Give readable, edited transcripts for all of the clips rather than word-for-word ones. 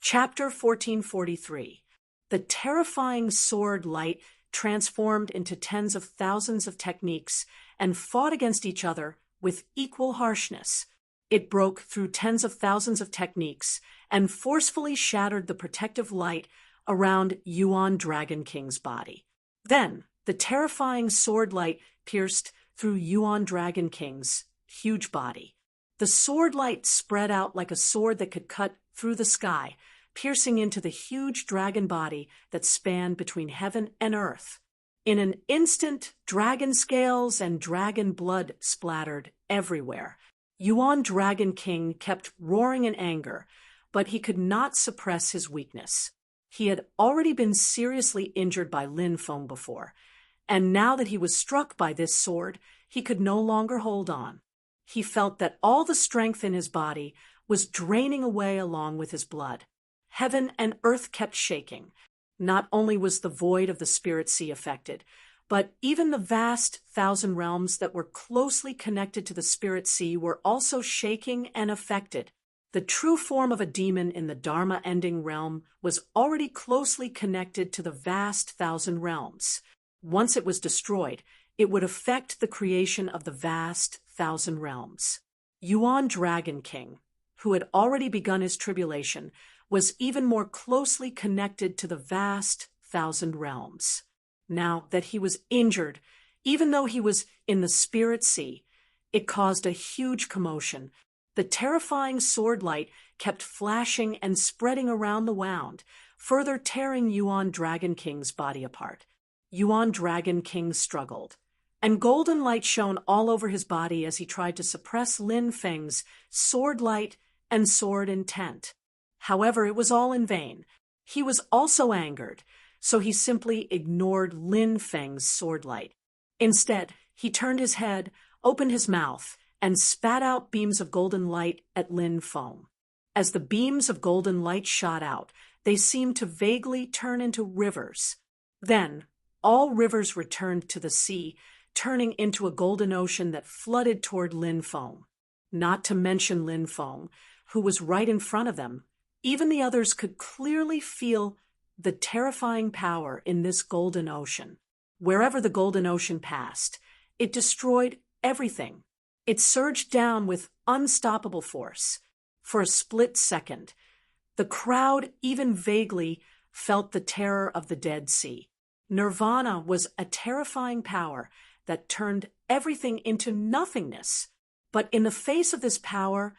Chapter 1443. The terrifying sword light transformed into tens of thousands of techniques and fought against each other with equal harshness. It broke through tens of thousands of techniques and forcefully shattered the protective light around Yuan Dragon King's body. Then, the terrifying sword light pierced through Yuan Dragon King's huge body. The sword light spread out like a sword that could cut through the sky, piercing into the huge dragon body that spanned between heaven and earth. In an instant, dragon scales and dragon blood splattered everywhere. Yuan Dragon King kept roaring in anger, but he could not suppress his weakness. He had already been seriously injured by Lin Feng before, and now that he was struck by this sword, he could no longer hold on. He felt that all the strength in his body was draining away along with his blood. Heaven and earth kept shaking. Not only was the void of the spirit sea affected, but even the vast 1,000 realms that were closely connected to the spirit sea were also shaking and affected. The true form of a demon in the Dharma-ending realm was already closely connected to the vast 1,000 realms. Once it was destroyed, it would affect the creation of the vast 1,000 realms. Yuan Dragon King, who had already begun his tribulation, was even more closely connected to the vast 1,000 realms. Now that he was injured, even though he was in the spirit sea, it caused a huge commotion. The terrifying sword light kept flashing and spreading around the wound, further tearing Yuan Dragon King's body apart. Yuan Dragon King struggled, and golden light shone all over his body as he tried to suppress Lin Feng's sword light and sword intent. However, it was all in vain. He was also angered, so he simply ignored Lin Feng's sword light. Instead, he turned his head, opened his mouth, and spat out beams of golden light at Lin Feng. As the beams of golden light shot out, they seemed to vaguely turn into rivers. Then, all rivers returned to the sea, turning into a golden ocean that flooded toward Lin Feng. Not to mention Lin Feng, who was right in front of them. Even the others could clearly feel the terrifying power in this golden ocean. Wherever the golden ocean passed, it destroyed everything. It surged down with unstoppable force. For a split second, the crowd even vaguely felt the terror of the Dead Sea. Nirvana was a terrifying power that turned everything into nothingness. But in the face of this power,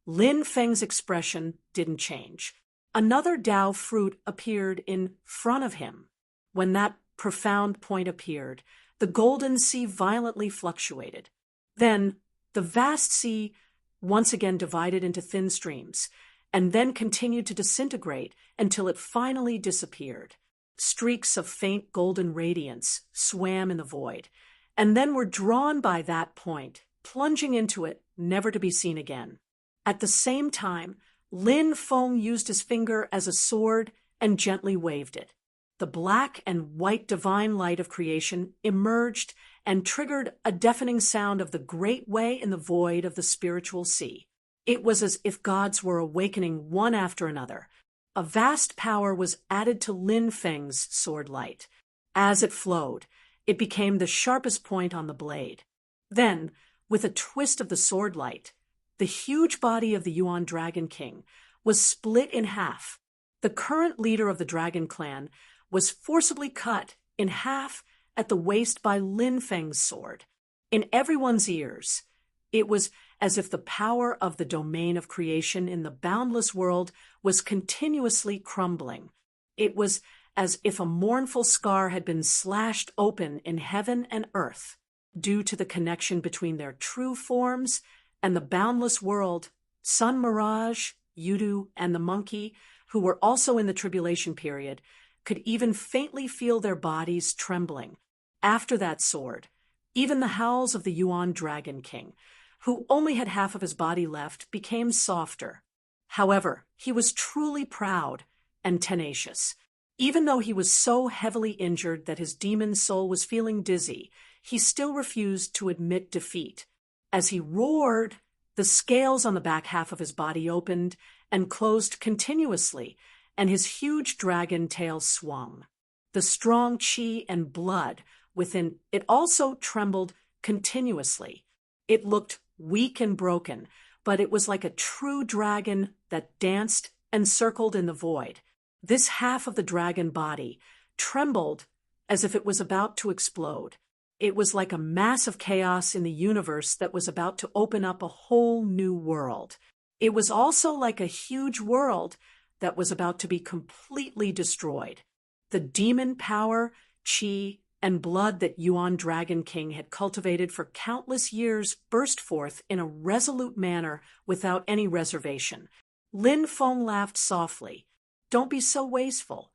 Lin Feng's expression didn't change. Another Tao fruit appeared in front of him. When that profound point appeared, the golden sea violently fluctuated. Then, the vast sea once again divided into thin streams, and then continued to disintegrate until it finally disappeared. Streaks of faint golden radiance swam in the void, and then were drawn by that point, plunging into it, never to be seen again. At the same time, Lin Feng used his finger as a sword and gently waved it. The black and white divine light of creation emerged and triggered a deafening sound of the great way in the void of the spiritual sea. It was as if gods were awakening one after another. A vast power was added to Lin Feng's sword light. As it flowed, it became the sharpest point on the blade. Then, with a twist of the sword light, the huge body of the Yuan Dragon King was split in half. The current leader of the Dragon Clan was forcibly cut in half at the waist by Lin Feng's sword. In everyone's ears, it was as if the power of the domain of creation in the boundless world was continuously crumbling. It was as if a mournful scar had been slashed open in heaven and earth, due to the connection between their true forms and the boundless world. Sun Mirage, Yudu, and the monkey, who were also in the tribulation period, could even faintly feel their bodies trembling. After that sword, even the howls of the Yuan Dragon King, who only had half of his body left, became softer. However, he was truly proud and tenacious. Even though he was so heavily injured that his demon soul was feeling dizzy, he still refused to admit defeat. As he roared, the scales on the back half of his body opened, and closed continuously, and his huge dragon tail swung. The strong qi and blood within it also trembled continuously. It looked weak and broken, but it was like a true dragon that danced and circled in the void. This half of the dragon body trembled as if it was about to explode. It was like a mass of chaos in the universe that was about to open up a whole new world. It was also like a huge world that was about to be completely destroyed. The demon power, qi, and blood that Yuan Dragon King had cultivated for countless years burst forth in a resolute manner without any reservation. Lin Feng laughed softly. "Don't be so wasteful."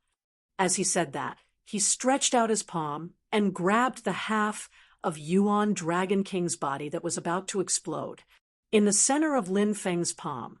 As he said that, he stretched out his palm and grabbed the half of Yuan Dragon King's body that was about to explode. In the center of Lin Feng's palm,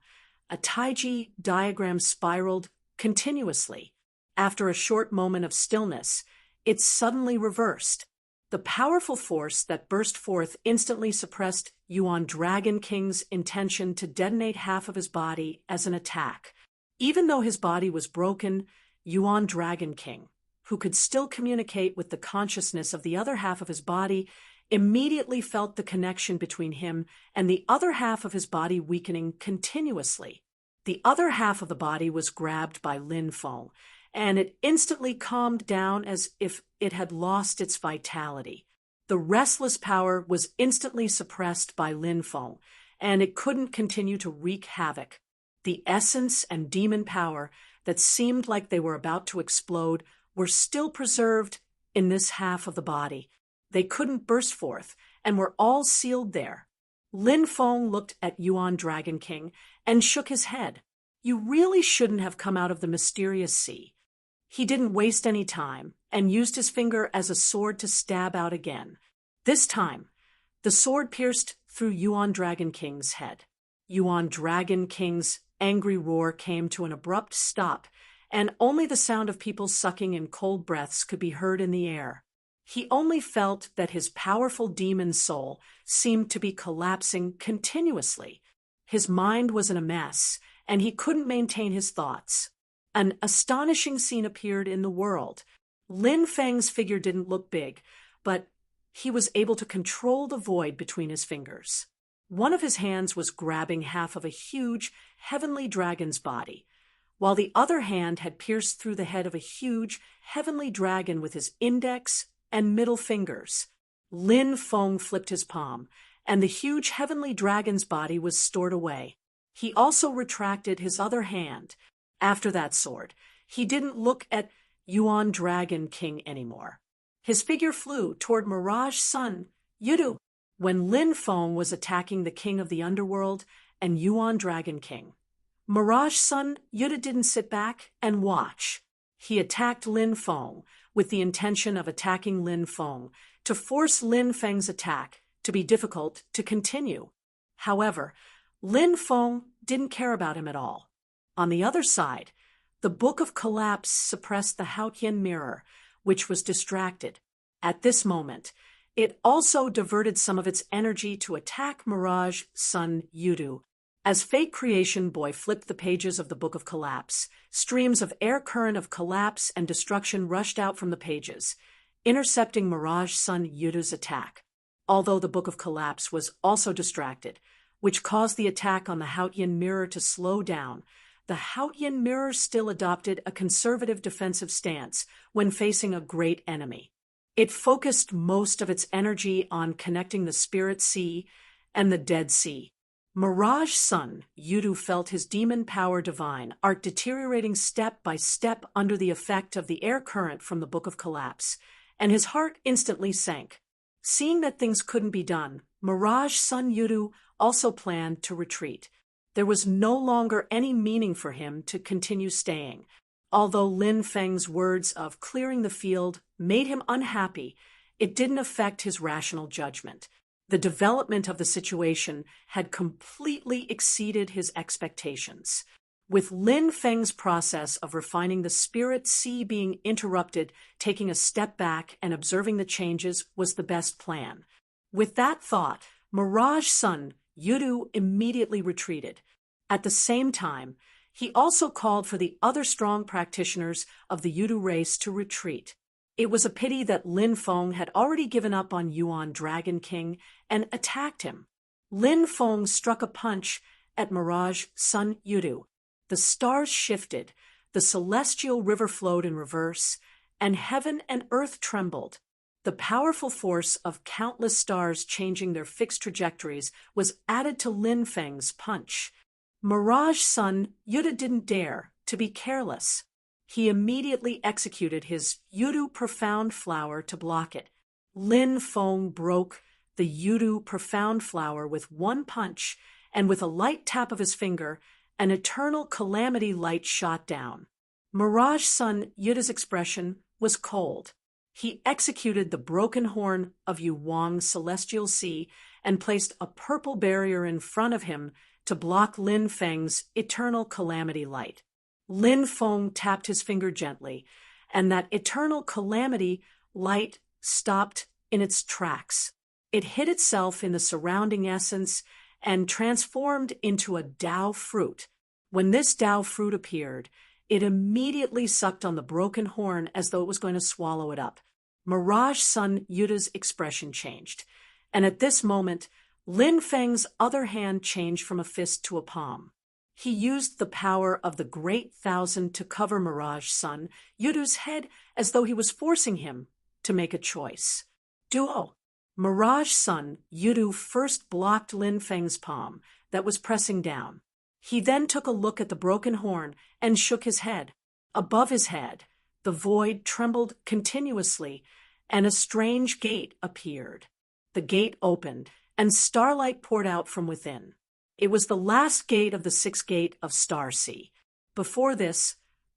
a Taiji diagram spiraled continuously. After a short moment of stillness, it suddenly reversed. The powerful force that burst forth instantly suppressed Yuan Dragon King's intention to detonate half of his body as an attack. Even though his body was broken, Yuan Dragon King, who could still communicate with the consciousness of the other half of his body, immediately felt the connection between him and the other half of his body weakening continuously. The other half of the body was grabbed by Lin Feng, and it instantly calmed down as if it had lost its vitality. The restless power was instantly suppressed by Lin Feng, and it couldn't continue to wreak havoc. The essence and demon power that seemed like they were about to explode were still preserved in this half of the body. They couldn't burst forth and were all sealed there. Lin Feng looked at Yuan Dragon King and shook his head. "You really shouldn't have come out of the mysterious sea." He didn't waste any time and used his finger as a sword to stab out again. This time, the sword pierced through Yuan Dragon King's head. Yuan Dragon King's angry roar came to an abrupt stop, and only the sound of people sucking in cold breaths could be heard in the air. He only felt that his powerful demon soul seemed to be collapsing continuously. His mind was in a mess, and he couldn't maintain his thoughts. An astonishing scene appeared in the world. Lin Feng's figure didn't look big, but he was able to control the void between his fingers. One of his hands was grabbing half of a huge, heavenly dragon's body, while the other hand had pierced through the head of a huge, heavenly dragon with his index and middle fingers. Lin Feng flipped his palm, and the huge heavenly dragon's body was stored away. He also retracted his other hand. After that sword, he didn't look at Yuan Dragon King anymore. His figure flew toward Mirage Sun Yudu. When Lin Feng was attacking the king of the underworld and Yuan Dragon King, Mirage Sun Yudu didn't sit back and watch. He attacked Lin Feng with the intention of attacking Lin Feng to force Lin Feng's attack to be difficult to continue. However, Lin Feng didn't care about him at all. On the other side, the Book of Collapse suppressed the Haotian mirror, which was distracted. At this moment, it also diverted some of its energy to attack Mirage Sun Yudu. As Fake Creation Boy flipped the pages of the Book of Collapse, streams of air current of collapse and destruction rushed out from the pages, intercepting Mirage Sun Yudu's attack. Although the Book of Collapse was also distracted, which caused the attack on the Haotian mirror to slow down, the Haotian mirror still adopted a conservative defensive stance when facing a great enemy. It focused most of its energy on connecting the Spirit Sea and the Dead Sea. Mirage Sun Yudu felt his demon power divine art deteriorating step by step under the effect of the air current from the Book of Collapse, and his heart instantly sank. Seeing that things couldn't be done, Mirage Sun Yudu also planned to retreat. There was no longer any meaning for him to continue staying. Although Lin Feng's words of clearing the field made him unhappy, it didn't affect his rational judgment. The development of the situation had completely exceeded his expectations. With Lin Feng's process of refining the Spirit Sea being interrupted, taking a step back and observing the changes was the best plan. With that thought, Mirage Sun Yudu immediately retreated. At the same time, He also called for the other strong practitioners of the Yudu race to retreat. It was a pity that Lin Feng had already given up on Yuan Dragon King and attacked him. Lin Feng struck a punch at Mirage Sun Yudu. The stars shifted, the celestial river flowed in reverse, and heaven and earth trembled. The powerful force of countless stars changing their fixed trajectories was added to Lin Feng's punch. Mirage Sun Yudu didn't dare to be careless. He immediately executed his Yudu Profound Flower to block it. Lin Feng broke the Yudu Profound Flower with one punch, and with a light tap of his finger, an eternal calamity light shot down. Mirage Sun Yudu's expression was cold. He executed the broken horn of Yu Wang's celestial sea and placed a purple barrier in front of him to block Lin Feng's eternal calamity light. Lin Feng tapped his finger gently, and that eternal calamity light stopped in its tracks. It hid itself in the surrounding essence and transformed into a Dao fruit. When this Dao fruit appeared, it immediately sucked on the broken horn as though it was going to swallow it up. Mirage Sun Yudu's expression changed, and at this moment, Lin Feng's other hand changed from a fist to a palm. He used the power of the Great Thousand to cover Mirage Sun Yudu's head as though he was forcing him to make a choice. Duo. Mirage Sun Yudu first blocked Lin Feng's palm that was pressing down. He then took a look at the broken horn and shook his head. Above his head, the void trembled continuously, and a strange gate appeared. The gate opened, and starlight poured out from within. It was the last gate of the sixth gate of Star Sea. Before this,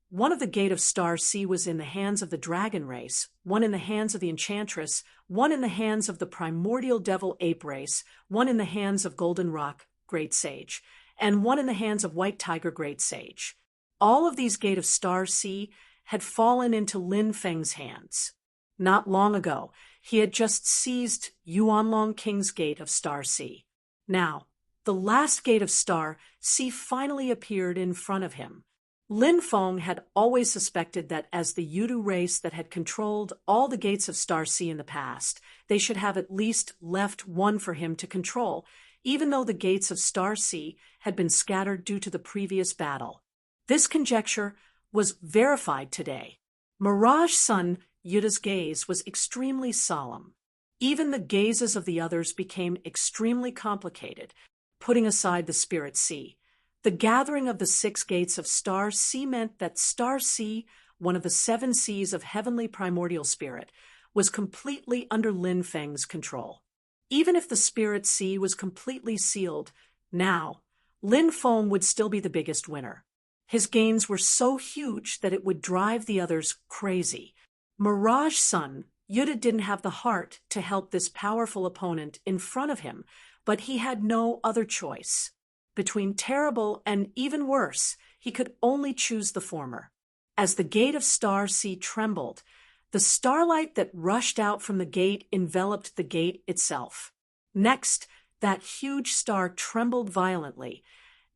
one of the gate of Star Sea was in the hands of the dragon race, one in the hands of the enchantress, one in the hands of the primordial devil ape race, one in the hands of Golden Rock, great sage, and one in the hands of White Tiger, great sage. All of these gate of Star Sea had fallen into Lin Feng's hands. Not long ago, he had just seized Yuanlong King's gate of Star Sea. Now, the last gate of Star Sea finally appeared in front of him. Lin Feng had always suspected that as the Yudu race that had controlled all the gates of Star Sea in the past, they should have at least left one for him to control, even though the gates of Star Sea had been scattered due to the previous battle. This conjecture was verified today. Mirage Sun Yudu's gaze was extremely solemn. Even the gazes of the others became extremely complicated, putting aside the Spirit Sea. The gathering of the 6 gates of Star Sea meant that Star Sea, one of the 7 seas of heavenly primordial spirit, was completely under Lin Feng's control. Even if the Spirit Sea was completely sealed, now, Lin Feng would still be the biggest winner. His gains were so huge that it would drive the others crazy. Mirage Sun Yudu didn't have the heart to help this powerful opponent in front of him, but he had no other choice. Between terrible and even worse, he could only choose the former. As the gate of Star Sea trembled, the starlight that rushed out from the gate enveloped the gate itself. Next, that huge star trembled violently,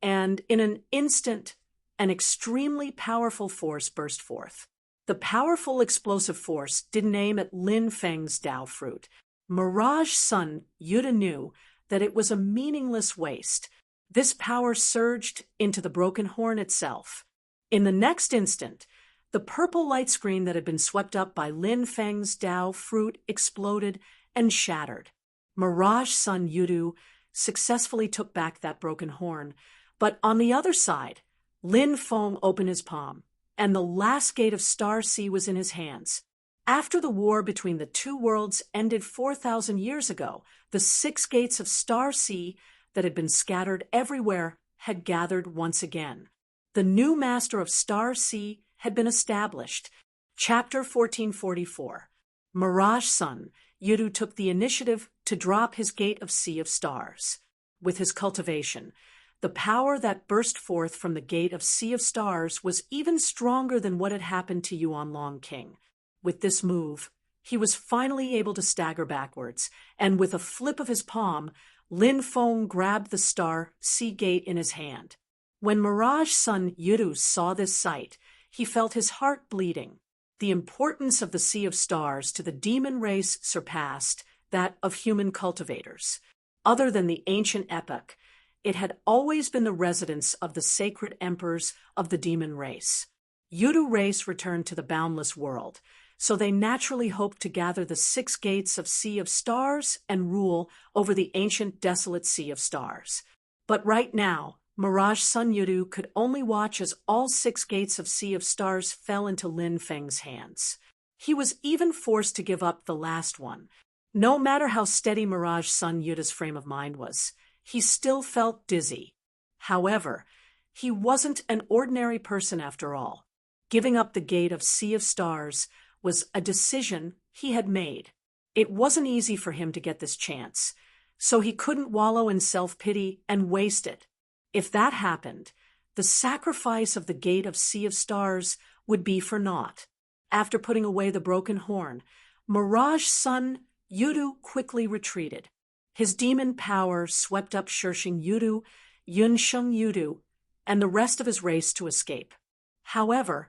and in an instant, an extremely powerful force burst forth. The powerful explosive force didn't aim at Lin Feng's Dao fruit. Mirage Sun Yudu knew that it was a meaningless waste. This power surged into the broken horn itself. In the next instant, the purple light screen that had been swept up by Lin Feng's Dao fruit exploded and shattered. Mirage Sun Yudu successfully took back that broken horn, but on the other side, Lin Feng opened his palm, and the last gate of Star Sea was in his hands. After the war between the two worlds ended 4,000 years ago, the 6 gates of Star Sea that had been scattered everywhere had gathered once again. The new master of Star Sea had been established. Chapter 1444. Mirage Sun Yudu took the initiative to drop his gate of Sea of Stars. With his cultivation, the power that burst forth from the gate of Sea of Stars was even stronger than what had happened to Yuanlong King. With this move, he was finally able to stagger backwards, and with a flip of his palm, Lin Feng grabbed the Star Sea gate in his hand. When Mirage Sun Yuru saw this sight, he felt his heart bleeding. The importance of the Sea of Stars to the demon race surpassed that of human cultivators. Other than the ancient epoch, it had always been the residence of the sacred emperors of the demon race. Yuru race returned to the boundless world, so they naturally hoped to gather the 6 gates of Sea of Stars and rule over the ancient desolate Sea of Stars. But right now, Mirage Sun Yuru could only watch as all 6 gates of Sea of Stars fell into Lin Feng's hands. He was even forced to give up the last one. No matter how steady Mirage Sun Yuru's frame of mind was, he still felt dizzy. However, he wasn't an ordinary person after all. Giving up the gate of Sea of Stars was a decision he had made. It wasn't easy for him to get this chance, so he couldn't wallow in self-pity and waste it. If that happened, the sacrifice of the gate of Sea of Stars would be for naught. After putting away the broken horn, Mirage Sun Yuru quickly retreated. His demon power swept up Shisheng Yuru, Yunsheng Yuru, and the rest of his race to escape. However,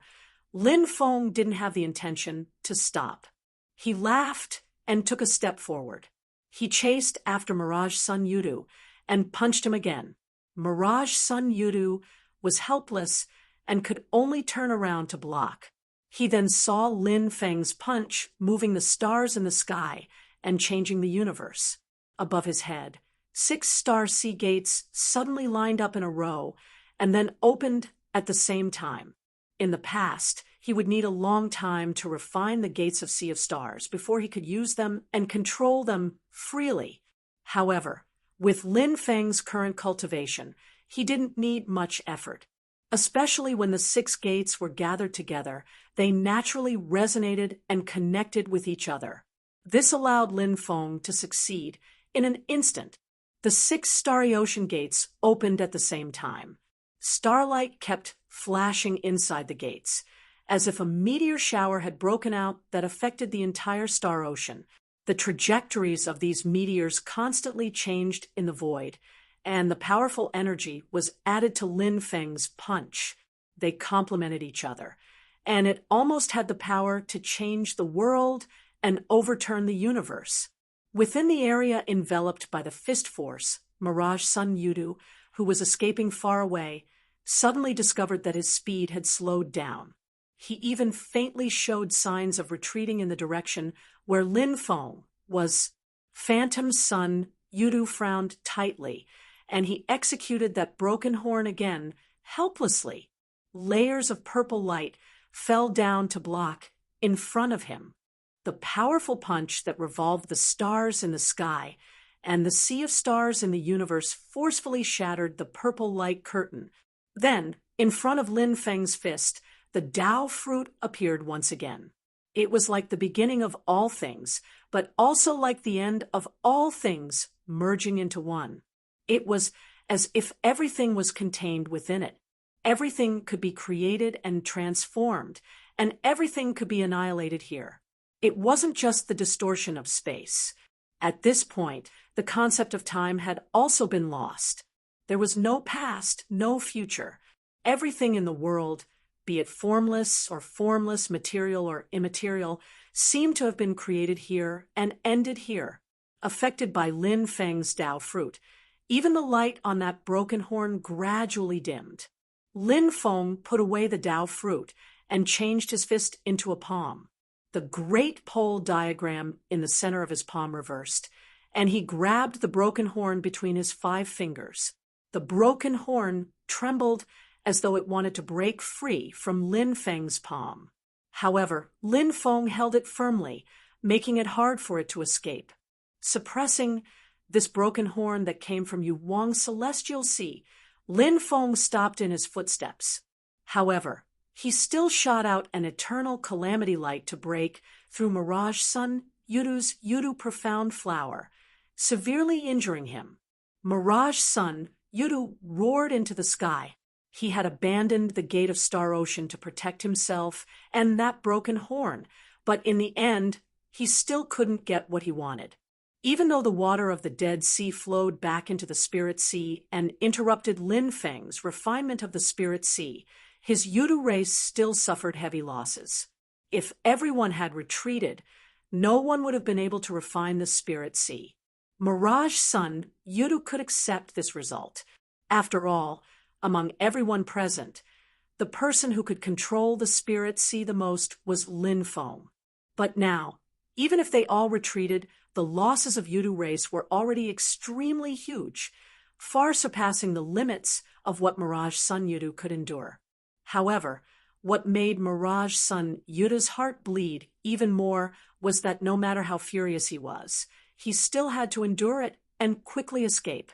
Lin Feng didn't have the intention to stop. He laughed and took a step forward. He chased after Mirage Sun Yuru and punched him again. Mirage Sun Yuru was helpless and could only turn around to block. He then saw Lin Feng's punch moving the stars in the sky and changing the universe. Above his head, 6 star sea gates suddenly lined up in a row and then opened at the same time. In the past, he would need a long time to refine the gates of Sea of Stars before he could use them and control them freely. However, with Lin Feng's current cultivation, he didn't need much effort. Especially when the 6 gates were gathered together, they naturally resonated and connected with each other. This allowed Lin Feng to succeed in an instant. The 6 starry ocean gates opened at the same time. Starlight kept flashing inside the gates, as if a meteor shower had broken out that affected the entire star ocean. The trajectories of these meteors constantly changed in the void, and the powerful energy was added to Lin Feng's punch. They complemented each other, and it almost had the power to change the world and overturn the universe. Within the area enveloped by the fist force, Mirage Sun Yuru, who was escaping far away, suddenly discovered that his speed had slowed down. He even faintly showed signs of retreating in the direction where Lin Feng was. Phantom Sun Yuru frowned tightly, and he executed that broken horn again, helplessly. Layers of purple light fell down to block in front of him. The powerful punch that revolved the stars in the sky and the Sea of Stars in the universe forcefully shattered the purple light curtain. Then, in front of Lin Feng's fist, the Tao fruit appeared once again. It was like the beginning of all things, but also like the end of all things merging into one. It was as if everything was contained within it. Everything could be created and transformed, and everything could be annihilated here. It wasn't just the distortion of space. At this point, the concept of time had also been lost. There was no past, no future. Everything in the world, be it formless or formless, material or immaterial, seemed to have been created here and ended here, affected by Lin Feng's Tao fruit. Even the light on that broken horn gradually dimmed. Lin Feng put away the Tao fruit and changed his fist into a palm. The great pole diagram in the center of his palm reversed, and he grabbed the broken horn between his 5 fingers. The broken horn trembled as though it wanted to break free from Lin Feng's palm. However, Lin Feng held it firmly, making it hard for it to escape. Suppressing this broken horn that came from Yu Wang's celestial sea, Lin Feng stopped in his footsteps. However, he still shot out an eternal calamity light to break through Mirage Sun Yuru's Yuru profound flower, severely injuring him. Mirage Sun Yuru roared into the sky. He had abandoned the gate of Star Ocean to protect himself and that broken horn, but in the end, he still couldn't get what he wanted. Even though the water of the Dead Sea flowed back into the Spirit Sea and interrupted Lin Feng's refinement of the Spirit Sea, his Yudu race still suffered heavy losses. If everyone had retreated, no one would have been able to refine the Spirit Sea. Mirage Sun Yudu could accept this result. After all, among everyone present, the person who could control the Spirit Sea the most was Lin Feng. But now, even if they all retreated, the losses of Yudu race were already extremely huge, far surpassing the limits of what Mirage Sun Yudu could endure. However, what made Mirage Sun Yudu's heart bleed even more was that no matter how furious he was, he still had to endure it and quickly escape.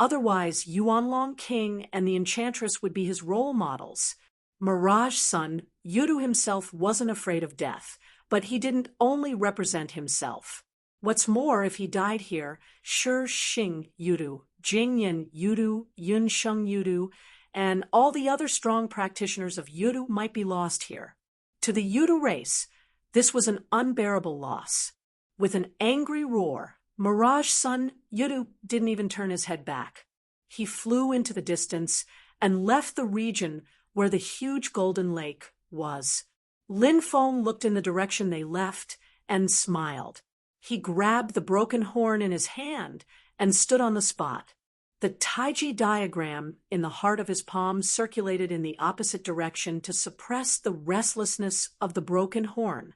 Otherwise, Yuanlong King and the Enchantress would be his role models. Mirage Sun Yudu himself wasn't afraid of death, but he didn't only represent himself. What's more, if he died here, Shi Xing Yudu, Jingyan Yudu, Yunsheng Yudu, and all the other strong practitioners of Yudu might be lost here. To the Yudu race, this was an unbearable loss. With an angry roar, Mirage Sun Yudu didn't even turn his head back. He flew into the distance and left the region where the huge golden lake was. Lin Feng looked in the direction they left and smiled. He grabbed the broken horn in his hand and stood on the spot. The Taiji diagram in the heart of his palm circulated in the opposite direction to suppress the restlessness of the broken horn.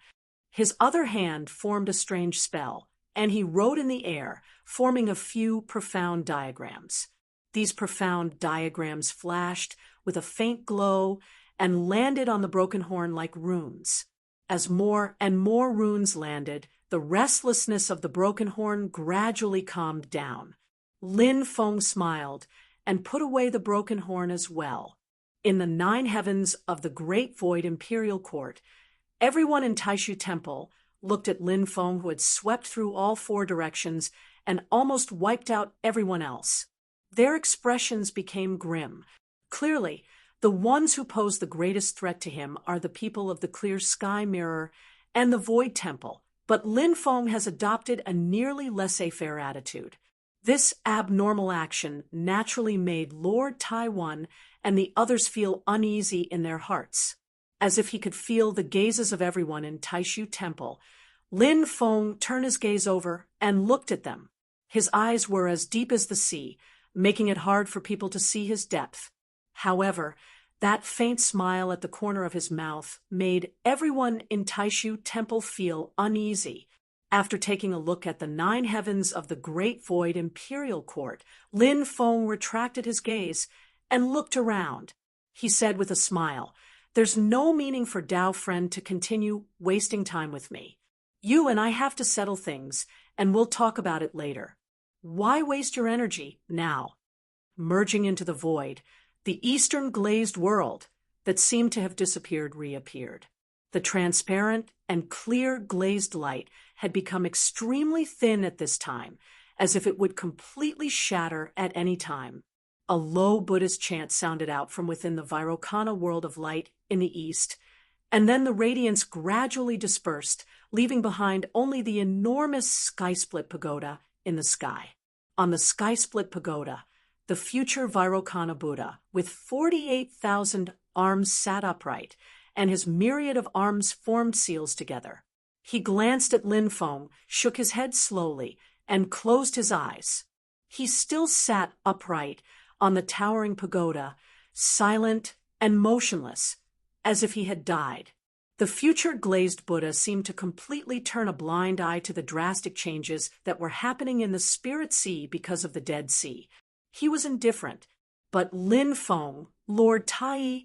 His other hand formed a strange spell, and he rode in the air, forming a few profound diagrams. These profound diagrams flashed with a faint glow and landed on the broken horn like runes. As more and more runes landed, the restlessness of the broken horn gradually calmed down. Lin Feng smiled and put away the broken horn as well. In the 9 heavens of the Great Void Imperial Court, everyone in Taishu Temple looked at Lin Feng, who had swept through all 4 directions and almost wiped out everyone else. Their expressions became grim. Clearly, the ones who pose the greatest threat to him are the people of the Clear Sky Mirror and the Void Temple, but Lin Feng has adopted a nearly laissez-faire attitude. This abnormal action naturally made Lord Taiwan and the others feel uneasy in their hearts. As if he could feel the gazes of everyone in Taishu Temple, Lin Feng turned his gaze over and looked at them. His eyes were as deep as the sea, making it hard for people to see his depth. However, that faint smile at the corner of his mouth made everyone in Taishu Temple feel uneasy. After taking a look at the 9 heavens of the Great Void Imperial Court, Lin Feng retracted his gaze and looked around. He said with a smile, "There's no meaning for Dao friend to continue wasting time with me. You and I have to settle things, and we'll talk about it later. Why waste your energy now?" Merging into the void, the eastern glazed world that seemed to have disappeared reappeared. The transparent and clear glazed light had become extremely thin at this time, as if it would completely shatter at any time. A low Buddhist chant sounded out from within the Vairocana world of light in the east, and then the radiance gradually dispersed, leaving behind only the enormous sky-split pagoda in the sky. On the sky-split pagoda, the future Vairocana Buddha, with 48,000 arms sat upright, and his myriad of arms formed seals together. He glanced at Lin Feng, shook his head slowly, and closed his eyes. He still sat upright on the towering pagoda, silent and motionless, as if he had died. The future glazed Buddha seemed to completely turn a blind eye to the drastic changes that were happening in the Spirit Sea because of the Dead Sea. He was indifferent, but Lin Feng, Lord Tai,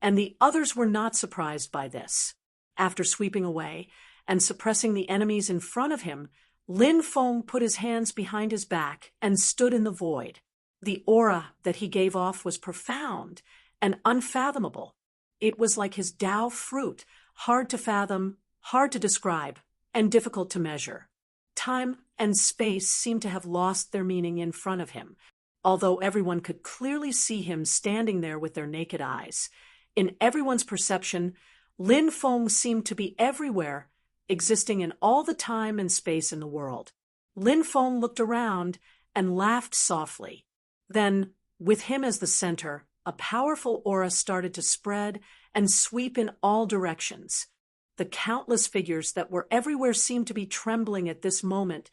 and the others were not surprised by this. After sweeping away and suppressing the enemies in front of him, Lin Feng put his hands behind his back and stood in the void. The aura that he gave off was profound and unfathomable. It was like his Tao fruit, hard to fathom, hard to describe, and difficult to measure. Time and space seemed to have lost their meaning in front of him, although everyone could clearly see him standing there with their naked eyes. In everyone's perception, Lin Feng seemed to be everywhere, existing in all the time and space in the world. Lin Feng looked around and laughed softly. Then, with him as the center, a powerful aura started to spread and sweep in all directions. The countless figures that were everywhere seemed to be trembling at this moment,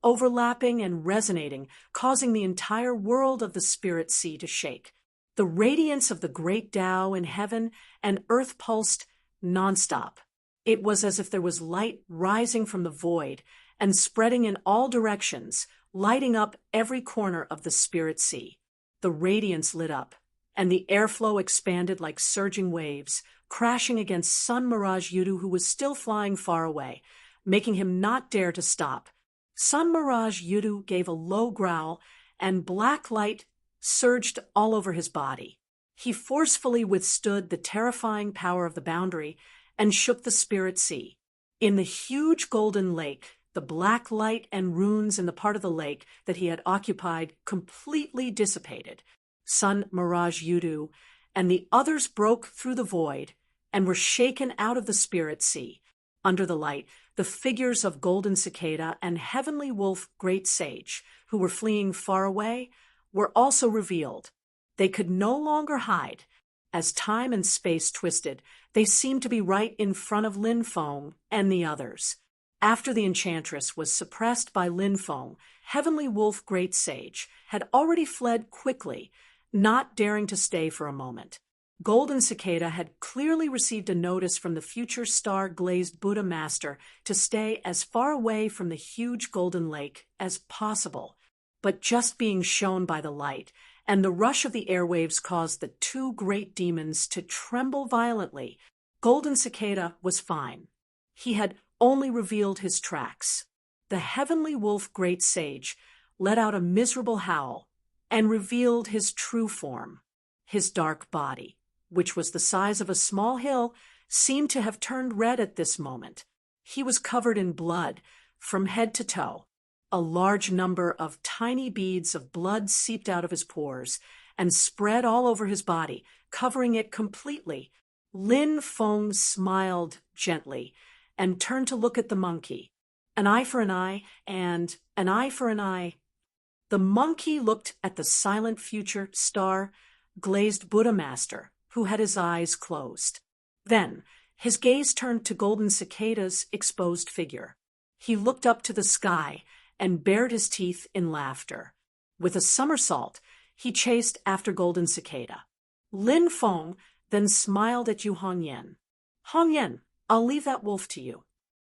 overlapping and resonating, causing the entire world of the spirit sea to shake. The radiance of the great Tao in heaven and earth pulsed nonstop. It was as if there was light rising from the void and spreading in all directions, lighting up every corner of the spirit sea. The radiance lit up, and the airflow expanded like surging waves, crashing against Sun Mirage Yudu, who was still flying far away, making him not dare to stop. Sun Mirage Yudu gave a low growl, and black light surged all over his body. He forcefully withstood the terrifying power of the boundary and shook the spirit sea. In the huge golden lake, the black light and runes in the part of the lake that he had occupied completely dissipated. Sun Mirage Yudu and the others broke through the void and were shaken out of the spirit sea. Under the light, the figures of Golden Cicada and Heavenly Wolf Great Sage, who were fleeing far away, were also revealed. They could no longer hide. As time and space twisted, they seemed to be right in front of Lin Feng and the others. After the enchantress was suppressed by Lin Feng, Heavenly Wolf Great Sage had already fled quickly, not daring to stay for a moment. Golden Cicada had clearly received a notice from the future star-glazed Buddha Master to stay as far away from the huge golden lake as possible. But just being shown by the light and the rush of the airwaves caused the two great demons to tremble violently. Golden Cicada was fine. He had only revealed his tracks. The Heavenly Wolf Great Sage let out a miserable howl and revealed his true form. His dark body, which was the size of a small hill, seemed to have turned red at this moment. He was covered in blood from head to toe. A large number of tiny beads of blood seeped out of his pores and spread all over his body, covering it completely. Lin Feng smiled gently and turned to look at the monkey. An eye for an eye, and an eye for an eye. The monkey looked at the silent future star-glazed Buddha Master, who had his eyes closed. Then his gaze turned to Golden Cicada's exposed figure. He looked up to the sky and bared his teeth in laughter. With a somersault, he chased after Golden Cicada. Lin Feng then smiled at Yu Hongyan. "Hongyan, I'll leave that wolf to you."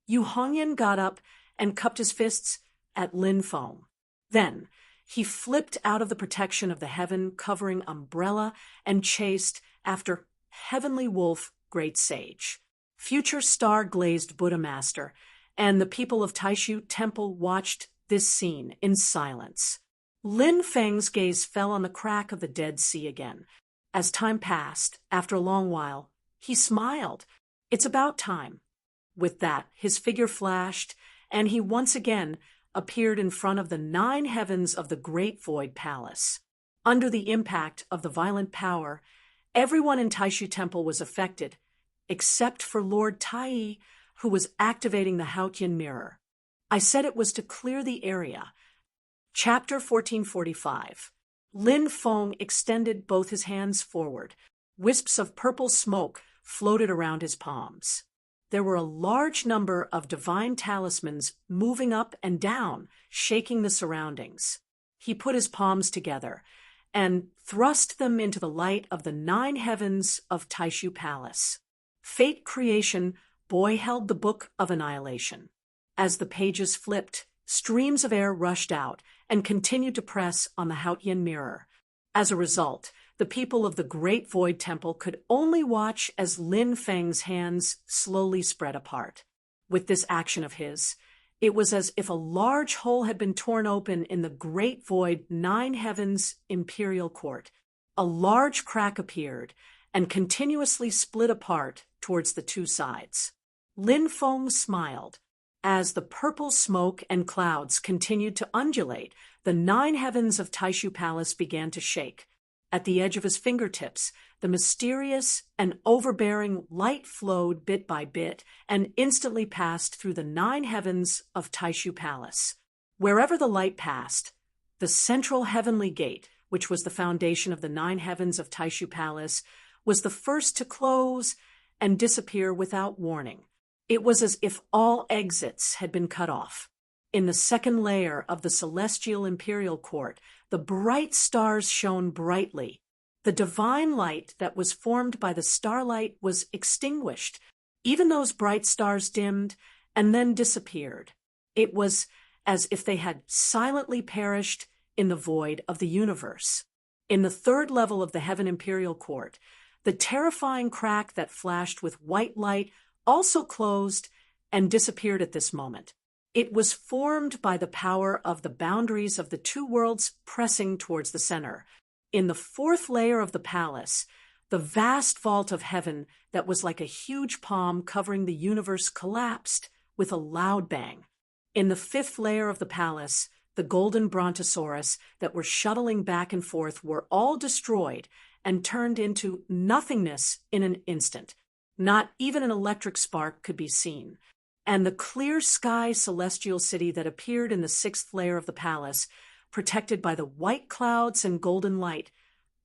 Yu Hongyan got up and cupped his fists at Lin Feng. Then he flipped out of the protection of the heaven-covering umbrella and chased after Heavenly Wolf Great Sage. Future star-glazed Buddha Master and the people of Taishu Temple watched this scene in silence. Lin Feng's gaze fell on the crack of the Dead Sea again. As time passed, after a long while, he smiled. "It's about time." With that, his figure flashed, and he once again appeared in front of the 9 heavens of the Great Void Palace. Under the impact of the violent power, everyone in Taishu Temple was affected, except for Lord Tai, who was activating the Haotian Mirror. I said it was to clear the area. Chapter 1445. Lin Feng extended both his hands forward. Wisps of purple smoke floated around his palms. There were a large number of divine talismans moving up and down, shaking the surroundings. He put his palms together and thrust them into the light of the 9 heavens of Taishu Palace. Fate Creation Boy held the Book of Annihilation. As the pages flipped, streams of air rushed out and continued to press on the Haotian Mirror. As a result, the people of the Great Void Temple could only watch as Lin Feng's hands slowly spread apart. With this action of his, it was as if a large hole had been torn open in the Great Void 9 Heavens Imperial Court. A large crack appeared and continuously split apart towards the 2 sides. Lin Feng smiled. As the purple smoke and clouds continued to undulate, the 9 heavens of Taishu Palace began to shake. At the edge of his fingertips, the mysterious and overbearing light flowed bit by bit and instantly passed through the 9 heavens of Taishu Palace. Wherever the light passed, the central heavenly gate, which was the foundation of the 9 heavens of Taishu Palace, was the first to close and disappear without warning. It was as if all exits had been cut off. In the second layer of the celestial imperial court, the bright stars shone brightly. The divine light that was formed by the starlight was extinguished. Even those bright stars dimmed and then disappeared. It was as if they had silently perished in the void of the universe. In the third level of the Heaven Imperial Court, the terrifying crack that flashed with white light also closed and disappeared at this moment. It was formed by the power of the boundaries of the 2 worlds pressing towards the center. In the 4th layer of the palace, the vast vault of heaven that was like a huge palm covering the universe collapsed with a loud bang. In the 5th layer of the palace, the golden brontosaurus that were shuttling back and forth were all destroyed and turned into nothingness in an instant. Not even an electric spark could be seen. And the clear sky celestial city that appeared in the 6th layer of the palace, protected by the white clouds and golden light,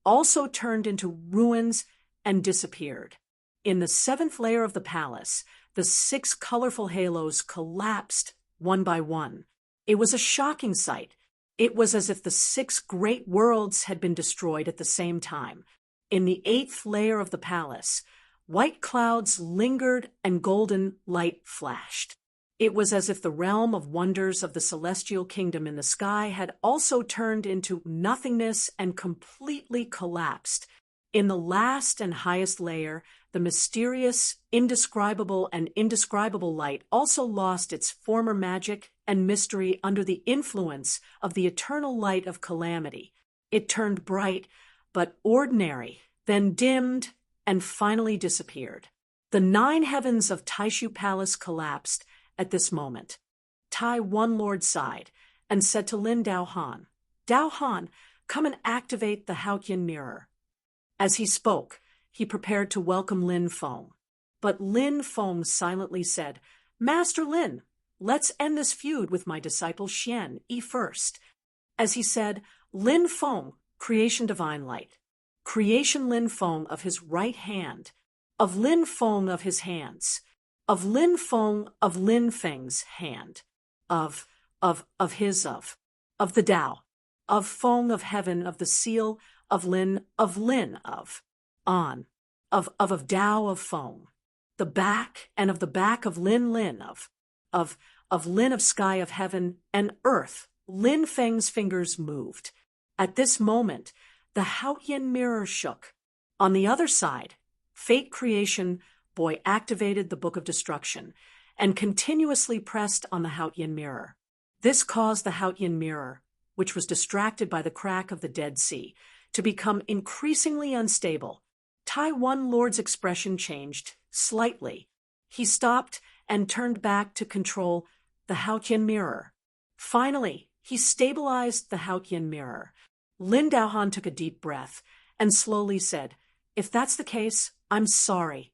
also turned into ruins and disappeared. In the 7th layer of the palace, the 6 colorful halos collapsed one by one. It was a shocking sight. It was as if the 6 great worlds had been destroyed at the same time. In the 8th layer of the palace, white clouds lingered and golden light flashed. It was as if the realm of wonders of the celestial kingdom in the sky had also turned into nothingness and completely collapsed. In the last and highest layer, the mysterious, indescribable light also lost its former magic and mystery under the influence of the eternal light of calamity. It turned bright, but ordinary, then dimmed, and finally disappeared. The 9 heavens of Taishu Palace collapsed at this moment. Tai One Lord sighed and said to Lin Daohan, "Daohan, come and activate the Haotian mirror." As he spoke, he prepared to welcome Lin Feng. But Lin Feng silently said, "Master Lin, let's end this feud with my disciple Xian Yi first." As he said, Lin Feng, creation divine light. Creation Lin Feng of his right hand, of Lin Feng of his hands, of Lin Feng of Lin Feng's hand, of the Tao, of Feng of heaven, of the seal, of Lin, of on, of Tao of Feng, the back, and of the back of Lin, of Lin of sky of heaven and earth. Lin Feng's fingers moved. At this moment, the Haotian mirror shook. On the other side, Fate Creation Boy activated the Book of Destruction and continuously pressed on the Haotian mirror. This caused the Haotian mirror, which was distracted by the crack of the Dead Sea, to become increasingly unstable. Tai One Lord's expression changed slightly. He stopped and turned back to control the Haotian mirror. Finally, he stabilized the Haotian mirror. Lin Daohan took a deep breath and slowly said, "If that's the case, I'm sorry."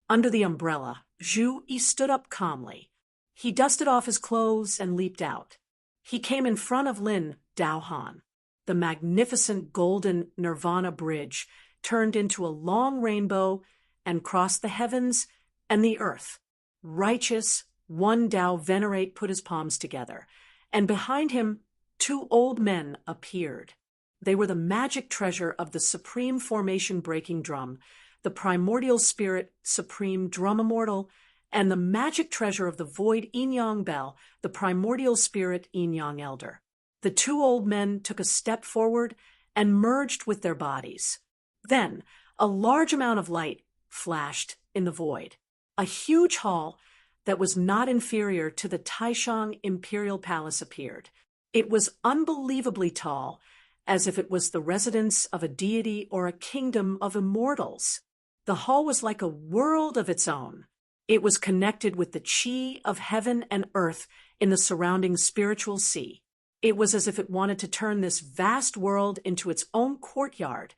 Under the umbrella, Zhu Yi stood up calmly. He dusted off his clothes and leaped out. He came in front of Lin Daohan. The magnificent golden Nirvana bridge turned into a long rainbow and crossed the heavens and the earth. Righteous, one Tao venerate put his palms together, and behind him 2 old men appeared. They were the magic treasure of the supreme formation breaking drum, the primordial spirit, supreme drum immortal, and the magic treasure of the void yin-yang bell, the primordial spirit yin-yang elder. The 2 old men took a step forward and merged with their bodies. Then, a large amount of light flashed in the void. A huge hall that was not inferior to the Taishang Imperial Palace appeared. It was unbelievably tall, as if it was the residence of a deity or a kingdom of immortals. The hall was like a world of its own. It was connected with the chi of heaven and earth in the surrounding spiritual sea. It was as if it wanted to turn this vast world into its own courtyard,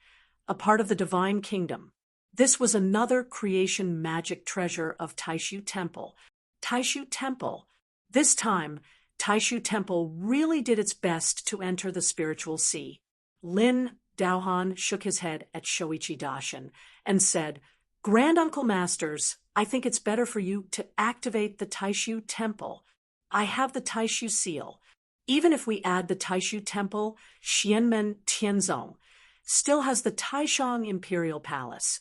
a part of the divine kingdom. This was another creation magic treasure of Taishu Temple. Taishu Temple. This time, Taishu Temple really did its best to enter the spiritual sea. Lin Daohan shook his head at Shoichi Daishin and said, "Grand Uncle Masters, I think it's better for you to activate the Taishu Temple. I have the Taishu seal. Even if we add the Taishu Temple, Xianmen Tianzong still has the Taishang Imperial Palace.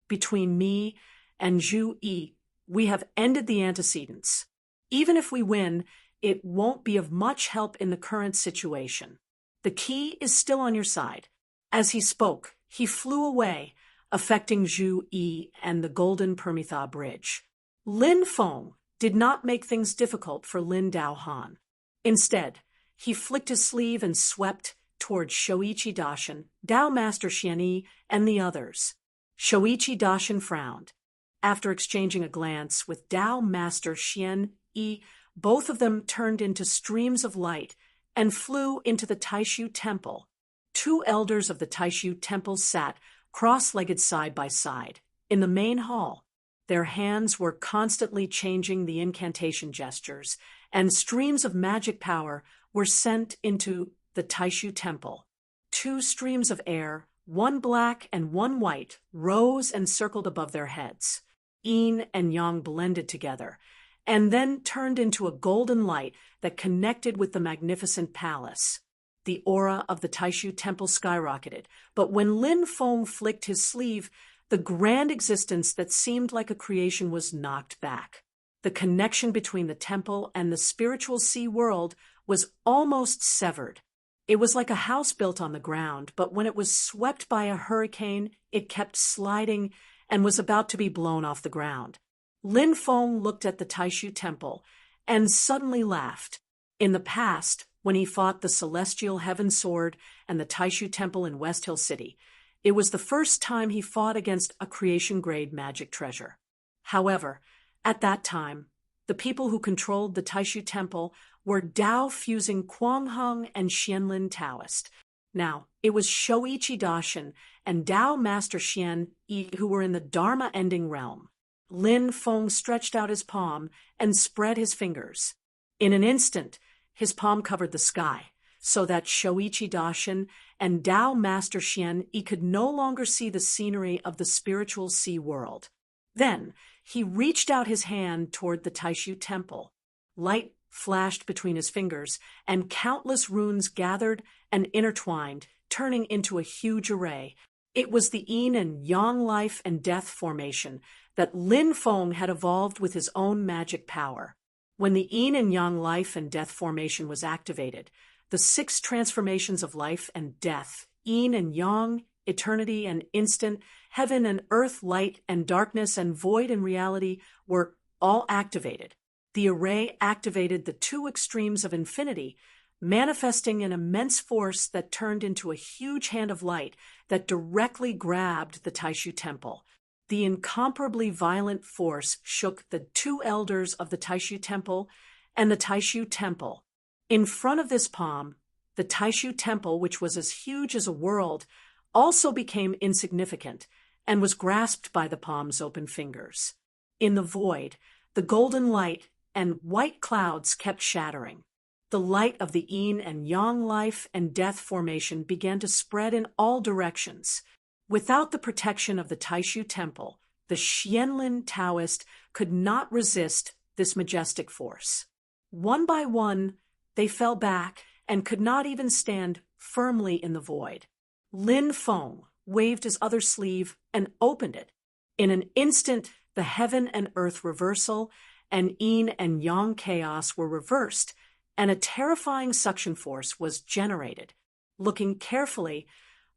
Between me and Zhu Yi, we have ended the antecedents. Even if we win, it won't be of much help in the current situation. The key is still on your side." As he spoke, he flew away, affecting Zhu Yi and the Golden Permitha Bridge. Lin Feng did not make things difficult for Lin Daohan. Instead, he flicked his sleeve and swept toward Shoichi Daishin, Dao Master Xianyi, and the others. Shoichi Daishin frowned. After exchanging a glance with Dao Master Xianyi, both of them turned into streams of light and flew into the Taishu Temple. Two elders of the Taishu Temple sat cross-legged side by side in the main hall. Their hands were constantly changing the incantation gestures, and streams of magic power were sent into the Taishu Temple. Two streams of air, one black and one white, rose and circled above their heads. Yin and yang blended together, and then turned into a golden light that connected with the magnificent palace. The aura of the Taishu Temple skyrocketed, but when Lin Feng flicked his sleeve, the grand existence that seemed like a creation was knocked back. The connection between the temple and the spiritual sea world was almost severed. It was like a house built on the ground, but when it was swept by a hurricane, it kept sliding and was about to be blown off the ground. Lin Feng looked at the Taishu Temple and suddenly laughed. In the past, when he fought the Celestial Heaven Sword and the Taishu Temple in West Hill City, it was the first time he fought against a creation-grade magic treasure. However, at that time, the people who controlled the Taishu Temple were Dao-fusing Kuangheng and Xianlin Taoist. Now, it was Shoichi Daishin and Dao Master Xianyi who were in the Dharma-ending realm. Lin Feng stretched out his palm and spread his fingers. In an instant, his palm covered the sky, so that Shoichi Daishin and Dao Master Xianyi could no longer see the scenery of the spiritual sea world. Then, he reached out his hand toward the Taishu Temple. Light flashed between his fingers, and countless runes gathered and intertwined, turning into a huge array. It was the yin and yang life and death formation that Lin Feng had evolved with his own magic power. When the yin and yang life and death formation was activated, the 6 transformations of life and death, yin and yang, eternity and instant, heaven and earth, light and darkness, and void and reality, were all activated. The array activated the 2 extremes of infinity, manifesting an immense force that turned into a huge hand of light that directly grabbed the Taishu Temple. The incomparably violent force shook the 2 elders of the Taishu Temple and the Taishu Temple. In front of this palm, the Taishu Temple, which was as huge as a world, also became insignificant and was grasped by the palm's open fingers. In the void, the golden light and white clouds kept shattering. The light of the yin and yang life and death formation began to spread in all directions. Without the protection of the Taishu Temple, the Xianlin Taoist could not resist this majestic force. One by one, they fell back and could not even stand firmly in the void. Lin Feng waved his other sleeve and opened it. In an instant, the heaven and earth reversal and yin and yang chaos were reversed, and a terrifying suction force was generated. Looking carefully,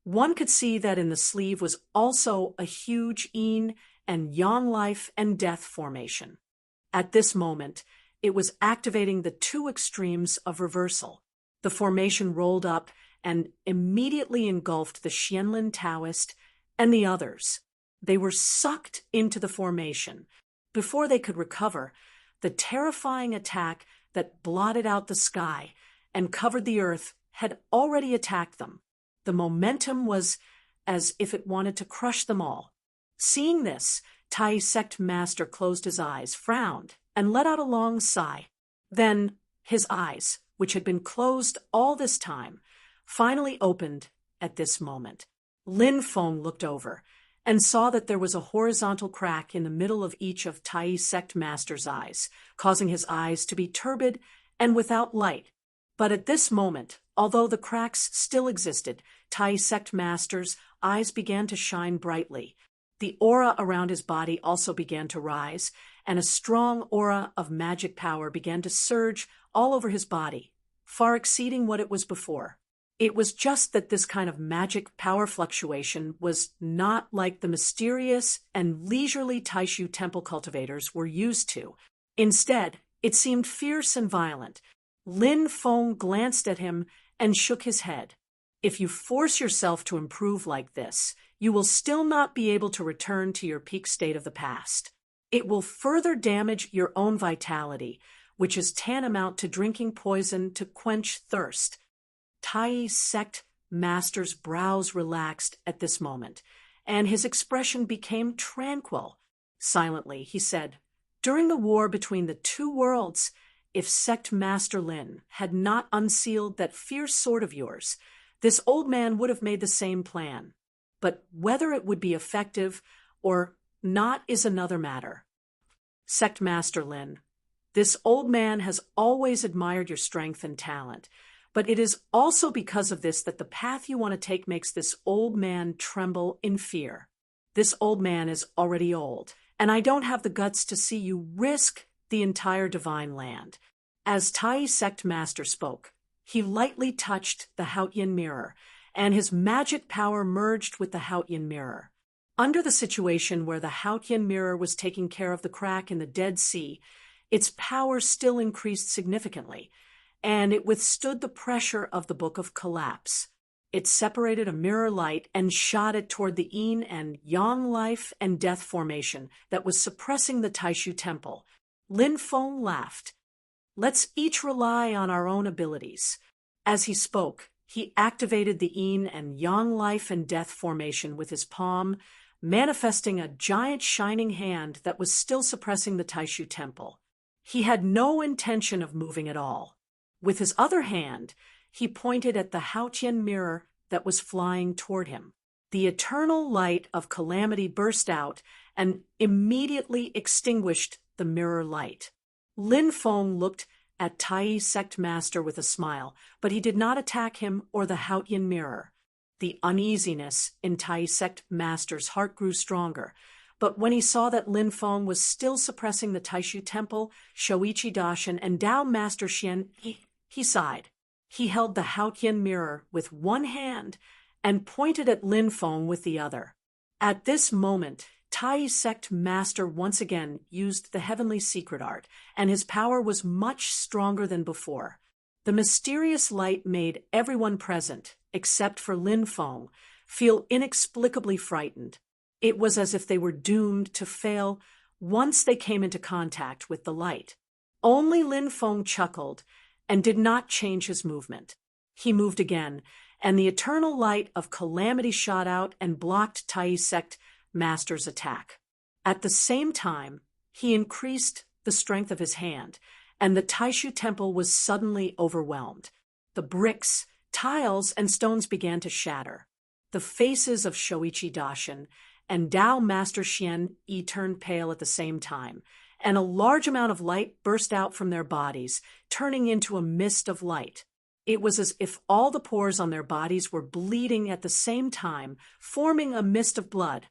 one could see that in the sleeve was also a huge yin and yang life and death formation. At this moment, it was activating the 2 extremes of reversal. The formation rolled up and immediately engulfed the Xianlin Taoist and the others. They were sucked into the formation. Before they could recover, the terrifying attack that blotted out the sky and covered the earth had already attacked them. The momentum was as if it wanted to crush them all. Seeing this, Tai Sect Master closed his eyes, frowned, and let out a long sigh. Then His eyes, which had been closed all this time, finally opened at this moment. Lin Feng looked over and saw that there was a horizontal crack in the middle of each of Tai Sect Master's eyes, causing his eyes to be turbid and without light. But at this moment, although the cracks still existed, Tai Sect Master's eyes began to shine brightly. The aura around his body also began to rise, and a strong aura of magic power began to surge all over his body, far exceeding what it was before. It was just that this kind of magic power fluctuation was not like the mysterious and leisurely Taishu temple cultivators were used to. Instead, it seemed fierce and violent. Lin Feng glanced at him and shook his head. If you force yourself to improve like this, you will still not be able to return to your peak state of the past. It will further damage your own vitality, which is tantamount to drinking poison to quench thirst. Tai Sect Master's brows relaxed at this moment, and his expression became tranquil. Silently, he said, "During the war between the two worlds, if Sect Master Lin had not unsealed that fierce sword of yours, this old man would have made the same plan. But whether it would be effective or not is another matter. Sect Master Lin, this old man has always admired your strength and talent, but it is also because of this that the path you want to take makes this old man tremble in fear. This old man is already old, and I don't have the guts to see you risk the entire divine land." As Tai Sect Master spoke, he lightly touched the Haotian mirror, and his magic power merged with the Haotian mirror. Under the situation where the Haotian mirror was taking care of the crack in the Dead Sea, its power still increased significantly, and it withstood the pressure of the Book of Collapse. It separated a mirror light and shot it toward the yin and yang life and death formation that was suppressing the Taishu temple. Lin Feng laughed. "Let's each rely on our own abilities." As he spoke, he activated the yin and yang life and death formation with his palm, manifesting a giant shining hand that was still suppressing the Taishu temple. He had no intention of moving at all. With his other hand, he pointed at the Haotian mirror that was flying toward him. The eternal light of calamity burst out and immediately extinguished the mirror light. Lin Feng looked at Tai Sect Master with a smile, but he did not attack him or the Haotian mirror. The uneasiness in Tai Sect Master's heart grew stronger, but when he saw that Lin Feng was still suppressing the Taishu temple, Shoichi Daishin, and Dao Master Xian, he sighed. He held the Haotian mirror with one hand and pointed at Lin Feng with the other. At this moment, Tai Sect Master once again used the heavenly secret art, and his power was much stronger than before. The mysterious light made everyone present, except for Lin Feng, feel inexplicably frightened. It was as if they were doomed to fail once they came into contact with the light. Only Lin Feng chuckled and did not change his movement. He moved again, and the eternal light of calamity shot out and blocked Tai Sect Master's attack. At the same time, he increased the strength of his hand, and the Taishu temple was suddenly overwhelmed. The bricks, tiles, and stones began to shatter. The faces of Shoichi Daishin and Dao Master Xian Yi turned pale at the same time, and a large amount of light burst out from their bodies, turning into a mist of light. It was as if all the pores on their bodies were bleeding at the same time, forming a mist of blood.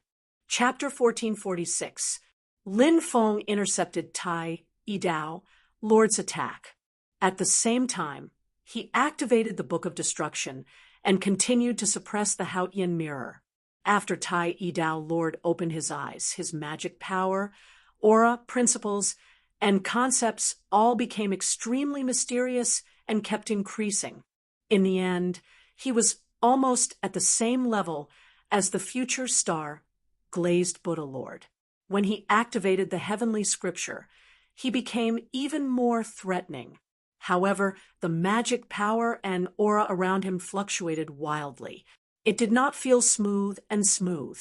Chapter 1446. Lin Feng intercepted Tai Yidao, Lord's attack. At the same time, he activated the Book of Destruction and continued to suppress the Haotian mirror. After Tai Yidao Lord opened his eyes, his magic power, aura, principles, and concepts all became extremely mysterious and kept increasing. In the end, he was almost at the same level as the future star, Glazed Buddha Lord. When he activated the heavenly scripture, he became even more threatening. However, the magic power and aura around him fluctuated wildly. It did not feel smooth and smooth.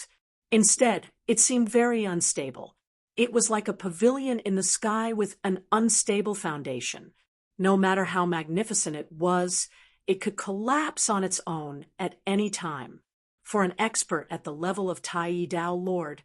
Instead, it seemed very unstable. It was like a pavilion in the sky with an unstable foundation. No matter how magnificent it could collapse on its own at any time. For an expert at the level of Tai Dao Lord,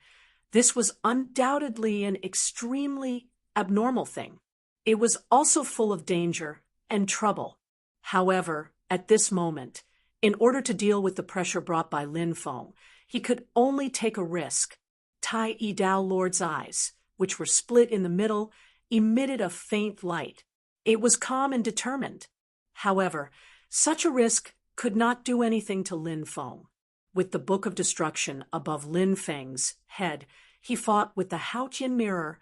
this was undoubtedly an extremely abnormal thing. It was also full of danger and trouble. However, at this moment, in order to deal with the pressure brought by Lin Feng, he could only take a risk. Tai Dao Lord's eyes, which were split in the middle, emitted a faint light. It was calm and determined. However, such a risk could not do anything to Lin Feng. With the Book of Destruction above Lin Feng's head, he fought with the Haotian Mirror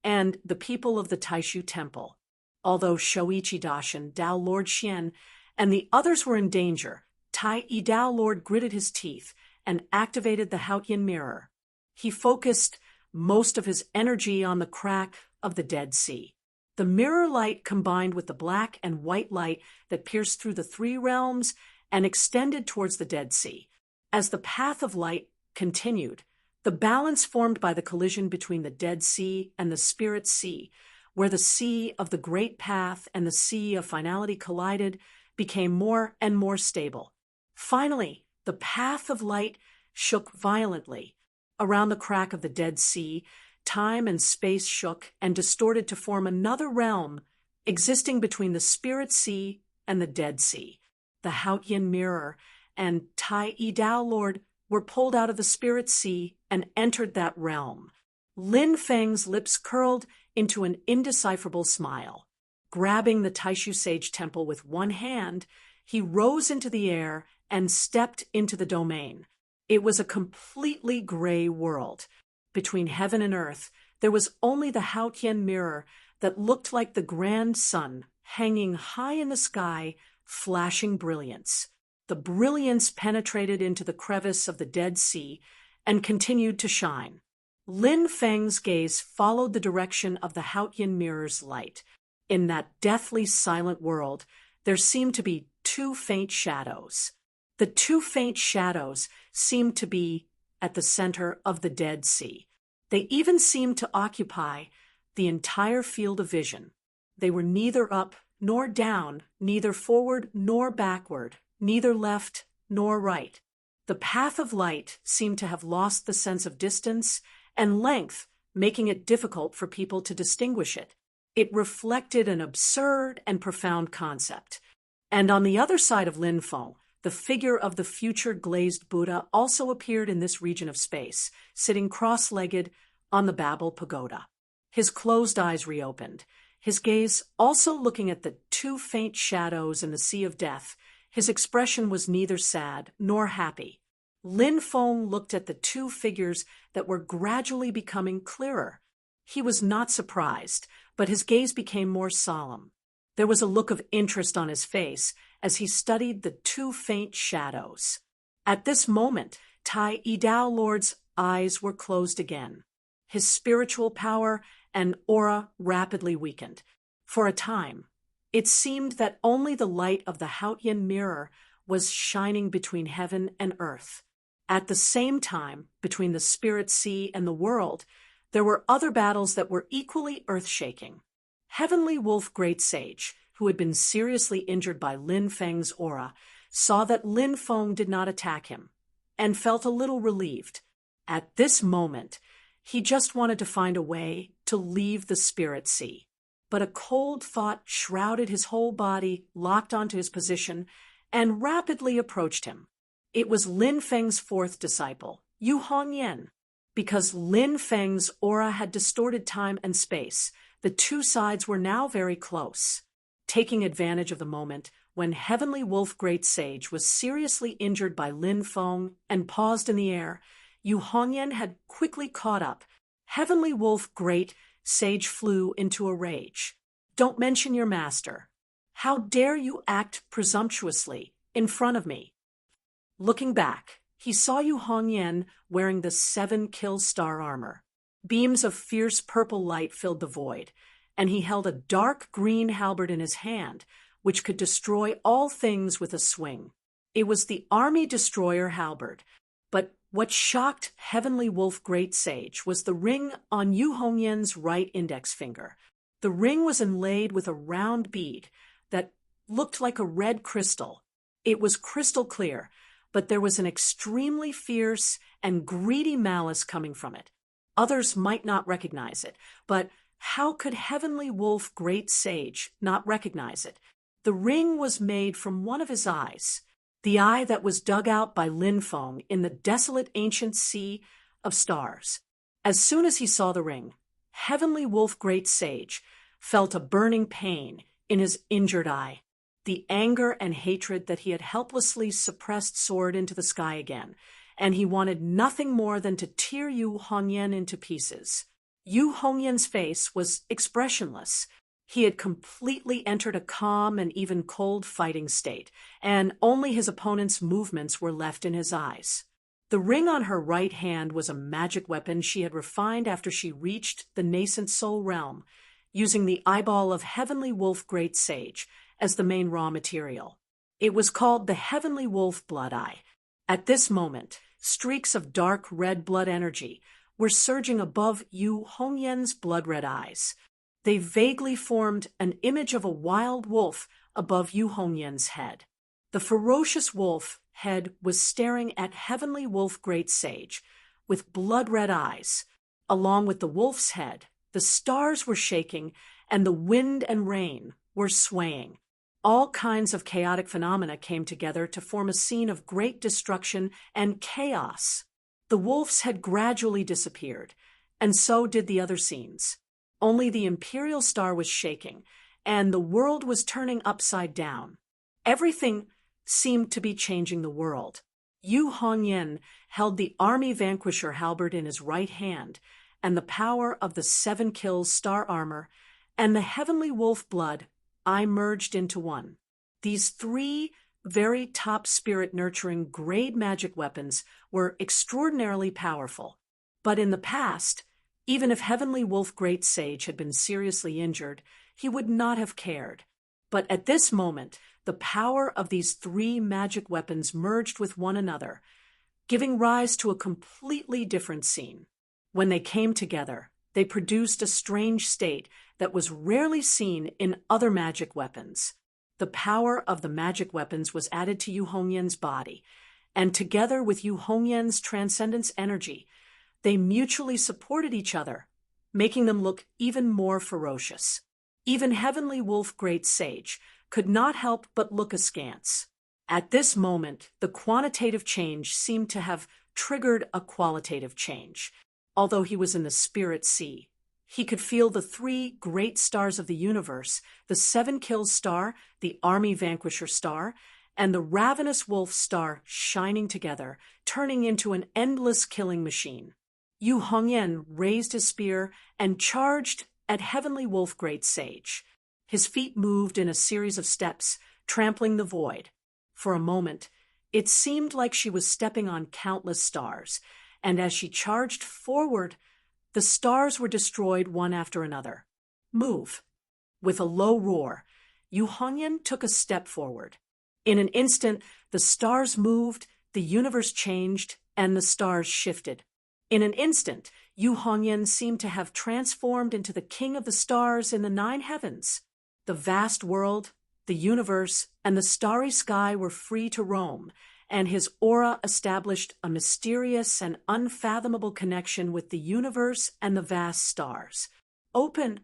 and the people of the Taishu Temple. Although Shoichi Daishin, Dao Lord Xian, and the others were in danger, Tai Dao Lord gritted his teeth and activated the Haotian Mirror. He focused most of his energy on the crack of the Dead Sea. The mirror light combined with the black and white light that pierced through the three realms and extended towards the Dead Sea. As the path of light continued, the balance formed by the collision between the Dead Sea and the Spirit Sea, where the sea of the Great Path and the sea of finality collided, became more and more stable. Finally, the path of light shook violently. Around the crack of the Dead Sea, time and space shook and distorted to form another realm existing between the Spirit Sea and the Dead Sea. The Haotian Mirror and Tai Dao Lord were pulled out of the Spirit Sea and entered that realm. Lin Feng's lips curled into an indecipherable smile. Grabbing the Taishu Sage Temple with one hand, he rose into the air and stepped into the domain. It was a completely gray world. Between heaven and earth, there was only the Haotian Mirror that looked like the grand sun hanging high in the sky, flashing brilliance. The brilliance penetrated into the crevice of the Dead Sea and continued to shine. Lin Feng's gaze followed the direction of the Haotian Mirror's light. In that deathly silent world, there seemed to be two faint shadows. The two faint shadows seemed to be at the center of the Dead Sea. They even seemed to occupy the entire field of vision. They were neither up nor down, neither forward nor backward, neither left nor right. The path of light seemed to have lost the sense of distance and length, making it difficult for people to distinguish it. It reflected an absurd and profound concept. And on the other side of Lin Feng, the figure of the future glazed Buddha also appeared in this region of space, sitting cross-legged on the Babel Pagoda. His closed eyes reopened, his gaze also looking at the two faint shadows in the sea of death. His expression was neither sad nor happy. Lin Feng looked at the two figures that were gradually becoming clearer. He was not surprised, but his gaze became more solemn. There was a look of interest on his face as he studied the two faint shadows. At this moment, Tai Dao Lord's eyes were closed again. His spiritual power and aura rapidly weakened. For a time, it seemed that only the light of the Haotian Mirror was shining between heaven and earth. At the same time, between the Spirit Sea and the world, there were other battles that were equally earth-shaking. Heavenly Wolf Great Sage, who had been seriously injured by Lin Feng's aura, saw that Lin Feng did not attack him, and felt a little relieved. At this moment, he just wanted to find a way to leave the Spirit Sea. But a cold thought shrouded his whole body, locked onto his position, and rapidly approached him. It was Lin Feng's fourth disciple, Yu Hongyan. Because Lin Feng's aura had distorted time and space, the two sides were now very close. Taking advantage of the moment when Heavenly Wolf Great Sage was seriously injured by Lin Feng and paused in the air, Yu Hongyan had quickly caught up. Heavenly Wolf Great Sage flew into a rage. "Don't mention your master. How dare you act presumptuously in front of me?" Looking back, he saw Yu Hongyan wearing the 7 kill star armor. Beams of fierce purple light filled the void, and he held a dark green halberd in his hand, which could destroy all things with a swing. It was the army destroyer halberd, but what shocked Heavenly Wolf Great Sage was the ring on Yu Hongyan's right index finger. The ring was inlaid with a round bead that looked like a red crystal. It was crystal clear, but there was an extremely fierce and greedy malice coming from it. Others might not recognize it, but how could Heavenly Wolf Great Sage not recognize it? The ring was made from one of his eyes, the eye that was dug out by Linfeng in the desolate ancient sea of stars. As soon as he saw the ring, Heavenly Wolf Great Sage felt a burning pain in his injured eye. The anger and hatred that he had helplessly suppressed soared into the sky again, and he wanted nothing more than to tear Yu Hongyan into pieces. Yu Hongyan's face was expressionless. He had completely entered a calm and even cold fighting state, and only his opponent's movements were left in his eyes. The ring on her right hand was a magic weapon she had refined after she reached the nascent soul realm, using the eyeball of Heavenly Wolf Great Sage as the main raw material. It was called the Heavenly Wolf Blood Eye. At this moment, streaks of dark red blood energy were surging above Yu Hongyan's blood-red eyes. They vaguely formed an image of a wild wolf above Yu Hongyan's head. The ferocious wolf head was staring at Heavenly Wolf Great Sage with blood-red eyes. Along with the wolf's head, the stars were shaking and the wind and rain were swaying. All kinds of chaotic phenomena came together to form a scene of great destruction and chaos. The wolf's head gradually disappeared, and so did the other scenes. Only the imperial star was shaking, and the world was turning upside down. Everything seemed to be changing the world. Yu Hongyan held the Army Vanquisher halberd in his right hand, and the power of the 7 kills star armor and the Heavenly Wolf blood eye merged into one. These 3 very top spirit-nurturing grade magic weapons were extraordinarily powerful. But in the past, even if Heavenly Wolf Great Sage had been seriously injured, he would not have cared. But at this moment, the power of these 3 magic weapons merged with one another, giving rise to a completely different scene. When they came together, they produced a strange state that was rarely seen in other magic weapons. The power of the magic weapons was added to Yu Hongyan's body, and together with Yu Hongyan's transcendence energy, they mutually supported each other, making them look even more ferocious. Even Heavenly Wolf Great Sage could not help but look askance. At this moment, the quantitative change seemed to have triggered a qualitative change. Although he was in the spirit sea, he could feel the 3 great stars of the universe, the 7 kills star, the Army Vanquisher star, and the Ravenous Wolf star shining together, turning into an endless killing machine. Yu Hongyan raised his spear and charged at Heavenly Wolf Great Sage. His feet moved in a series of steps, trampling the void. For a moment, it seemed like she was stepping on countless stars, and as she charged forward, the stars were destroyed one after another. Move. With a low roar, Yu Hongyan took a step forward. In an instant, the stars moved, the universe changed, and the stars shifted. In an instant, Yu Hongyan seemed to have transformed into the king of the stars in the 9 heavens. The vast world, the universe, and the starry sky were free to roam, and his aura established a mysterious and unfathomable connection with the universe and the vast stars. Open!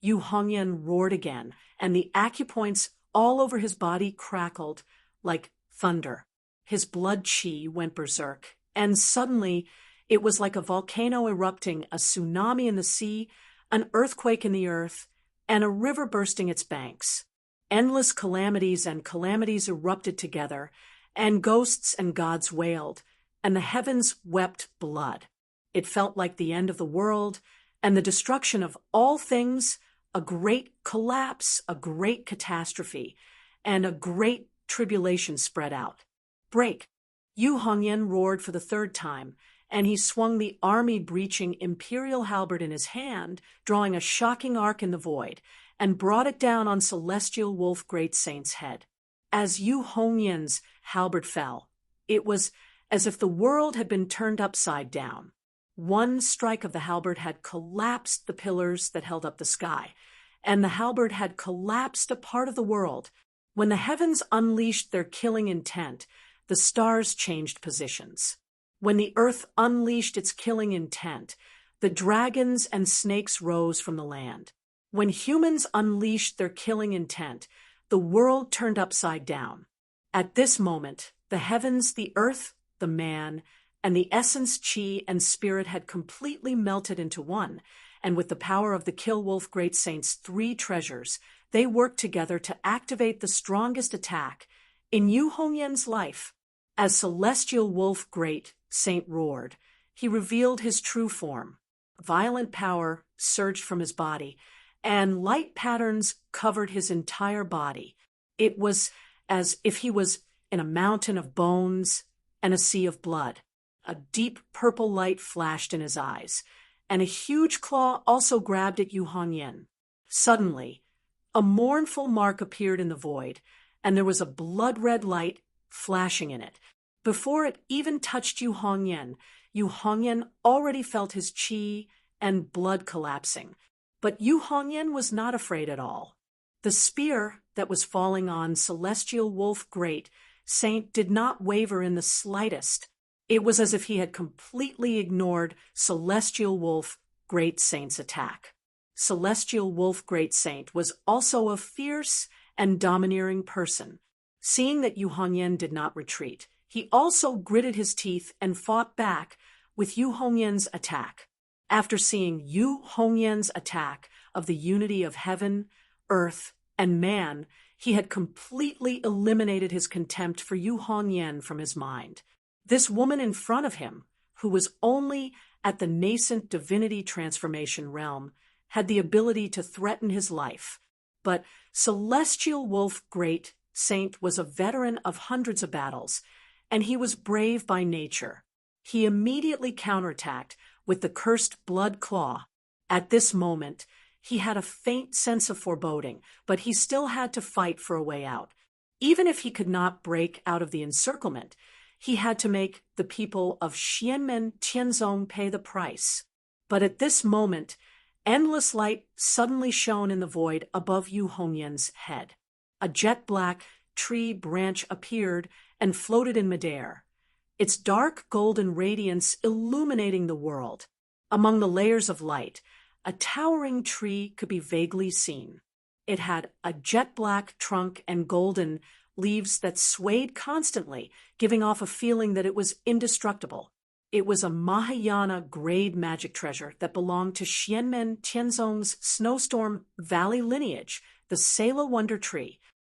Yu Hongyan roared again, and the acupoints all over his body crackled like thunder. His blood chi went berserk, and suddenly it was like a volcano erupting, a tsunami in the sea, an earthquake in the earth, and a river bursting its banks. Endless calamities and calamities erupted together, and ghosts and gods wailed, and the heavens wept blood. It felt like the end of the world, and the destruction of all things, a great collapse, a great catastrophe, and a great tribulation spread out. Break! Yu Hongyan roared for the 3rd time, and he swung the army-breaching imperial halberd in his hand, drawing a shocking arc in the void, and brought it down on Celestial Wolf Great Saint's head. As Yu Hongyan's halberd fell, it was as if the world had been turned upside down. One strike of the halberd had collapsed the pillars that held up the sky, and the halberd had collapsed a part of the world. When the heavens unleashed their killing intent, the stars changed positions. When the earth unleashed its killing intent, the dragons and snakes rose from the land. When humans unleashed their killing intent, the world turned upside down. At this moment, the heavens, the earth, the man, and the essence, chi, and spirit had completely melted into one, and with the power of the Kill Wolf Great Saint's three treasures, they worked together to activate the strongest attack in Yu Hongyan's life. As Celestial Wolf Great Saint roared, he revealed his true form. Violent power surged from his body, and light patterns covered his entire body. It was as if he was in a mountain of bones and a sea of blood. A deep purple light flashed in his eyes, and a huge claw also grabbed at Yu Hongyan. Suddenly, a mournful mark appeared in the void, and there was a blood-red light flashing in it. Before it even touched Yu Hongyan already felt his chi and blood collapsing. But Yu Hongyan was not afraid at all. The spear that was falling on Celestial Wolf Great Saint did not waver in the slightest. It was as if he had completely ignored Celestial Wolf Great Saint's attack. Celestial Wolf Great Saint was also a fierce and domineering person. Seeing that Yu Hongyan did not retreat, he also gritted his teeth and fought back with Yu Hongyan's attack. After seeing Yu Hongyan's attack of the unity of heaven, earth, and man, he had completely eliminated his contempt for Yu Hongyan from his mind. This woman in front of him, who was only at the nascent divinity transformation realm, had the ability to threaten his life. But Celestial Wolf Great Saint was a veteran of hundreds of battles, and he was brave by nature. He immediately counterattacked with the cursed blood claw. At this moment, he had a faint sense of foreboding, but he still had to fight for a way out. Even if he could not break out of the encirclement, he had to make the people of Xianmen Tianzong pay the price. But at this moment, endless light suddenly shone in the void above Yu Hongyan's head. A jet-black tree branch appeared and floated in midair, its dark golden radiance illuminating the world. Among the layers of light, a towering tree could be vaguely seen. It had a jet-black trunk and golden leaves that swayed constantly, giving off a feeling that it was indestructible. It was a Mahayana grade magic treasure that belonged to Xianmen Tianzong's Snowstorm Valley lineage, the Sela Wonder Tree.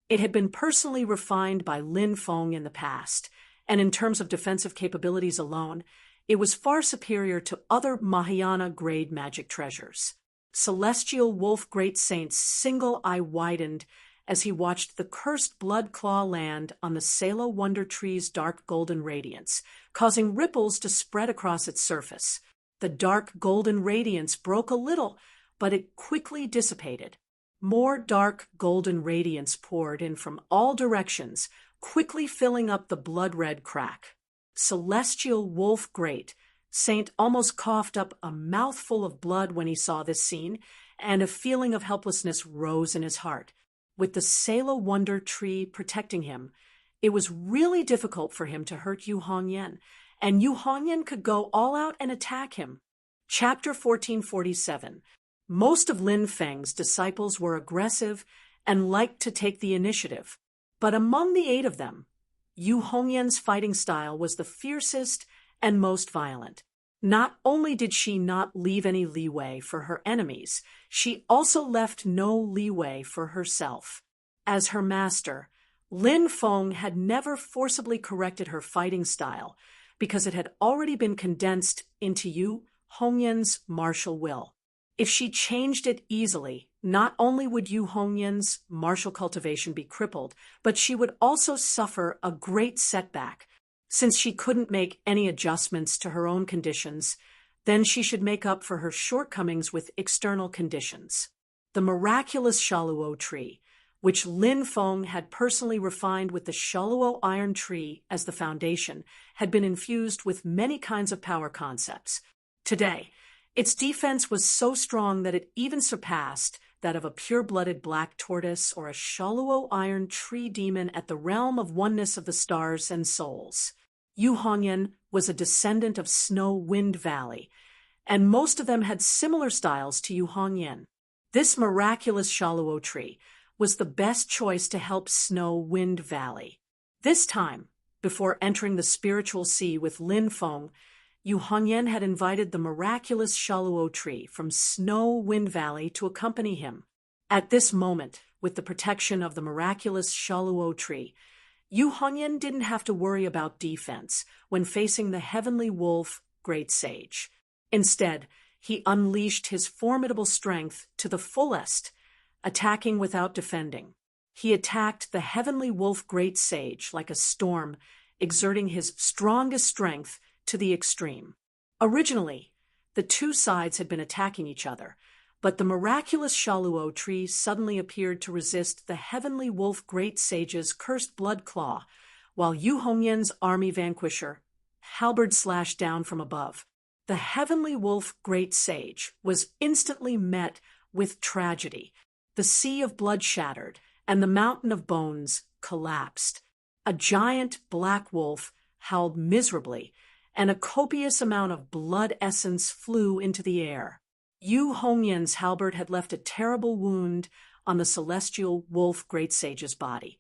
It had been personally refined by Lin Feng in the past, and in terms of defensive capabilities alone, it was far superior to other Mahayana grade magic treasures. Celestial Wolf Great Saint's single eye widened as he watched the cursed blood claw land on the Sela Wonder Tree's dark golden radiance, causing ripples to spread across its surface. The dark golden radiance broke a little, but it quickly dissipated. More dark golden radiance poured in from all directions, quickly filling up the blood-red crack. Celestial Wolf Great Saint almost coughed up a mouthful of blood when he saw this scene, and a feeling of helplessness rose in his heart. With the Sela Wonder Tree protecting him, it was really difficult for him to hurt Yu Hongyan, and Yu Hongyan could go all out and attack him. Chapter 1447. Most of Lin Feng's disciples were aggressive and liked to take the initiative, but among the 8 of them, Yu Hongyan's fighting style was the fiercest and most violent. Not only did she not leave any leeway for her enemies, she also left no leeway for herself. As her master, Lin Feng had never forcibly corrected her fighting style because it had already been condensed into Yu Hongyan's martial will. If she changed it easily, not only would Yu Hongyan's martial cultivation be crippled, but she would also suffer a great setback. Since she couldn't make any adjustments to her own conditions, then she should make up for her shortcomings with external conditions. The miraculous Shaluo tree, which Lin Feng had personally refined with the Shaluo iron tree as the foundation, had been infused with many kinds of power concepts. Today, its defense was so strong that it even surpassed that of a pure-blooded black tortoise or a Shaluo iron tree demon at the realm of oneness of the stars and souls. Yu Hongyan was a descendant of Snow Wind Valley, and most of them had similar styles to Yu Hongyan. This miraculous Shaluo tree was the best choice to help Snow Wind Valley. This time, before entering the spiritual sea with Lin Feng, Yu Hongyan had invited the miraculous Shaluo tree from Snow Wind Valley to accompany him. At this moment, with the protection of the miraculous Shaluo tree, Yu Hongyan didn't have to worry about defense when facing the heavenly wolf, Great Sage. Instead, he unleashed his formidable strength to the fullest, attacking without defending. He attacked the heavenly wolf Great Sage like a storm, exerting his strongest strength to the extreme. Originally, the two sides had been attacking each other, but the miraculous Shaluo tree suddenly appeared to resist the heavenly wolf Great Sage's cursed blood claw, while Yu Hongyan's army vanquisher, halberd slashed down from above. The heavenly wolf Great Sage was instantly met with tragedy. The sea of blood shattered, and the mountain of bones collapsed. A giant black wolf howled miserably, and a copious amount of blood essence flew into the air. Yu Hongyan's halberd had left a terrible wound on the celestial wolf Great Sage's body,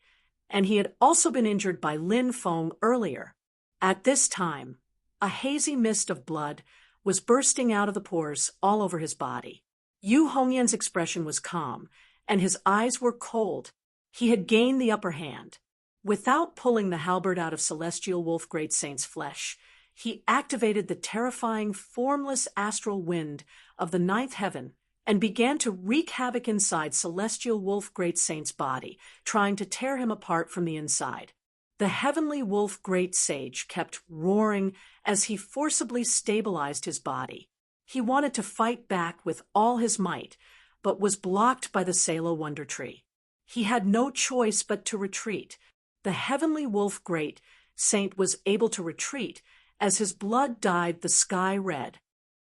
and he had also been injured by Lin Feng earlier. At this time, a hazy mist of blood was bursting out of the pores all over his body. Yu Hongyan's expression was calm, and his eyes were cold. He had gained the upper hand. Without pulling the halberd out of celestial wolf Great Saint's flesh, he activated the terrifying, formless astral wind of the ninth heaven and began to wreak havoc inside celestial wolf Great Saint's body, trying to tear him apart from the inside. The heavenly wolf Great Sage kept roaring as he forcibly stabilized his body. He wanted to fight back with all his might, but was blocked by the Salo Wonder Tree. He had no choice but to retreat. The heavenly wolf Great Saint was able to retreat as his blood dyed the sky red.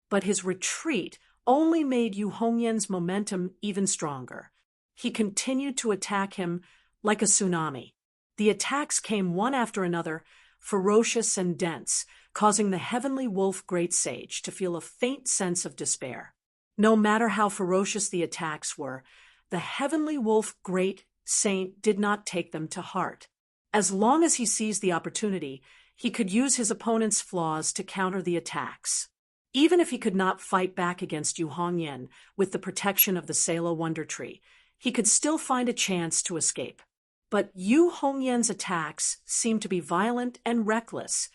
But his retreat only made Yu Hongyan's momentum even stronger. He continued to attack him like a tsunami. The attacks came one after another, ferocious and dense, causing the heavenly wolf Great Sage to feel a faint sense of despair. No matter how ferocious the attacks were, the heavenly wolf Great Saint did not take them to heart. As long as he seized the opportunity, he could use his opponent's flaws to counter the attacks. Even if he could not fight back against Yu Hongyan with the protection of the Salo Wonder Tree, he could still find a chance to escape. But Yu Hongyan's attacks seemed to be violent and reckless,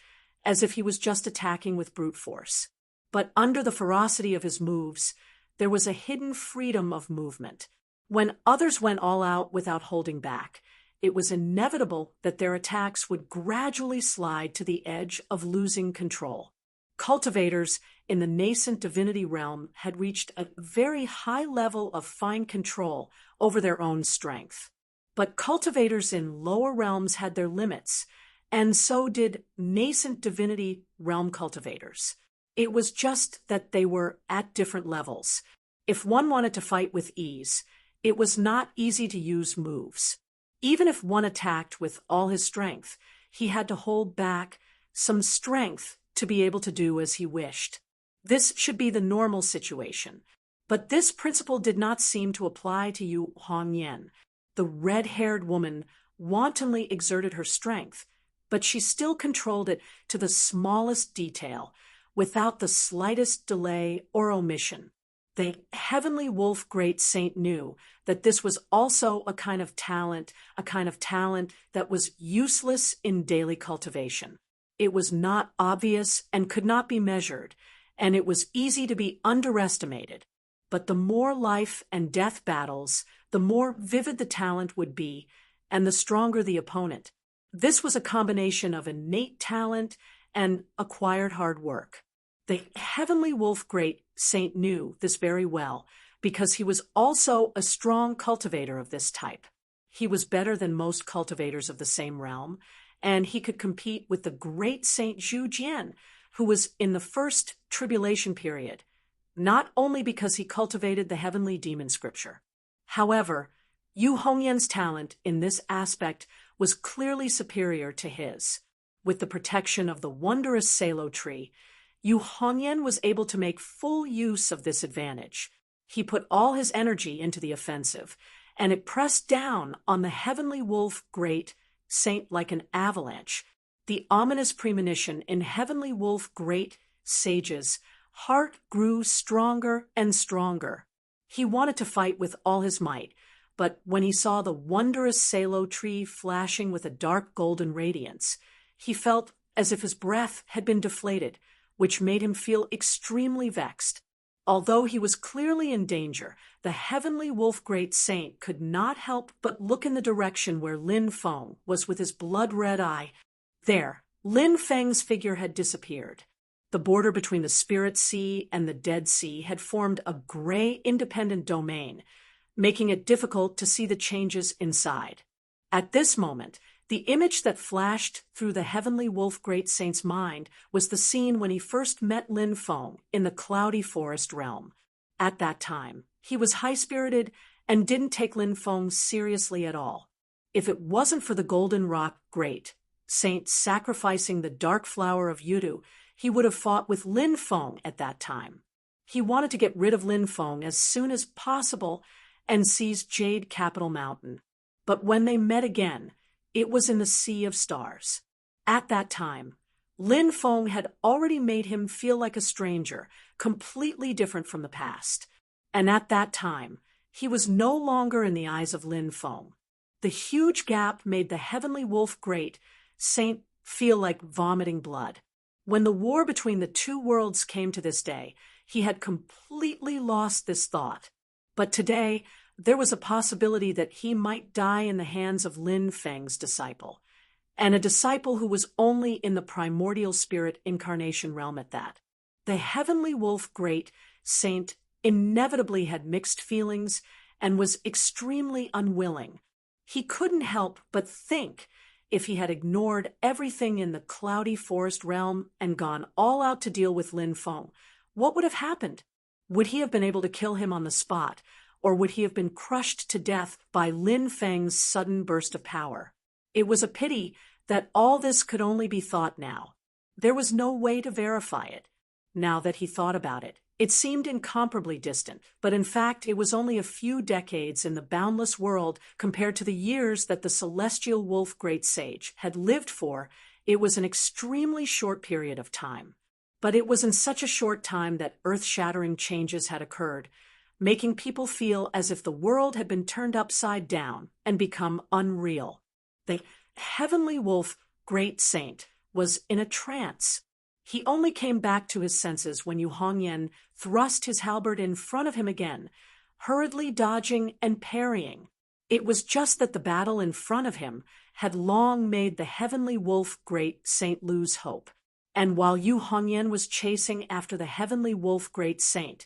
as if he was just attacking with brute force. But under the ferocity of his moves, there was a hidden freedom of movement. When others went all out without holding back, it was inevitable that their attacks would gradually slide to the edge of losing control. Cultivators in the nascent divinity realm had reached a very high level of fine control over their own strength. But cultivators in lower realms had their limits, and so did nascent divinity realm cultivators. It was just that they were at different levels. If one wanted to fight with ease, it was not easy to use moves. Even if one attacked with all his strength, he had to hold back some strength to be able to do as he wished. This should be the normal situation, but this principle did not seem to apply to Yu Hongyan. The red-haired woman wantonly exerted her strength, but she still controlled it to the smallest detail, without the slightest delay or omission. The heavenly wolf Great Saint knew that this was also a kind of talent that was useless in daily cultivation. It was not obvious and could not be measured, and it was easy to be underestimated. But the more life and death battles, the more vivid the talent would be, and the stronger the opponent. This was a combination of innate talent and acquired hard work. The heavenly wolf Great Saint knew this very well, because he was also a strong cultivator of this type. He was better than most cultivators of the same realm, and he could compete with the great Saint Zhu Jian, who was in the first tribulation period, not only because he cultivated the heavenly demon scripture, However, Yu Hongyan's talent in this aspect was clearly superior to his. With the protection of the wondrous Salo tree, Yu Hongyan was able to make full use of this advantage. He put all his energy into the offensive, and it pressed down on the heavenly wolf great saint like an avalanche. The ominous premonition in heavenly wolf great sage's heart grew stronger and stronger. He wanted to fight with all his might, but when he saw the wondrous Salo tree flashing with a dark golden radiance, he felt as if his breath had been deflated, which made him feel extremely vexed. Although he was clearly in danger, the heavenly wolf great saint could not help but look in the direction where Lin Feng was with his blood-red eye. There, Lin Feng's figure had disappeared. The border between the Spirit Sea and the Dead Sea had formed a gray independent domain, making it difficult to see the changes inside. At this moment, the image that flashed through the heavenly wolf great saint's mind was the scene when he first met Lin Feng in the cloudy forest realm. At that time, he was high-spirited and didn't take Lin Feng seriously at all. If it wasn't for the golden rock great saint sacrificing the dark flower of Yudu, he would have fought with Lin Feng at that time. He wanted to get rid of Lin Feng as soon as possible and seize Jade Capital Mountain. But when they met again, it was in the Sea of Stars. At that time, Lin Feng had already made him feel like a stranger, completely different from the past. And at that time, he was no longer in the eyes of Lin Feng. The huge gap made the heavenly wolf great saint feel like vomiting blood. When the war between the two worlds came to this day, he had completely lost this thought. But today, there was a possibility that he might die in the hands of Lin Feng's disciple, and a disciple who was only in the primordial spirit incarnation realm at that. The heavenly wolf great saint inevitably had mixed feelings and was extremely unwilling. He couldn't help but think if he had ignored everything in the cloudy forest realm and gone all out to deal with Lin Feng, what would have happened? Would he have been able to kill him on the spot, or would he have been crushed to death by Lin Feng's sudden burst of power? It was a pity that all this could only be thought now. There was no way to verify it. Now that he thought about it, it seemed incomparably distant, but in fact it was only a few decades in the boundless world compared to the years that the celestial wolf great sage had lived for. It was an extremely short period of time. But it was in such a short time that earth-shattering changes had occurred, making people feel as if the world had been turned upside down and become unreal. The heavenly wolf great saint was in a trance. He only came back to his senses when Yu Hongyan thrust his halberd in front of him again, hurriedly dodging and parrying. It was just that the battle in front of him had long made the heavenly wolf great saint lose hope. And while Yu Hongyan was chasing after the heavenly wolf great saint,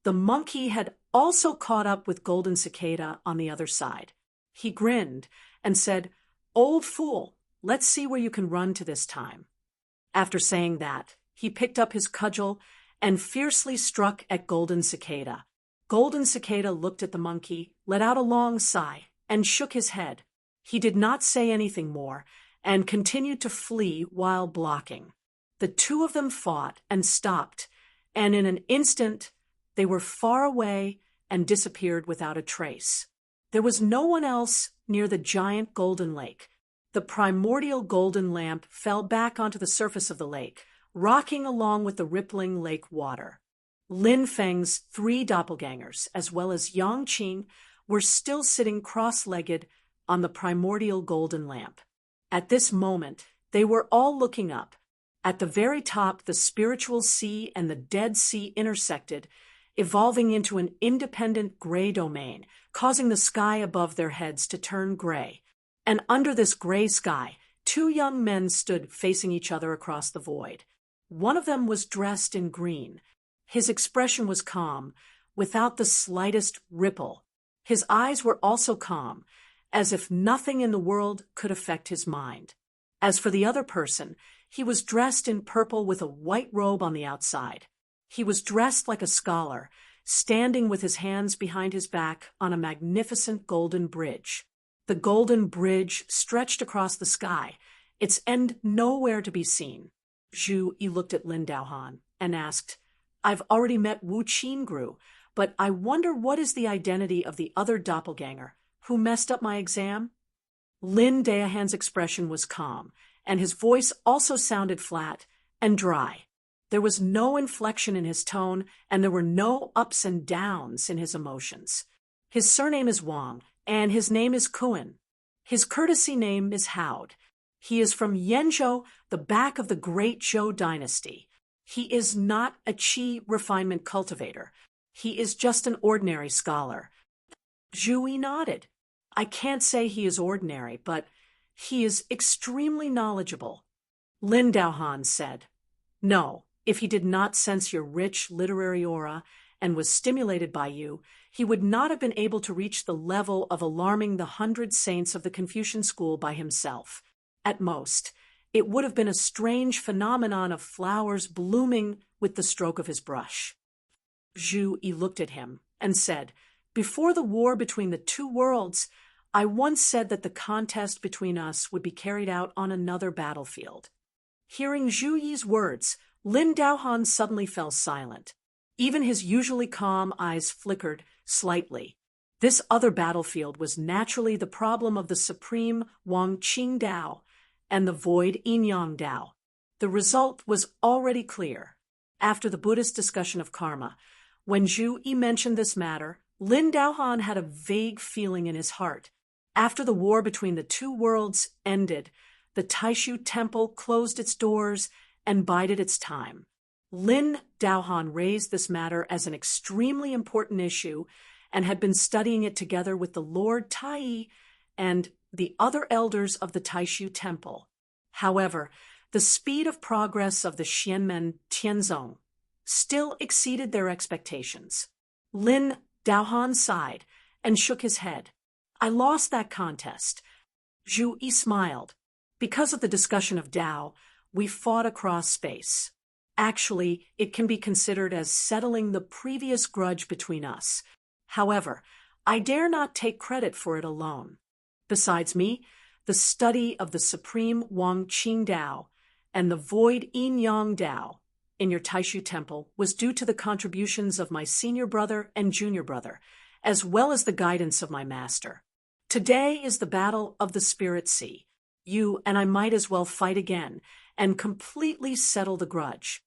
the monkey had also caught up with Golden Cicada on the other side. He grinned and said, "Old fool, let's see where you can run to this time." After saying that, he picked up his cudgel and fiercely struck at Golden Cicada. Golden Cicada looked at the monkey, let out a long sigh, and shook his head. He did not say anything more and continued to flee while blocking. The two of them fought and stopped, and in an instant they were far away and disappeared without a trace. There was no one else near the giant golden lake. The primordial golden lamp fell back onto the surface of the lake, rocking along with the rippling lake water. Lin Feng's 3 doppelgangers, as well as Yang Qing, were still sitting cross-legged on the primordial golden lamp. At this moment, they were all looking up. At the very top, the spiritual sea and the Dead Sea intersected, evolving into an independent gray domain, causing the sky above their heads to turn gray. And under this gray sky, 2 young men stood facing each other across the void. One of them was dressed in green. His expression was calm, without the slightest ripple. His eyes were also calm, as if nothing in the world could affect his mind. As for the other person, he was dressed in purple with a white robe on the outside. He was dressed like a scholar, standing with his hands behind his back on a magnificent golden bridge. The golden bridge stretched across the sky, its end nowhere to be seen. Zhu Yi looked at Lin Daohan and asked, "I've already met Wu Qingru, but I wonder what is the identity of the other doppelganger who messed up my exam?" Lin Daohan's expression was calm, and his voice also sounded flat and dry. There was no inflection in his tone, and there were no ups and downs in his emotions. His surname is Wang, and his name is Kuan. His courtesy name is Haud. He is from Yenzhou, the back of the great Zhou dynasty. He is not a qi refinement cultivator. He is just an ordinary scholar. Zhu Yi nodded. "I can't say he is ordinary, but he is extremely knowledgeable." Lin Daohan said, "No, if he did not sense your rich literary aura and was stimulated by you, he would not have been able to reach the level of alarming the 100 saints of the Confucian school by himself. At most, it would have been a strange phenomenon of flowers blooming with the stroke of his brush." Zhu Yi looked at him and said, "Before the war between the two worlds, I once said that the contest between us would be carried out on another battlefield." Hearing Zhu Yi's words, Lin Daohan suddenly fell silent. Even his usually calm eyes flickered slightly. This other battlefield was naturally the problem of the supreme Wang Qing Dao and the void Yin Yang Dao. The result was already clear. After the Buddhist discussion of karma, when Zhu Yi mentioned this matter, Lin Daohan had a vague feeling in his heart. After the war between the two worlds ended, the Taishu Temple closed its doors and bided its time. Lin Daohan raised this matter as an extremely important issue and had been studying it together with the Lord Tai and the other elders of the Taishu Temple. However, the speed of progress of the Xianmen Tianzong still exceeded their expectations. Lin Daohan sighed and shook his head. "I lost that contest." Zhu Yi smiled. "Because of the discussion of Dao, we fought across space. Actually, it can be considered as settling the previous grudge between us. However, I dare not take credit for it alone. Besides me, the study of the supreme Wang Qing Dao and the void Yin Yang Dao in your Taishu Temple was due to the contributions of my senior brother and junior brother, as well as the guidance of my master. Today is the battle of the Spirit Sea. You and I might as well fight again and completely settle the grudge."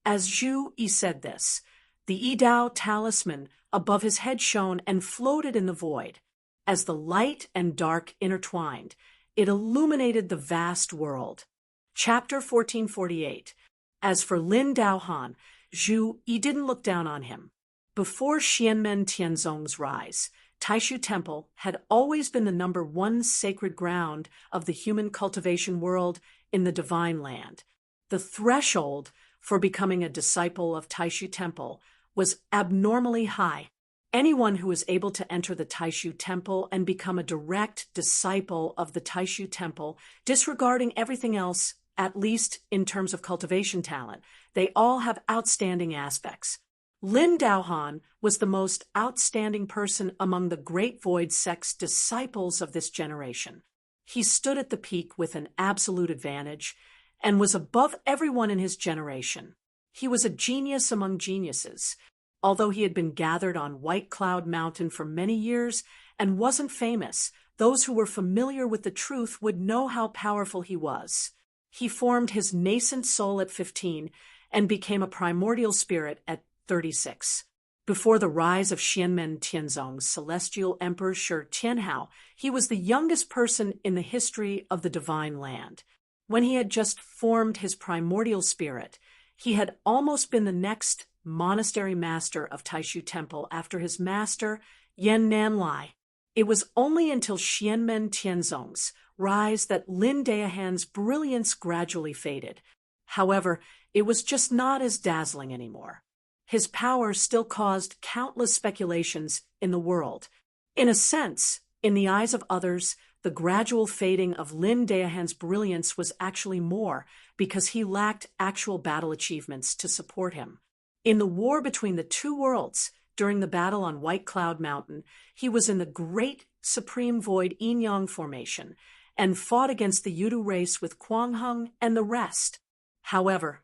As Zhu Yi said this, the Yi Dao talisman above his head shone and floated in the void. As the light and dark intertwined, it illuminated the vast world. Chapter 1448. As for Lin Daohan, Zhu Yi didn't look down on him. Before Xianmen Tianzong's rise, Taishu Temple had always been the #1 sacred ground of the human cultivation world in the divine land. The threshold for becoming a disciple of Taishu Temple was abnormally high. Anyone who was able to enter the Taishu Temple and become a direct disciple of the Taishu Temple, disregarding everything else, at least in terms of cultivation talent, they all have outstanding aspects. Lin Daohan was the most outstanding person among the Great Void sect's disciples of this generation. He stood at the peak with an absolute advantage and was above everyone in his generation. He was a genius among geniuses. Although he had been gathered on White Cloud Mountain for many years and wasn't famous, those who were familiar with the truth would know how powerful he was. He formed his nascent soul at 15 and became a primordial spirit at 36. Before the rise of Xianmen Tianzong's celestial emperor Shi Tianhao, he was the youngest person in the history of the divine land. When he had just formed his primordial spirit, he had almost been the next monastery master of Taishu Temple after his master, Yan Nanlai. It was only until Xianmen Tianzong's rise that Lin Daohan's brilliance gradually faded. However, it was just not as dazzling anymore. His power still caused countless speculations in the world. In a sense, in the eyes of others, the gradual fading of Lin Daohan's brilliance was actually more because he lacked actual battle achievements to support him. In the war between the two worlds, during the battle on White Cloud Mountain, he was in the Great Supreme Void Yin-Yang formation and fought against the Yudu race with Kwang-Hung and the rest. However,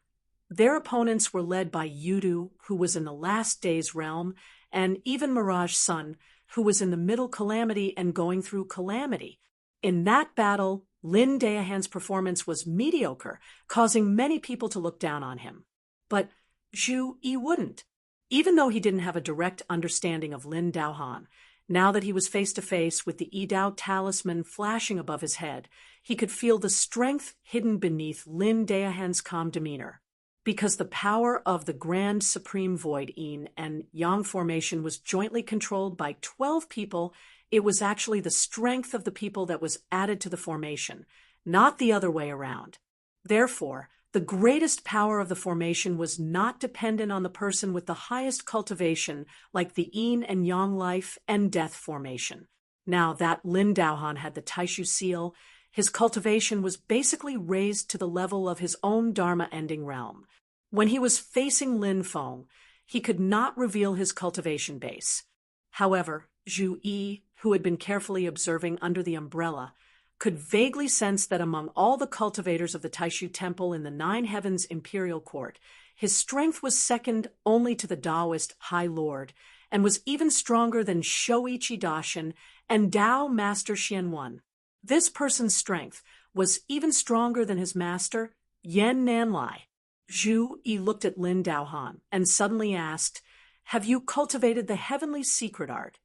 their opponents were led by Yudu, who was in the Last Days realm, and even Mirage Sun, who was in the Middle Calamity and going through Calamity. In that battle, Lin Daohan's performance was mediocre, causing many people to look down on him. But Zhu Yi wouldn't. Even though he didn't have a direct understanding of Lin Daohan, now that he was face-to-face with the Yi Dao talisman flashing above his head, he could feel the strength hidden beneath Lin Daohan's calm demeanor. Because the power of the Grand Supreme Void Yin and Yang formation was jointly controlled by 12 people, it was actually the strength of the people that was added to the formation, not the other way around. Therefore, the greatest power of the formation was not dependent on the person with the highest cultivation, like the Yin and Yang life and death formation. Now that Lin Daohan had the Taishu seal, his cultivation was basically raised to the level of his own Dharma-ending realm. When he was facing Lin Feng, he could not reveal his cultivation base. However, Zhu Yi, who had been carefully observing under the umbrella, could vaguely sense that among all the cultivators of the Taishu Temple in the Nine Heavens Imperial Court, his strength was second only to the Taoist High Lord, and was even stronger than Shoichi Daishin and Tao Master Xianwen. This person's strength was even stronger than his master, Yan Nanlai. Zhu Yi looked at Lin Daohan and suddenly asked, "Have you cultivated the heavenly secret art?"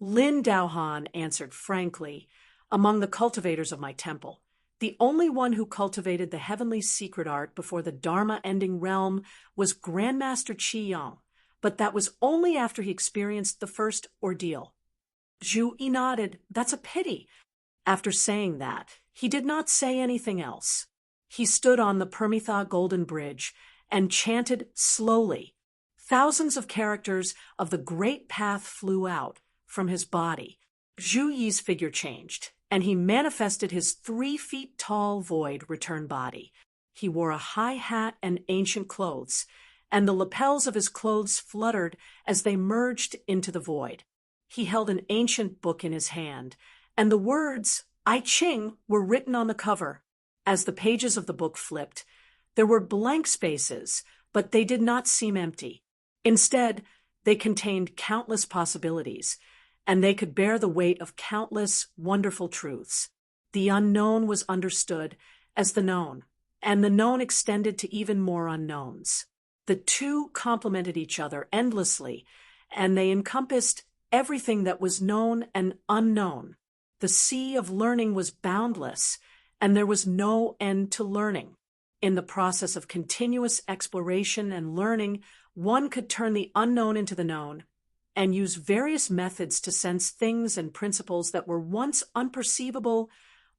Lin Daohan answered frankly, "Among the cultivators of my temple, the only one who cultivated the heavenly secret art before the Dharma-ending realm was Grandmaster Qi Yang, but that was only after he experienced the first ordeal." Zhu Yi nodded. "That's a pity." After saying that, he did not say anything else. He stood on the Permitha Golden Bridge and chanted slowly. Thousands of characters of the Great Path flew out from his body. Zhu Yi's figure changed, and he manifested his 3 feet tall void return body. He wore a high hat and ancient clothes, and the lapels of his clothes fluttered as they merged into the void. He held an ancient book in his hand, and the words I Ching were written on the cover. As the pages of the book flipped, there were blank spaces, but they did not seem empty. Instead, they contained countless possibilities, and they could bear the weight of countless wonderful truths. The unknown was understood as the known, and the known extended to even more unknowns. The two complemented each other endlessly, and they encompassed everything that was known and unknown. The sea of learning was boundless, and there was no end to learning. In the process of continuous exploration and learning, one could turn the unknown into the known and use various methods to sense things and principles that were once unperceivable,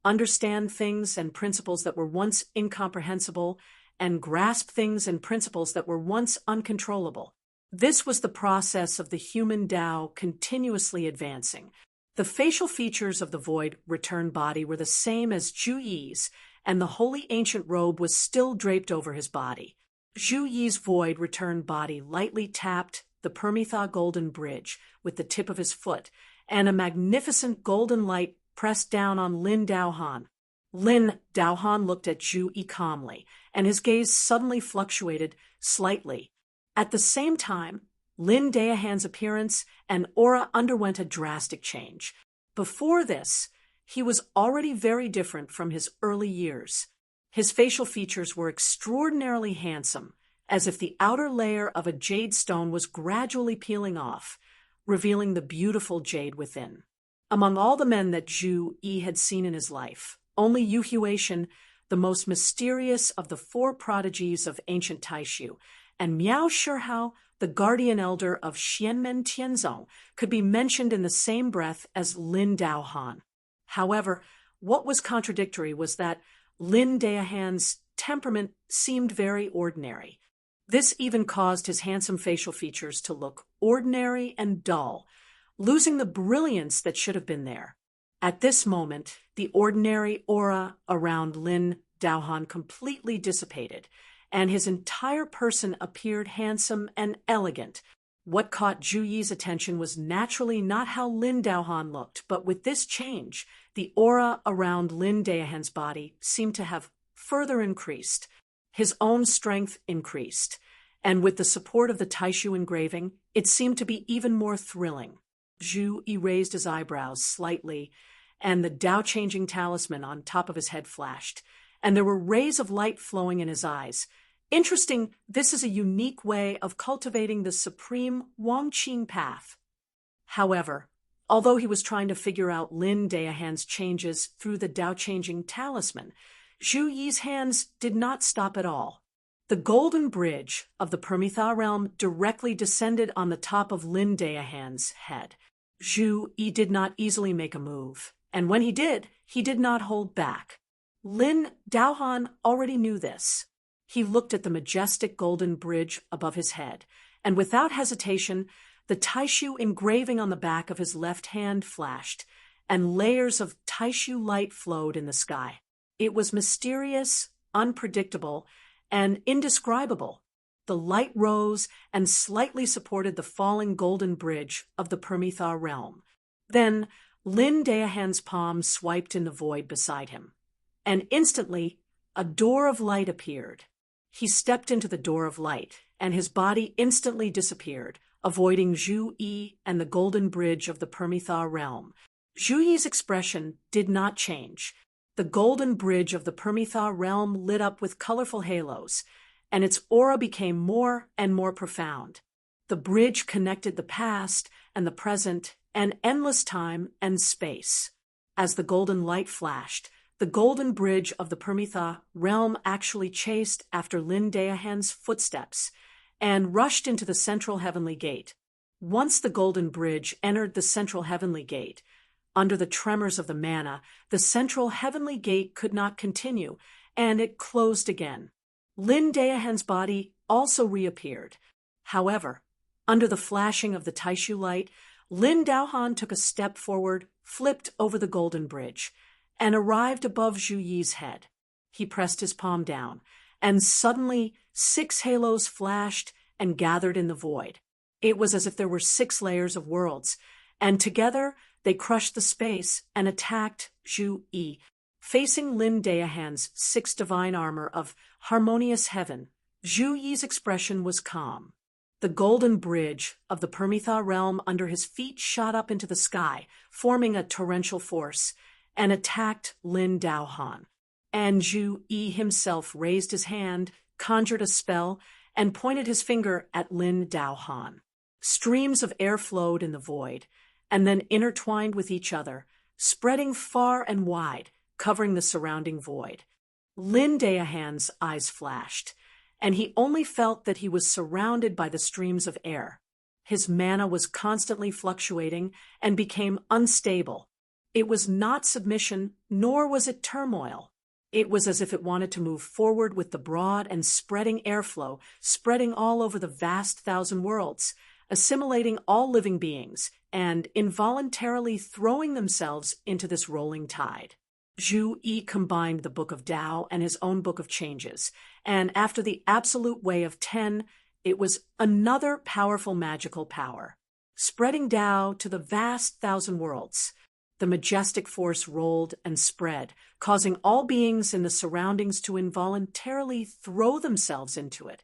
understand things and principles that were once incomprehensible, and grasp things and principles that were once uncontrollable. This was the process of the human Tao continuously advancing. The facial features of the void return body were the same as Zhu Yi's, and the holy ancient robe was still draped over his body. Zhu Yi's void return body lightly tapped the Permitha Golden Bridge with the tip of his foot, and a magnificent golden light pressed down on Lin Daohan. Lin Daohan looked at Zhu Yi calmly, and his gaze suddenly fluctuated slightly. At the same time, Lin Daohan's appearance and aura underwent a drastic change. Before this, he was already very different from his early years. His facial features were extraordinarily handsome, as if the outer layer of a jade stone was gradually peeling off, revealing the beautiful jade within. Among all the men that Zhu Yi had seen in his life, only Yu Huaishan, the most mysterious of the 4 prodigies of ancient Taishu, and Miao Shihao, the guardian elder of Xianmen Tianzong, could be mentioned in the same breath as Lin Daohan. However, what was contradictory was that Lin Daohan's temperament seemed very ordinary. This even caused his handsome facial features to look ordinary and dull, losing the brilliance that should have been there. At this moment, the ordinary aura around Lin Daohan completely dissipated, and his entire person appeared handsome and elegant. What caught Zhu Yi's attention was naturally not how Lin Daohan looked, but with this change, the aura around Lin Daohan's body seemed to have further increased. His own strength increased, and with the support of the Taishu engraving, it seemed to be even more thrilling. Zhu Yi raised his eyebrows slightly, and the Tao-changing talisman on top of his head flashed, and there were rays of light flowing in his eyes. Interesting, this is a unique way of cultivating the supreme Wangqing path. However, although he was trying to figure out Lin Daohan's changes through the Tao-changing talisman, Zhu Yi's hands did not stop at all. The golden bridge of the Permitha realm directly descended on the top of Lin Daohan's head. Zhu Yi did not easily make a move, and when he did not hold back. Lin Daohan already knew this. He looked at the majestic golden bridge above his head, and without hesitation, the Taishu engraving on the back of his left hand flashed, and layers of Taishu light flowed in the sky. It was mysterious, unpredictable, and indescribable. The light rose and slightly supported the falling golden bridge of the Permitha realm. Then Lin Daohan's palm swiped in the void beside him, and instantly a door of light appeared. He stepped into the door of light, and his body instantly disappeared, avoiding Zhu Yi and the golden bridge of the Permitha realm. Zhu Yi's expression did not change. The golden bridge of the Permitha realm lit up with colorful halos, and its aura became more and more profound. The bridge connected the past and the present and endless time and space. As the golden light flashed, the golden bridge of the Permitha realm actually chased after Lin Daohan's footsteps and rushed into the central heavenly gate. Once the golden bridge entered the central heavenly gate, under the tremors of the mana, the central heavenly gate could not continue, and it closed again. Lin Daohan's body also reappeared. However, under the flashing of the Taishu light, Lin Daohan took a step forward, flipped over the golden bridge, and arrived above Zhu Yi's head. He pressed his palm down, and suddenly 6 halos flashed and gathered in the void. It was as if there were 6 layers of worlds, and together they crushed the space and attacked Zhu Yi. Facing Lin Daohan's 6 divine armor of harmonious heaven, Zhu Yi's expression was calm. The golden bridge of the Permitha realm under his feet shot up into the sky, forming a torrential force, and attacked Lin Daohan. And Zhu Yi himself raised his hand, conjured a spell, and pointed his finger at Lin Daohan. Streams of air flowed in the void, and then intertwined with each other, spreading far and wide, covering the surrounding void. Lin Daohan's eyes flashed, and he only felt that he was surrounded by the streams of air. His mana was constantly fluctuating and became unstable. It was not submission, nor was it turmoil. It was as if it wanted to move forward with the broad and spreading airflow, spreading all over the vast 1,000 worlds, assimilating all living beings, and involuntarily throwing themselves into this rolling tide. Zhu Yi combined the Book of Tao and his own Book of Changes, and after the absolute way of 10, it was another powerful magical power, spreading Tao to the vast 1,000 worlds. The majestic force rolled and spread, causing all beings in the surroundings to involuntarily throw themselves into it,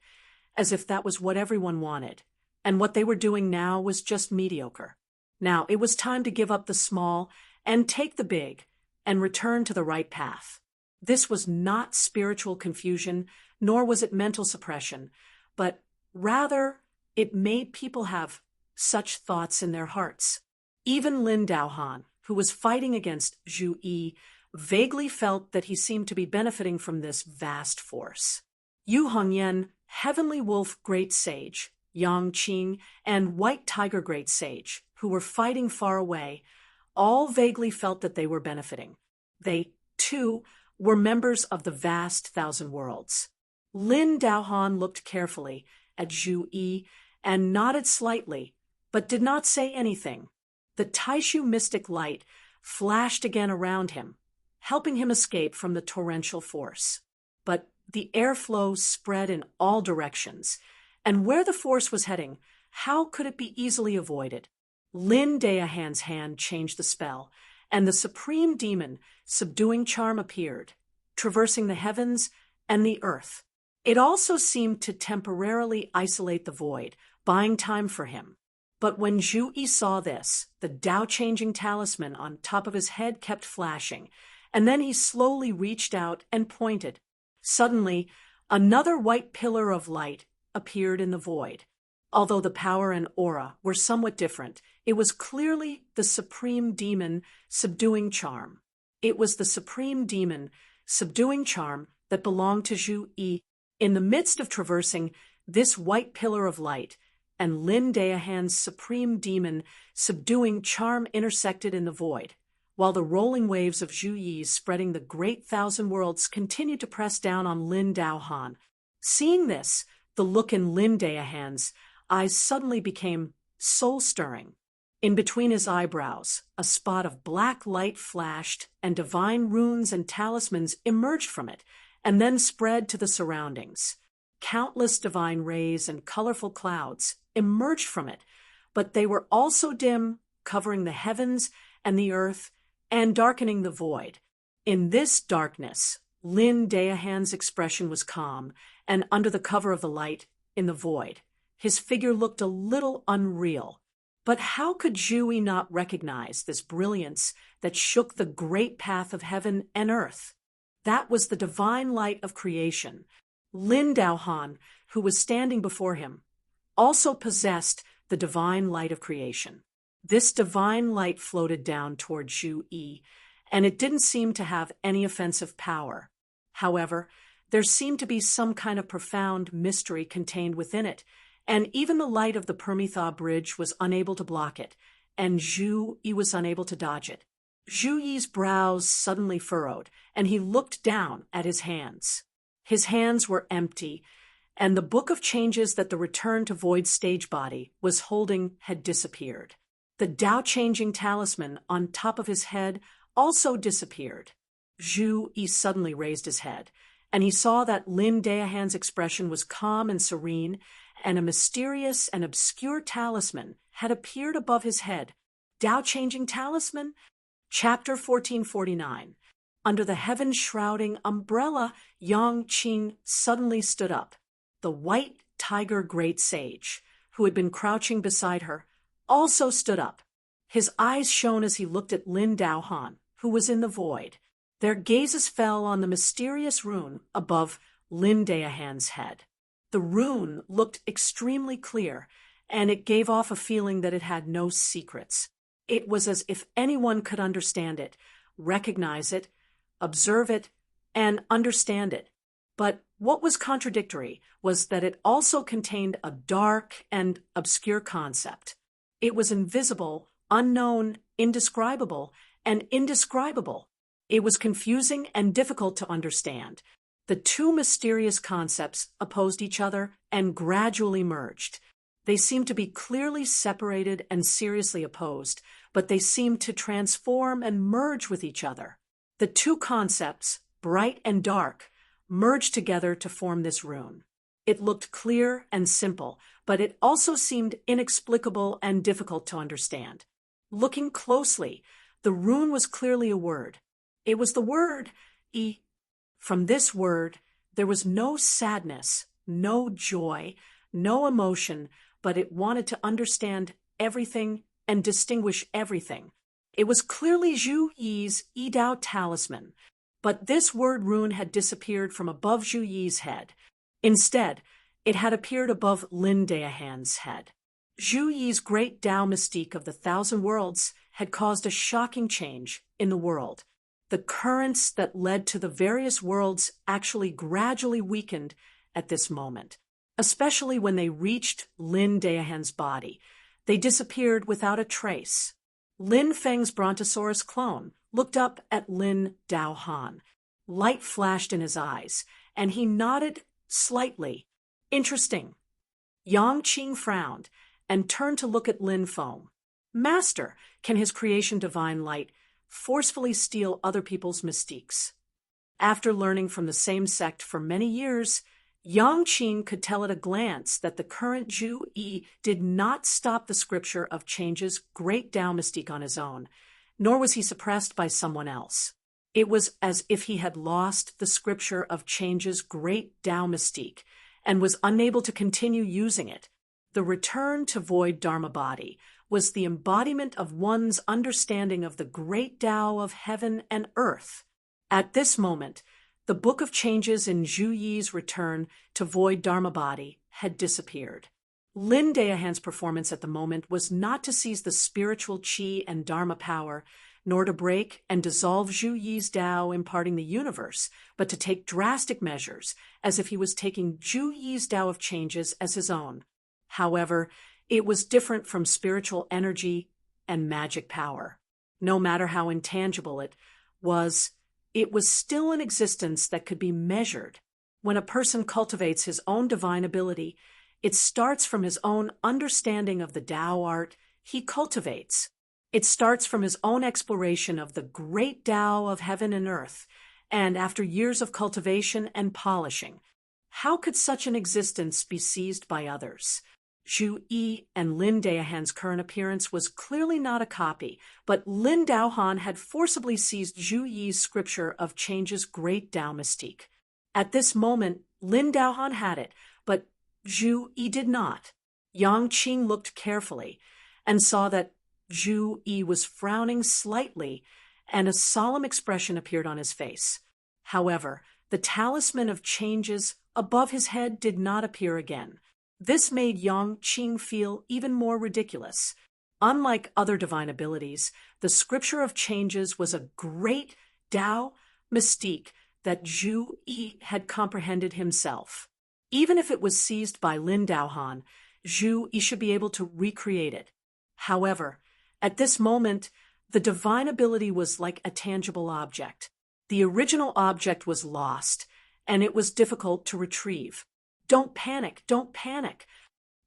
as if that was what everyone wanted, and what they were doing now was just mediocre. Now it was time to give up the small and take the big, and return to the right path. This was not spiritual confusion, nor was it mental suppression, but rather it made people have such thoughts in their hearts. Even Lin Daohan, who was fighting against Zhu Yi, vaguely felt that he seemed to be benefiting from this vast force. Yu Hongyan, Heavenly Wolf Great Sage, Yang Qing, and White Tiger Great Sage, who were fighting far away, all vaguely felt that they were benefiting. They, too, were members of the vast 1,000 worlds. Lin Daohan looked carefully at Zhu Yi and nodded slightly, but did not say anything. The Taishu mystic light flashed again around him, helping him escape from the torrential force. But the airflow spread in all directions, and where the force was heading, How could it be easily avoided? Lin Daohan's hand changed the spell, and the supreme demon, subduing charm, appeared, traversing the heavens and the earth. It also seemed to temporarily isolate the void, buying time for him. But when Zhu Yi saw this, the Tao-changing talisman on top of his head kept flashing, and then he slowly reached out and pointed. Suddenly, another white pillar of light appeared in the void. Although the power and aura were somewhat different, it was clearly the supreme demon subduing charm. It was the supreme demon subduing charm that belonged to Zhu Yi. In the midst of traversing this white pillar of light, and Lin Daohan's supreme demon subduing charm intersected in the void, while the rolling waves of Zhu Yi's spreading the great thousand worlds continued to press down on Lin Daohan. Seeing this, the look in Lin Daohan's eyes suddenly became soul-stirring. In between his eyebrows, a spot of black light flashed, and divine runes and talismans emerged from it, and then spread to the surroundings. Countless divine rays and colorful clouds emerged from it, but they were also dim, covering the heavens and the earth, and darkening the void. In this darkness, Lin Daohan's expression was calm, and under the cover of the light, in the void, his figure looked a little unreal. But how could Zhu Yi not recognize this brilliance that shook the great path of heaven and earth? That was the divine light of creation. Lin Daohan, who was standing before him, also possessed the divine light of creation. This divine light floated down toward Zhu Yi, and it didn't seem to have any offensive power. However, there seemed to be some kind of profound mystery contained within it, and even the light of the Permitha bridge was unable to block it, and Zhu Yi was unable to dodge it. Zhu Yi's brows suddenly furrowed, and he looked down at his hands. His hands were empty, and the book of changes that the Return to Void stage body was holding had disappeared. The Tao-changing talisman on top of his head also disappeared. Zhu Yi suddenly raised his head, and he saw that Lin Daohan's expression was calm and serene, and a mysterious and obscure talisman had appeared above his head. Tao-changing talisman? Chapter 1449. Under the heaven-shrouding umbrella, Yang Qing suddenly stood up. The white tiger great sage, who had been crouching beside her, also stood up. His eyes shone as he looked at Lin Daohan, who was in the void. Their gazes fell on the mysterious rune above Lin Daohan's head. The rune looked extremely clear, and it gave off a feeling that it had no secrets. It was as if anyone could understand it, recognize it, observe it, and understand it. But what was contradictory was that it also contained a dark and obscure concept. It was invisible, unknown, indescribable, and indescribable. It was confusing and difficult to understand. The two mysterious concepts opposed each other and gradually merged. They seemed to be clearly separated and seriously opposed, but they seemed to transform and merge with each other. The two concepts, bright and dark, merged together to form this rune. It looked clear and simple, but it also seemed inexplicable and difficult to understand. Looking closely, the rune was clearly a word. It was the word "I." From this word, there was no sadness, no joy, no emotion, but it wanted to understand everything and distinguish everything. It was clearly Zhu Yi's Yi Dao talisman, but this word rune had disappeared from above Zhu Yi's head. Instead, it had appeared above Lin Daohan's head. Zhu Yi's great Tao mystique of the thousand worlds had caused a shocking change in the world. The currents that led to the various worlds actually gradually weakened at this moment, especially when they reached Lin Daohan's body. They disappeared without a trace. Lin Feng's Brontosaurus clone looked up at Lin Daohan. Light flashed in his eyes, and he nodded slightly. Interesting. Yang Qing frowned and turned to look at Lin Feng. Master, can his creation divine light forcefully steal other people's mystiques? After learning from the same sect for many years, Yang Qing could tell at a glance that the current Zhu Yi did not stop the scripture of change's great Tao mystique on his own, nor was he suppressed by someone else. It was as if he had lost the scripture of change's great Tao mystique and was unable to continue using it. The return to void Dharma body was the embodiment of one's understanding of the great Tao of heaven and earth. At this moment, the book of changes in Zhu Yi's return to void Dharma body had disappeared. Lin Daohan's performance at the moment was not to seize the spiritual qi and Dharma power, nor to break and dissolve Zhu Yi's Tao imparting the universe, but to take drastic measures, as if he was taking Zhu Yi's Tao of changes as his own. However, it was different from spiritual energy and magic power. No matter how intangible it was still an existence that could be measured. When a person cultivates his own divine ability, it starts from his own understanding of the Tao art he cultivates. It starts from his own exploration of the great Tao of heaven and earth, and after years of cultivation and polishing, how could such an existence be seized by others? Zhu Yi and Lin Daohan's current appearance was clearly not a copy, but Lin Daohan had forcibly seized Zhu Yi's scripture of change's great Tao mystique. At this moment, Lin Daohan had it, but Zhu Yi did not. Yang Qing looked carefully and saw that Zhu Yi was frowning slightly, and a solemn expression appeared on his face. However, the talisman of changes above his head did not appear again. This made Yang Qing feel even more ridiculous. Unlike other divine abilities, the scripture of changes was a great Tao mystique that Zhu Yi had comprehended himself. Even if it was seized by Lin Daohan, Zhu Yi should be able to recreate it. However, at this moment, the divine ability was like a tangible object. The original object was lost, and it was difficult to retrieve. Don't panic, don't panic.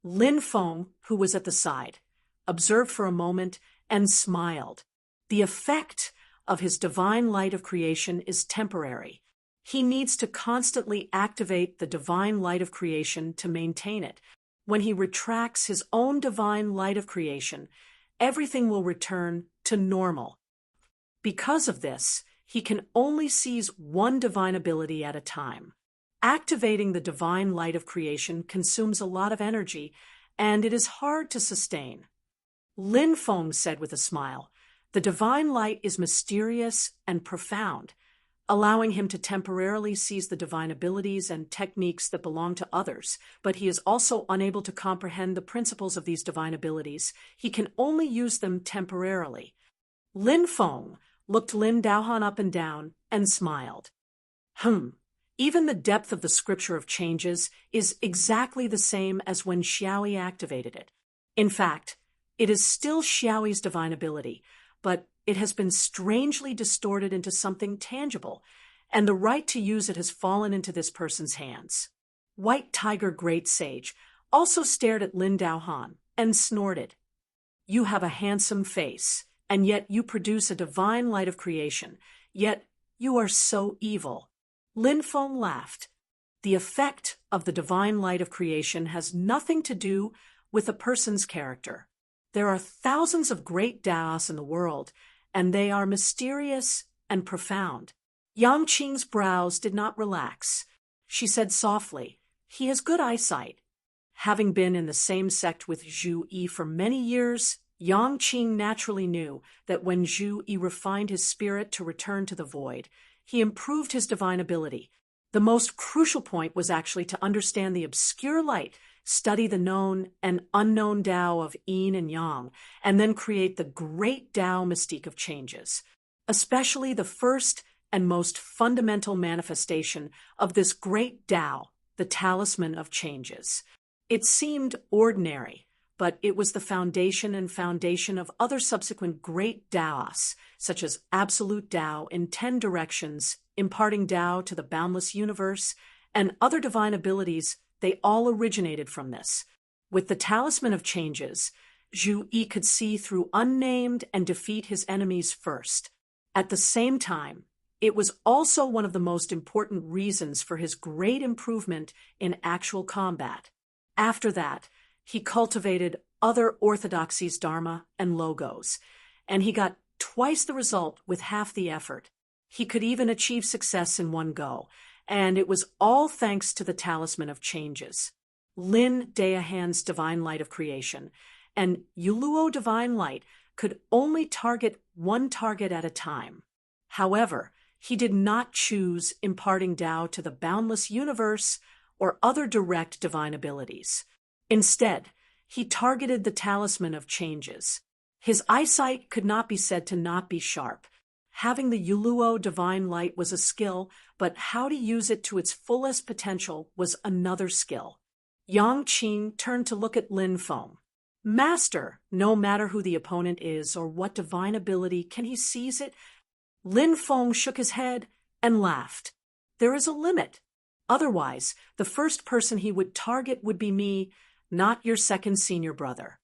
Lin Feng, who was at the side, observed for a moment and smiled. The effect of his divine light of creation is temporary. He needs to constantly activate the divine light of creation to maintain it. When he retracts his own divine light of creation, everything will return to normal. Because of this, he can only seize one divine ability at a time. Activating the divine light of creation consumes a lot of energy, and it is hard to sustain. Lin Feng said with a smile, "The divine light is mysterious and profound, allowing him to temporarily seize the divine abilities and techniques that belong to others, but he is also unable to comprehend the principles of these divine abilities. He can only use them temporarily." Lin Feng looked Lin Daohan up and down and smiled. Even the depth of the scripture of changes is exactly the same as when Xiaoyi activated it. In fact, it is still Xiaoyi's divine ability, but it has been strangely distorted into something tangible, and the right to use it has fallen into this person's hands. White Tiger Great Sage also stared at Lin Daohan and snorted. "You have a handsome face, and yet you produce a divine light of creation, yet you are so evil." Lin Feng laughed. The effect of the divine light of creation has nothing to do with a person's character. There are thousands of great Taos in the world, and they are mysterious and profound. Yang Qing's brows did not relax. She said softly, "He has good eyesight." Having been in the same sect with Zhu Yi for many years, Yang Qing naturally knew that when Zhu Yi refined his spirit to return to the void, he improved his divine ability. The most crucial point was actually to understand the obscure light, study the known and unknown Tao of Yin and Yang, and then create the great Tao mystique of changes, especially the first and most fundamental manifestation of this great Tao, the talisman of changes. It seemed ordinary, but it was the foundation of other subsequent great Taos, such as Absolute Tao in 10 directions, imparting Tao to the boundless universe, and other divine abilities. They all originated from this. With the talisman of changes, Zhu Yi could see through unnamed and defeat his enemies first. At the same time, It was also one of the most important reasons for his great improvement in actual combat. After that, he cultivated other orthodoxies, dharma, and logos, and he got twice the result with half the effort. He could even achieve success in one go, and it was all thanks to the talisman of changes, Lin Daohan's divine light of creation, and Yuluo divine light could only target one target at a time. However, he did not choose imparting Tao to the boundless universe or other direct divine abilities. Instead, he targeted the talisman of changes. His eyesight could not be said to not be sharp. Having the Yuluo divine light was a skill, but how to use it to its fullest potential was another skill. Yang Qing turned to look at Lin Feng. Master, no matter who the opponent is or what divine ability, can he seize it? Lin Feng shook his head and laughed. There is a limit. Otherwise, the first person he would target would be me, not your second senior brother.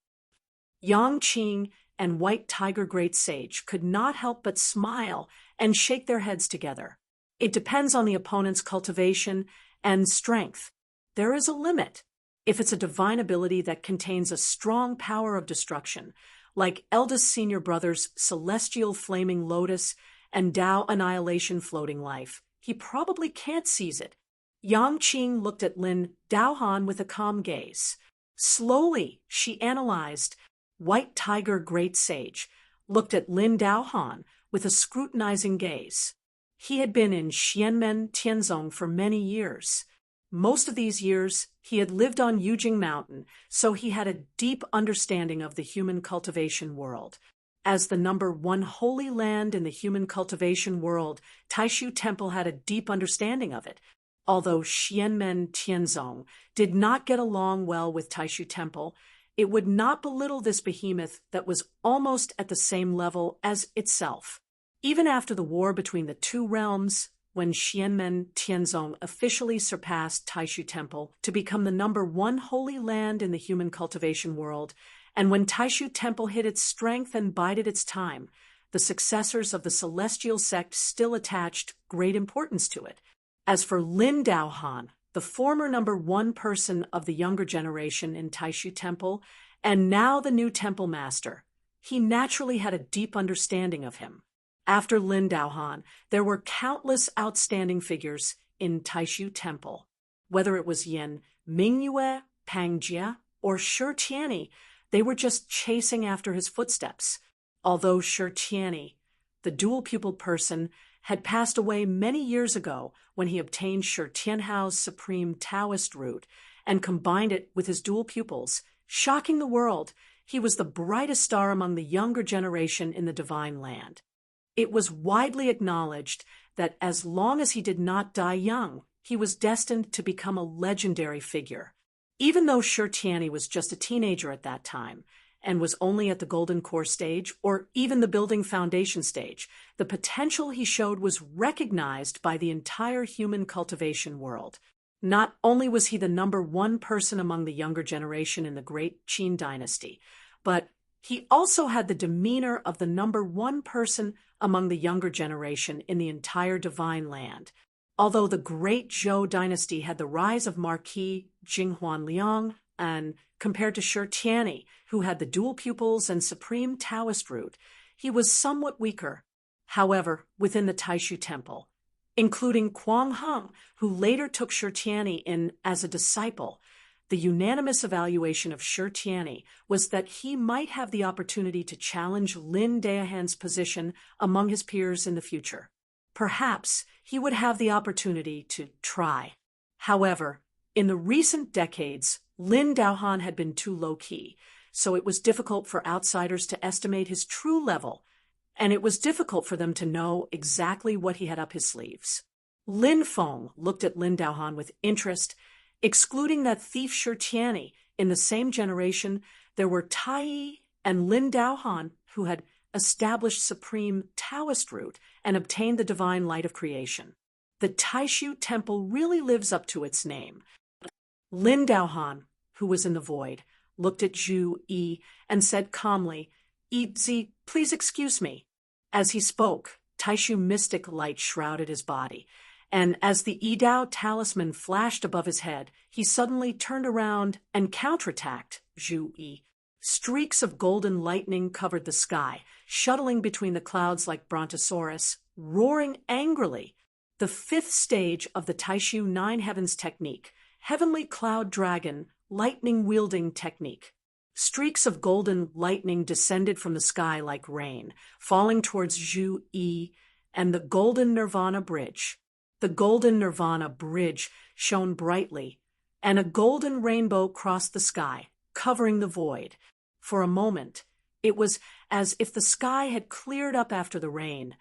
Yang Qing and White Tiger Great Sage could not help but smile and shake their heads together. It depends on the opponent's cultivation and strength. There is a limit. If it's a divine ability that contains a strong power of destruction, like eldest senior brother's Celestial Flaming Lotus and Tao Annihilation Floating Life, he probably can't seize it. Yang Qing looked at Lin Daohan with a calm gaze. Slowly, she analyzed. White Tiger Great Sage looked at Lin Daohan with a scrutinizing gaze. He had been in Xianmen Tianzong for many years. Most of these years, he had lived on Yujing Mountain, so he had a deep understanding of the human cultivation world. As the #1 holy land in the human cultivation world, Taishu Temple had a deep understanding of it. Although Xianmen Tianzong did not get along well with Taishu Temple, it would not belittle this behemoth that was almost at the same level as itself. Even after the war between the two realms, when Xianmen Tianzong officially surpassed Taishu Temple to become the #1 holy land in the human cultivation world, and when Taishu Temple hit its strength and bided its time, the successors of the celestial sect still attached great importance to it. As for Lin Daohan, the former #1 person of the younger generation in Taishu Temple, and now the new temple master, he naturally had a deep understanding of him. After Lin Daohan, there were countless outstanding figures in Taishu Temple. Whether it was Yin Mingyue, Pang Jia, or Shi Tianyi, they were just chasing after his footsteps. Although Shi Tianyi, the dual-pupiled person, had passed away many years ago when he obtained Shi Tianhao's supreme Taoist root and combined it with his dual pupils, shocking the world, he was the brightest star among the younger generation in the divine land. It was widely acknowledged that as long as he did not die young, he was destined to become a legendary figure. Even though Shi Tianyi was just a teenager at that time, and was only at the Golden Core stage, or even the building foundation stage, the potential he showed was recognized by the entire human cultivation world. Not only was he the #1 person among the younger generation in the Great Qin dynasty, but he also had the demeanor of the #1 person among the younger generation in the entire divine land. Although the Great Zhou dynasty had the rise of Marquis Jinghuan Liang, and compared to Shi Tianyi, who had the dual pupils and supreme Taoist root, he was somewhat weaker. However, within the Taishu Temple, including Kuang Heng, who later took Shi Tianyi in as a disciple, the unanimous evaluation of Shi Tianyi was that he might have the opportunity to challenge Lin Daohan's position among his peers in the future. Perhaps he would have the opportunity to try. However, in the recent decades, Lin Daohan had been too low-key, so it was difficult for outsiders to estimate his true level, and it was difficult for them to know exactly what he had up his sleeves. Lin Feng looked at Lin Daohan with interest. Excluding that thief Shi Tianyi, in the same generation, there were Tai and Lin Daohan, who had established supreme Taoist root and obtained the divine light of creation. The Taishu Temple really lives up to its name. Lin Daohan, who was in the void, looked at Zhu Yi and said calmly, "Yi Zi, please excuse me." As he spoke, Taishu mystic light shrouded his body, and as the Yidao talisman flashed above his head, he suddenly turned around and counterattacked Zhu Yi. Streaks of golden lightning covered the sky, shuttling between the clouds like Brontosaurus, roaring angrily. The fifth stage of the Taishu Nine Heavens technique, Heavenly Cloud Dragon, lightning-wielding technique. Streaks of golden lightning descended from the sky like rain, falling towards Zhu Yi and the Golden Nirvana Bridge. The Golden Nirvana Bridge shone brightly, and a golden rainbow crossed the sky, covering the void. For a moment, it was as if the sky had cleared up after the rain,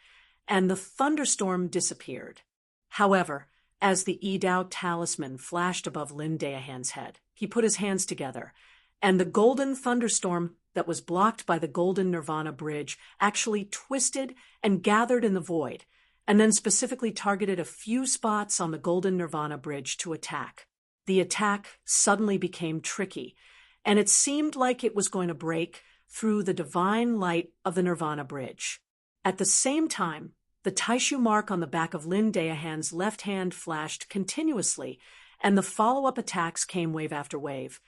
and the thunderstorm disappeared. However, as the Yidao talisman flashed above Lin Daohan's head, he put his hands together, and the golden thunderstorm that was blocked by the Golden Nirvana Bridge actually twisted and gathered in the void, and then specifically targeted a few spots on the Golden Nirvana Bridge to attack. The attack suddenly became tricky, and it seemed like it was going to break through the divine light of the Nirvana Bridge. At the same time, the Taishu mark on the back of Lin Daohan's left hand flashed continuously, and the follow-up attacks came wave after wave,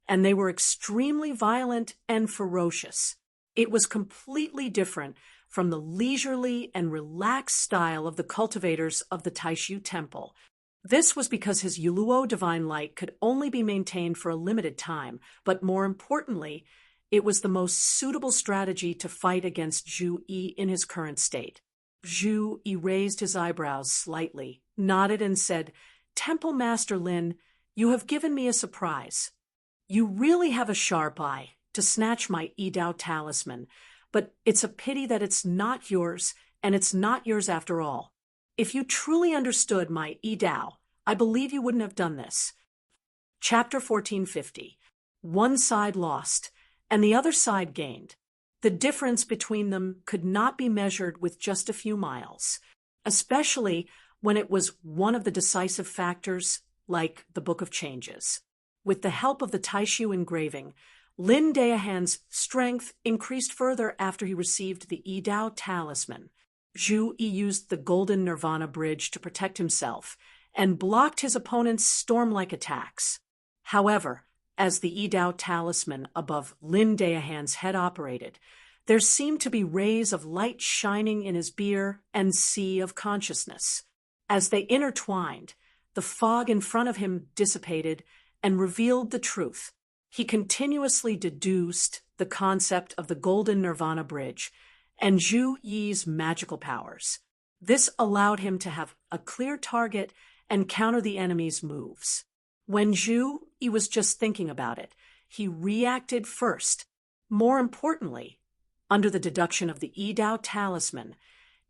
and they were extremely violent and ferocious. It was completely different from the leisurely and relaxed style of the cultivators of the Taishu Temple. This was because his Yuluo divine light could only be maintained for a limited time, but more importantly, it was the most suitable strategy to fight against Zhu Yi in his current state. Zhu Yi raised his eyebrows slightly, nodded and said, "Temple Master Lin, you have given me a surprise. You really have a sharp eye to snatch my Yidao talisman, but it's a pity that it's not yours, and it's not yours after all. If you truly understood my Yidao, I believe you wouldn't have done this." Chapter 1450. One side lost, and the other side gained. The difference between them could not be measured with just a few miles, especially when it was one of the decisive factors, like the Book of Changes. With the help of the Taishu engraving, Lin Daohan's strength increased further after he received the Yidao talisman. Zhu Yi used the Golden Nirvana Bridge to protect himself and blocked his opponent's storm-like attacks. However, as the Yidao talisman above Lin Daohan's head operated, there seemed to be rays of light shining in his beer and sea of consciousness. As they intertwined, the fog in front of him dissipated and revealed the truth. He continuously deduced the concept of the Golden Nirvana Bridge and Zhu Yi's magical powers. This allowed him to have a clear target and counter the enemy's moves. When Zhu Yi was just thinking about it, he reacted first. More importantly, under the deduction of the Yidao talisman,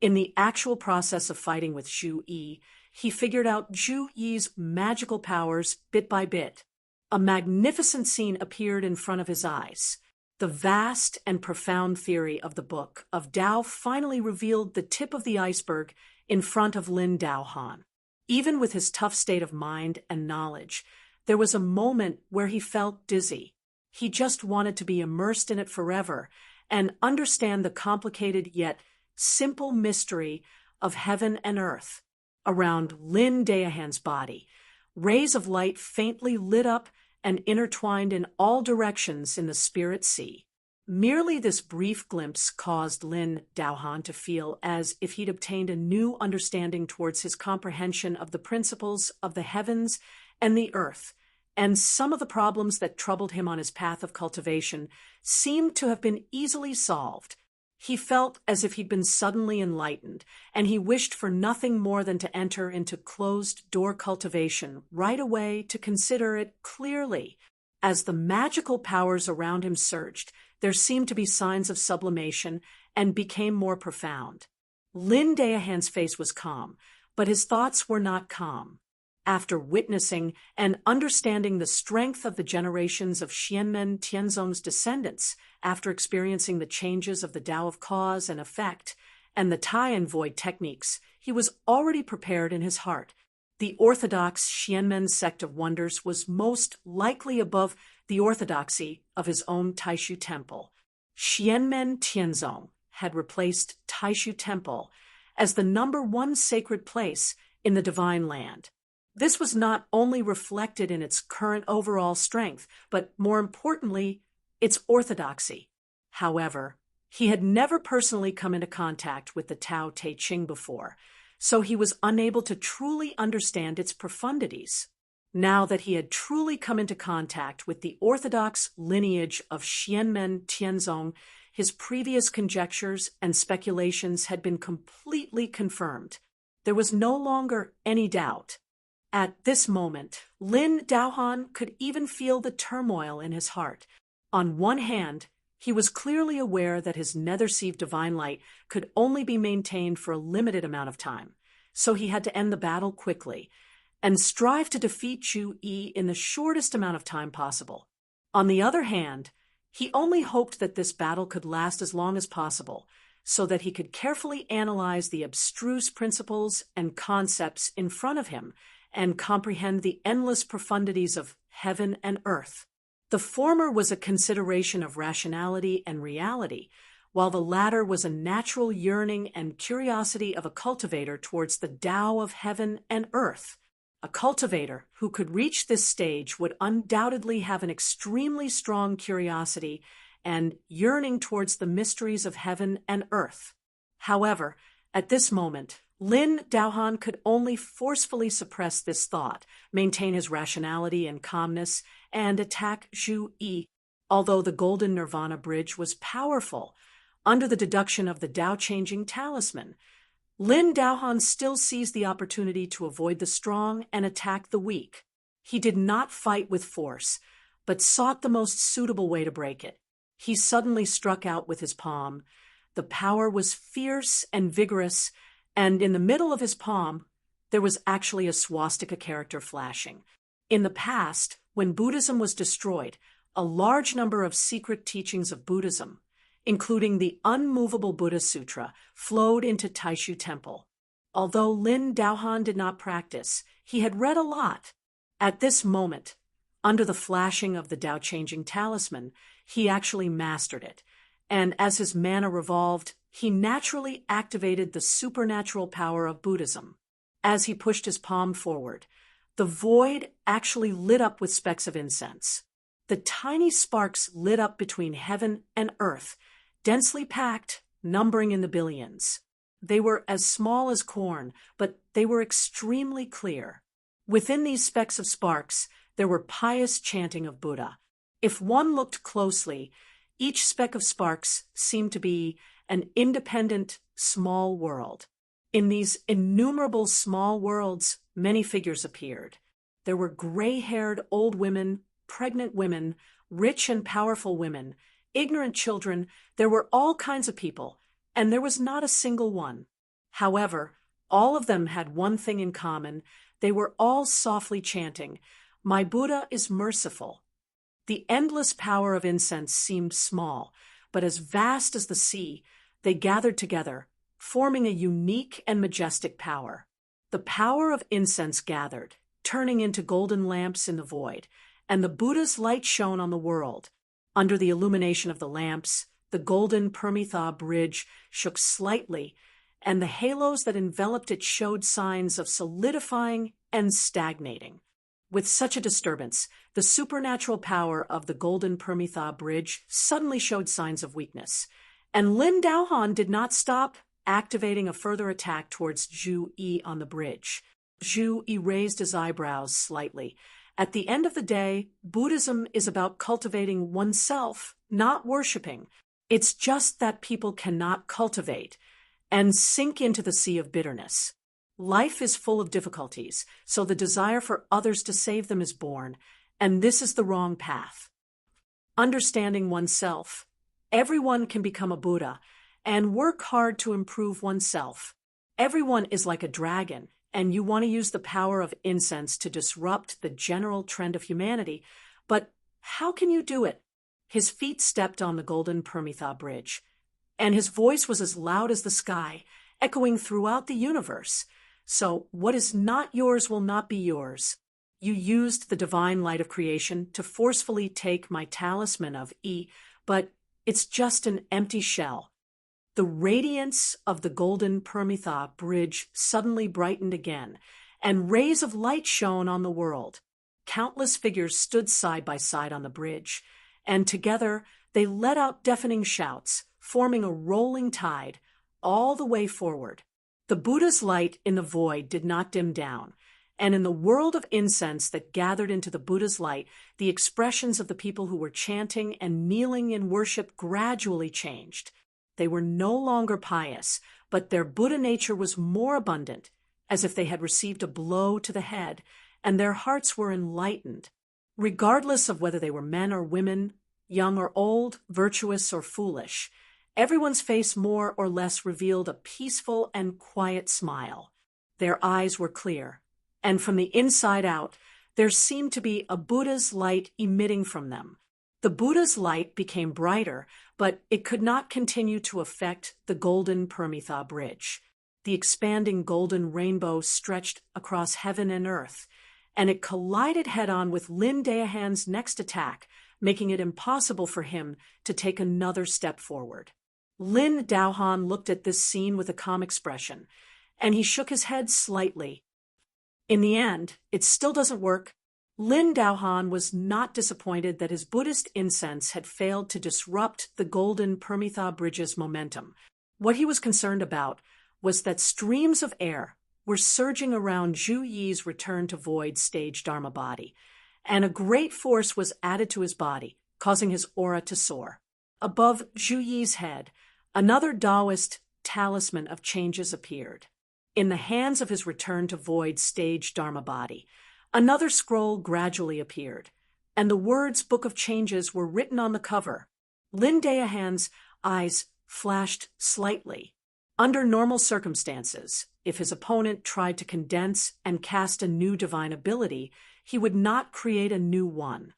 in the actual process of fighting with Zhu Yi, he figured out Zhu Yi's magical powers bit by bit. A magnificent scene appeared in front of his eyes. The vast and profound theory of the Book of Tao finally revealed the tip of the iceberg in front of Lin Daohan. Even with his tough state of mind and knowledge, there was a moment where he felt dizzy. He just wanted to be immersed in it forever and understand the complicated yet simple mystery of heaven and earth. Around Lin Daohan's body, rays of light faintly lit up and intertwined in all directions in the spirit sea. Merely this brief glimpse caused Lin Daohan to feel as if he'd obtained a new understanding towards his comprehension of the principles of the heavens and the earth, and some of the problems that troubled him on his path of cultivation seemed to have been easily solved. He felt as if he'd been suddenly enlightened, and he wished for nothing more than to enter into closed-door cultivation right away to consider it clearly. As the magical powers around him surged, there seemed to be signs of sublimation and became more profound. Lin Daohan's face was calm, but his thoughts were not calm. After witnessing and understanding the strength of the generations of Xianmen Tianzong's descendants, after experiencing the changes of the Tao of cause and effect and the Tai and Void techniques, he was already prepared in his heart. The orthodox Xianmen sect of wonders was most likely above the orthodoxy of his own Taishu temple. Xianmen Tianzong had replaced Taishu temple as the #1 sacred place in the divine land. This was not only reflected in its current overall strength, but more importantly, its orthodoxy. However, he had never personally come into contact with the Tao Te Ching before, so he was unable to truly understand its profundities. Now that he had truly come into contact with the orthodox lineage of Xianmen Tianzong, his previous conjectures and speculations had been completely confirmed. There was no longer any doubt. At this moment, Lin Daohan could even feel the turmoil in his heart. On one hand, he was clearly aware that his nether-sieve divine light could only be maintained for a limited amount of time, so he had to end the battle quickly and strive to defeat Zhu Yi in the shortest amount of time possible. On the other hand, he only hoped that this battle could last as long as possible, so that he could carefully analyze the abstruse principles and concepts in front of him and comprehend the endless profundities of heaven and earth. The former was a consideration of rationality and reality, while the latter was a natural yearning and curiosity of a cultivator towards the Tao of heaven and earth. A cultivator who could reach this stage would undoubtedly have an extremely strong curiosity and yearning towards the mysteries of heaven and earth. However, at this moment, Lin Daohan could only forcefully suppress this thought, maintain his rationality and calmness, and attack Zhu Yi. Although the Golden Nirvana Bridge was powerful, under the deduction of the Tao-changing talisman, Lin Daohan still seized the opportunity to avoid the strong and attack the weak. He did not fight with force, but sought the most suitable way to break it. He suddenly struck out with his palm. The power was fierce and vigorous, and in the middle of his palm, there was actually a swastika character flashing. In the past, when Buddhism was destroyed, a large number of secret teachings of Buddhism, including the unmovable Buddha Sutra, flowed into Taishu Temple. Although Lin Daohan did not practice, he had read a lot. At this moment, under the flashing of the Tao-changing talisman, he actually mastered it, and as his mana revolved, he naturally activated the supernatural power of Buddhism. As he pushed his palm forward, the void actually lit up with specks of incense. The tiny sparks lit up between heaven and earth, densely packed, numbering in the billions. They were as small as corn, but they were extremely clear. Within these specks of sparks, there were pious chanting of Buddha. If one looked closely, each speck of sparks seemed to be an independent, small world. In these innumerable small worlds, many figures appeared. There were gray-haired old women, pregnant women, rich and powerful women, ignorant children. There were all kinds of people, and there was not a single one. However, all of them had one thing in common. They were all softly chanting, "My Buddha is merciful." The endless power of incense seemed small, but as vast as the sea, they gathered together, forming a unique and majestic power. The power of incense gathered, turning into golden lamps in the void, and the Buddha's light shone on the world. Under the illumination of the lamps, the golden Permitha bridge shook slightly, and the halos that enveloped it showed signs of solidifying and stagnating. With such a disturbance, the supernatural power of the golden Permitha bridge suddenly showed signs of weakness, and Lin Daohan did not stop activating a further attack towards Zhu Yi on the bridge. Zhu Yi raised his eyebrows slightly. At the end of the day, Buddhism is about cultivating oneself, not worshipping. It's just that people cannot cultivate and sink into the sea of bitterness. Life is full of difficulties, so the desire for others to save them is born, and this is the wrong path. Understanding oneself, everyone can become a Buddha and work hard to improve oneself. Everyone is like a dragon, and you want to use the power of incense to disrupt the general trend of humanity, but how can you do it? His feet stepped on the golden Permitha bridge, and his voice was as loud as the sky, echoing throughout the universe. So what is not yours will not be yours. You used the divine light of creation to forcefully take my talisman of E, but it's just an empty shell. The radiance of the golden Permitha bridge suddenly brightened again, and rays of light shone on the world. Countless figures stood side by side on the bridge, and together they let out deafening shouts, forming a rolling tide all the way forward. The Buddha's light in the void did not dim down, and in the world of incense that gathered into the Buddha's light, the expressions of the people who were chanting and kneeling in worship gradually changed. They were no longer pious, but their Buddha nature was more abundant, as if they had received a blow to the head, and their hearts were enlightened. Regardless of whether they were men or women, young or old, virtuous or foolish, everyone's face more or less revealed a peaceful and quiet smile. Their eyes were clear, and from the inside out, there seemed to be a Buddha's light emitting from them. The Buddha's light became brighter, but it could not continue to affect the golden Permitha bridge. The expanding golden rainbow stretched across heaven and earth, and it collided head-on with Lin Daohan's next attack, making it impossible for him to take another step forward. Lin Daohan looked at this scene with a calm expression, and he shook his head slightly. In the end, it still doesn't work. Lin Daohan was not disappointed that his Buddhist incense had failed to disrupt the golden Permitha bridge's momentum. What he was concerned about was that streams of air were surging around Zhu Yi's return to void stage Dharma body, and a great force was added to his body, causing his aura to soar. Above Zhu Yi's head, another Taoist talisman of changes appeared. In the hands of his return to void stage Dharma body, another scroll gradually appeared, and the words Book of Changes were written on the cover. Lin Daohan's eyes flashed slightly. Under normal circumstances, if his opponent tried to condense and cast a new divine ability, he would not create a new one.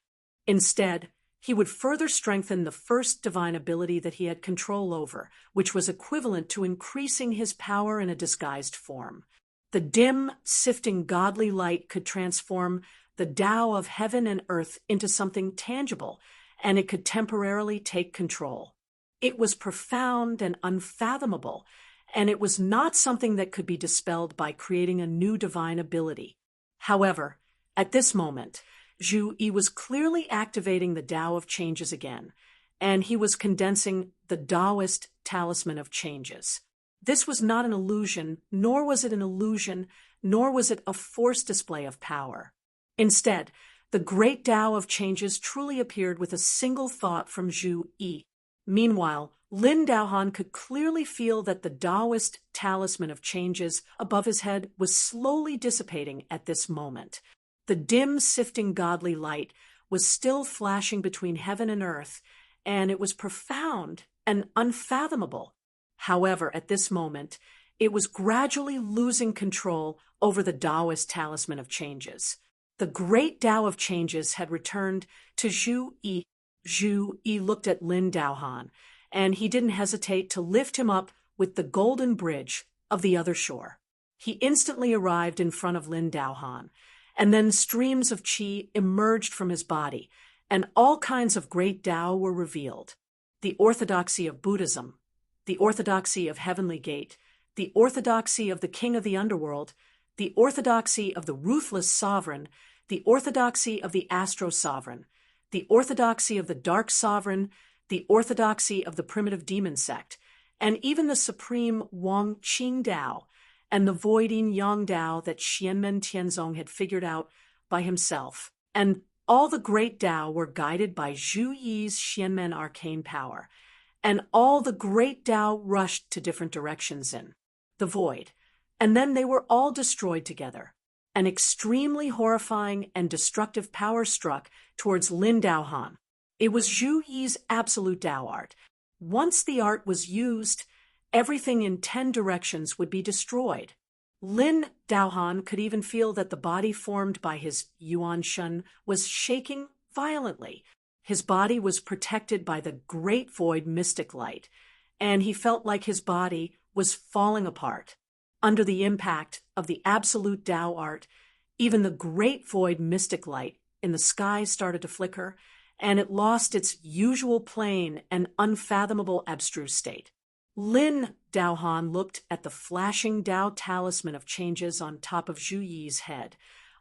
Instead, he would further strengthen the first divine ability that he had control over, which was equivalent to increasing his power in a disguised form. The dim, sifting godly light could transform the Tao of heaven and earth into something tangible, and it could temporarily take control. It was profound and unfathomable, and it was not something that could be dispelled by creating a new divine ability. However, at this moment, Zhu Yi was clearly activating the Tao of Changes again, and he was condensing the Taoist talisman of changes. This was not an illusion, nor was it a forced display of power. Instead, the great Tao of Changes truly appeared with a single thought from Zhu Yi. Meanwhile, Lin Daohan could clearly feel that the Taoist talisman of changes above his head was slowly dissipating at this moment. The dim, sifting godly light was still flashing between heaven and earth, and it was profound and unfathomable. However, at this moment, it was gradually losing control over the Taoist talisman of changes. The great Tao of Changes had returned to Zhu Yi. Zhu Yi looked at Lin Daohan, and he didn't hesitate to lift him up with the golden bridge of the other shore. He instantly arrived in front of Lin Daohan, and then streams of qi emerged from his body, and all kinds of great Tao were revealed. The orthodoxy of Buddhism, the orthodoxy of Heavenly Gate, the orthodoxy of the King of the Underworld, the orthodoxy of the Ruthless Sovereign, the orthodoxy of the Astro Sovereign, the orthodoxy of the Dark Sovereign, the orthodoxy of the Primitive Demon Sect, and even the supreme Wang Qing Dao and the void Yin Yang Dao that Xianmen Tianzong had figured out by himself. And all the great Dao were guided by Zhu Yi's Xianmen arcane power, and all the great Dao rushed to different directions in the void, and then they were all destroyed together. An extremely horrifying and destructive power struck towards Lin Daohan. It was Zhu Yi's absolute Dao art. Once the art was used, everything in 10 directions would be destroyed. Lin Daohan could even feel that the body formed by his Yuan Shun was shaking violently. His body was protected by the great void mystic light, and he felt like his body was falling apart. Under the impact of the absolute Tao art, even the great void mystic light in the sky started to flicker, and it lost its usual plain and unfathomable abstruse state. Lin Daohan looked at the flashing Dao talisman of changes on top of Zhu Yi's head.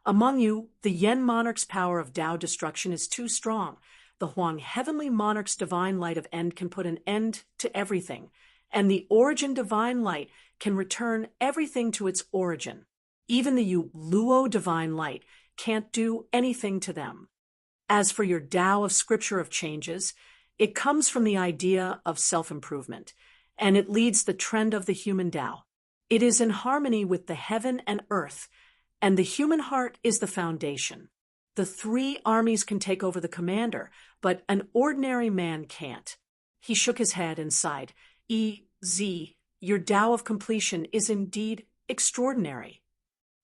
Among you, the Yen monarch's power of Dao destruction is too strong. The Huang heavenly monarch's divine light of end can put an end to everything, and the origin divine light can return everything to its origin. Even the Yu Luo divine light can't do anything to them. As for your Tao of scripture of changes, it comes from the idea of self-improvement, and it leads the trend of the human Tao. It is in harmony with the heaven and earth, and the human heart is the foundation. The three armies can take over the commander, but an ordinary man can't. He shook his head and sighed. Your Tao of completion is indeed extraordinary.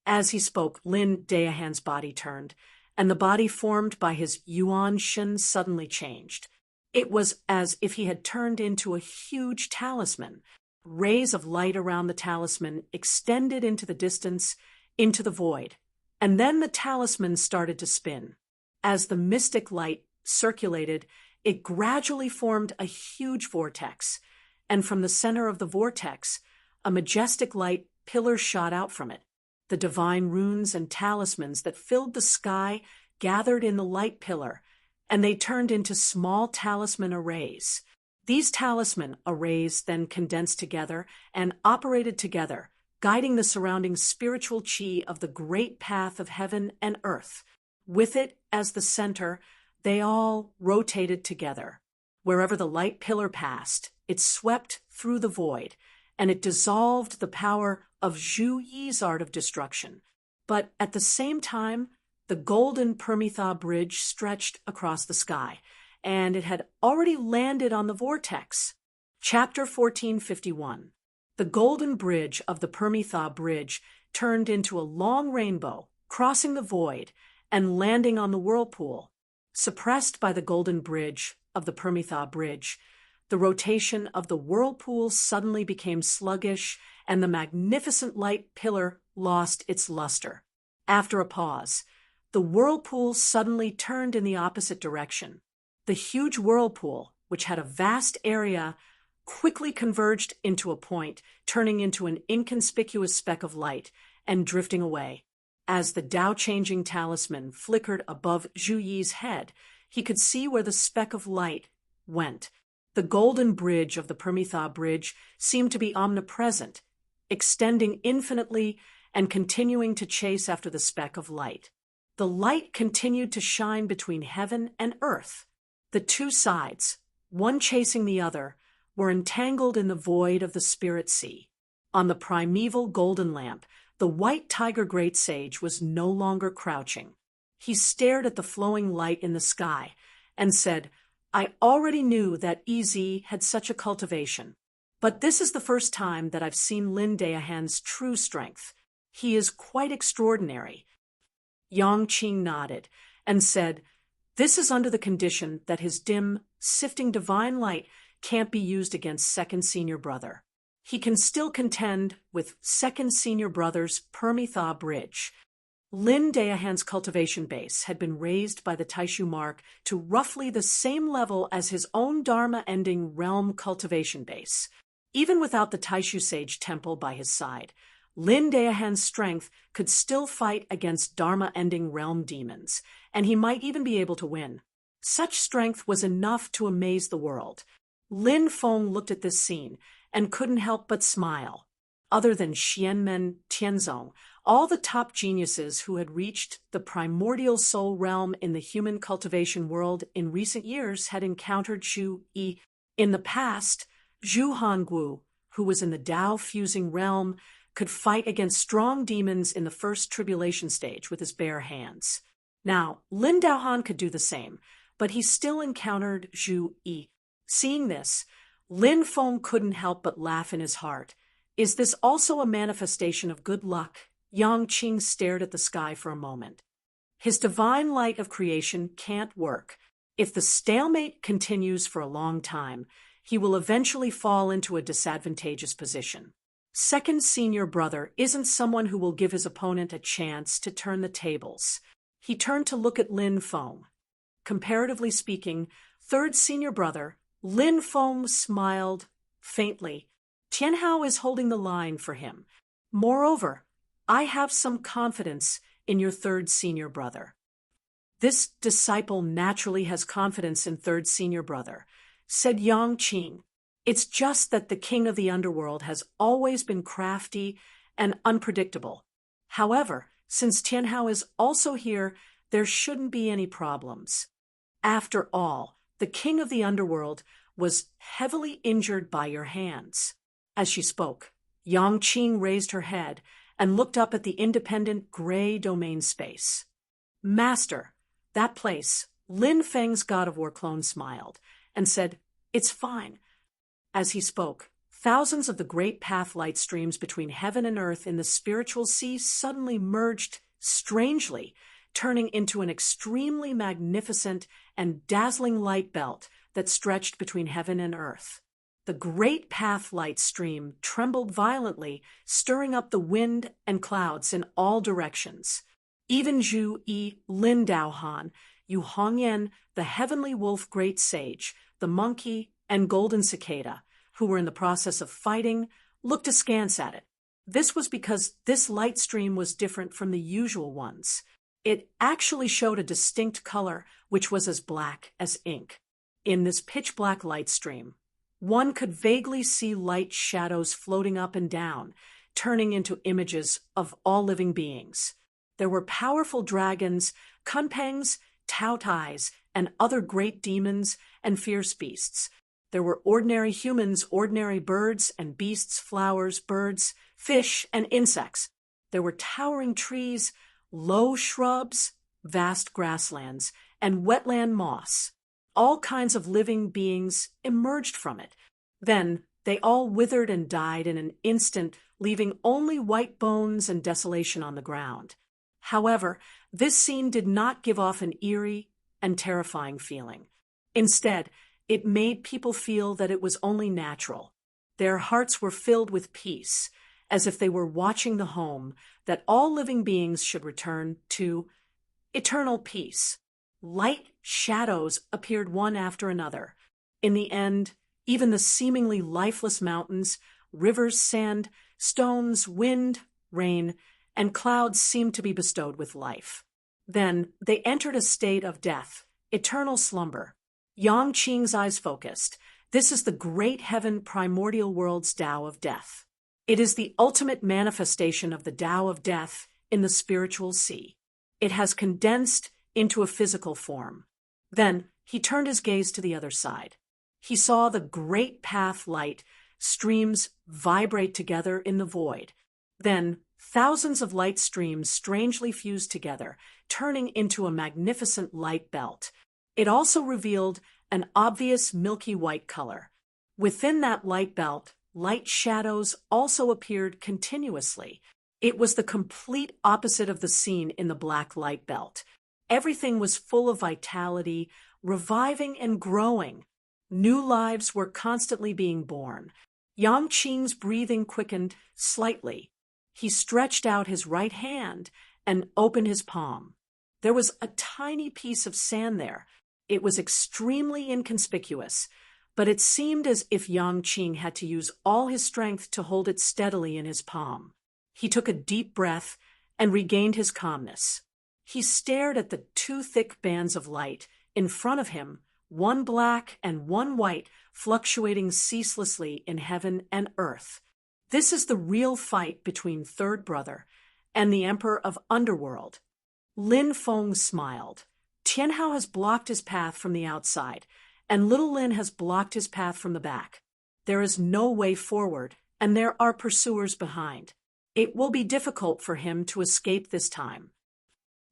As he spoke, Lin Daohan's body turned, and the body formed by his Yuan Shen suddenly changed. It was as if he had turned into a huge talisman. Rays of light around the talisman extended into the distance, into the void. And then the talisman started to spin. As the mystic light circulated, it gradually formed a huge vortex, and from the center of the vortex, a majestic light pillar shot out from it. The divine runes and talismans that filled the sky gathered in the light pillar, and they turned into small talisman arrays. These talisman arrays then condensed together and operated together, guiding the surrounding spiritual chi of the great path of heaven and earth. With it as the center, they all rotated together. Wherever the light pillar passed, it swept through the void, and it dissolved the power of Zhu Yi's art of destruction. But at the same time, the golden Permitha bridge stretched across the sky, and it had already landed on the vortex. Chapter 1451. The golden bridge of the Permitha bridge turned into a long rainbow, crossing the void and landing on the whirlpool. Suppressed by the golden bridge of the Permitha bridge, the rotation of the whirlpool suddenly became sluggish, and the magnificent light pillar lost its luster. After a pause, the whirlpool suddenly turned in the opposite direction. The huge whirlpool, which had a vast area, quickly converged into a point, turning into an inconspicuous speck of light and drifting away. As the Tao-changing talisman flickered above Zhu Yi's head, he could see where the speck of light went. The golden bridge of the Permitha bridge seemed to be omnipresent, extending infinitely and continuing to chase after the speck of light. The light continued to shine between heaven and earth. The two sides, one chasing the other, were entangled in the void of the spirit sea. On the primeval golden lamp, the white tiger great sage was no longer crouching. He stared at the flowing light in the sky and said, "I already knew that EZ had such a cultivation. But this is the first time that I've seen Lin Daohan's true strength. He is quite extraordinary." Yang Qing nodded and said, "This is under the condition that his dim, sifting divine light can't be used against second senior brother. He can still contend with second senior brother's Permitha bridge." Lin Daohan's cultivation base had been raised by the Taishu mark to roughly the same level as his own Dharma-ending realm cultivation base. Even without the Taishu sage temple by his side, Lin Daohan's strength could still fight against Dharma-ending realm demons, and he might even be able to win. Such strength was enough to amaze the world. Lin Feng looked at this scene and couldn't help but smile. Other than Xianmen Tianzong, all the top geniuses who had reached the primordial soul realm in the human cultivation world in recent years had encountered Zhu Yi. In the past, Zhu Hanguo, who was in the Tao-fusing realm, could fight against strong demons in the first tribulation stage with his bare hands. Now, Lin Daohan could do the same, but he still encountered Zhu Yi. Seeing this, Lin Feng couldn't help but laugh in his heart. Is this also a manifestation of good luck? Yang Qing stared at the sky for a moment. His divine light of creation can't work. If the stalemate continues for a long time, he will eventually fall into a disadvantageous position. Second senior brother isn't someone who will give his opponent a chance to turn the tables. He turned to look at Lin Feng. Comparatively speaking, third senior brother, Lin Feng smiled faintly Tianhao is holding the line for him. Moreover, I have some confidence in your third senior brother. This disciple naturally has confidence in third senior brother, said Yang Qing. It's just that the king of the underworld has always been crafty and unpredictable. However, since Tianhao is also here, there shouldn't be any problems. After all, the king of the underworld was heavily injured by your hands. As she spoke, Yang Qing raised her head and looked up at the independent gray domain space. Master, that place, Lin Feng's God of War clone smiled and said, "It's fine." As he spoke, thousands of the great path light streams between heaven and earth in the spiritual sea suddenly merged strangely, turning into an extremely magnificent and dazzling light belt that stretched between heaven and earth. The great path light stream trembled violently, stirring up the wind and clouds in all directions. Even Zhu Yi Lin Daohan, Yu Hongyan, the heavenly wolf great sage, the monkey, and golden cicada, who were in the process of fighting, looked askance at it. This was because this light stream was different from the usual ones. It actually showed a distinct color, which was as black as ink. In this pitch-black light stream, one could vaguely see light shadows floating up and down, turning into images of all living beings. There were powerful dragons, kunpangs, taotais, and other great demons and fierce beasts. There were ordinary humans, ordinary birds and beasts, flowers, birds, fish, and insects. There were towering trees, low shrubs, vast grasslands, and wetland moss. All kinds of living beings emerged from it. Then they all withered and died in an instant, leaving only white bones and desolation on the ground. However, this scene did not give off an eerie and terrifying feeling. Instead, it made people feel that it was only natural. Their hearts were filled with peace, as if they were watching the home that all living beings should return to: eternal peace. Light shadows appeared one after another. In the end, even the seemingly lifeless mountains, rivers, sand, stones, wind, rain, and clouds seemed to be bestowed with life. Then they entered a state of death, eternal slumber. Yang Qing's eyes focused. This is the great heaven primordial world's Tao of death. It is the ultimate manifestation of the Tao of death in the spiritual sea. It has condensed into a physical form. Then he turned his gaze to the other side. He saw the great path light streams vibrate together in the void. Then thousands of light streams strangely fused together, turning into a magnificent light belt. It also revealed an obvious milky white color. Within that light belt, light shadows also appeared continuously. It was the complete opposite of the scene in the black light belt. Everything was full of vitality, reviving and growing. New lives were constantly being born. Yang Qing's breathing quickened slightly. He stretched out his right hand and opened his palm. There was a tiny piece of sand there. It was extremely inconspicuous, but it seemed as if Yang Qing had to use all his strength to hold it steadily in his palm. He took a deep breath and regained his calmness. He stared at the two thick bands of light in front of him, one black and one white, fluctuating ceaselessly in heaven and earth. This is the real fight between Third Brother and the Emperor of Underworld. Lin Feng smiled. Tianhao has blocked his path from the outside, and little Lin has blocked his path from the back. There is no way forward, and there are pursuers behind. It will be difficult for him to escape this time.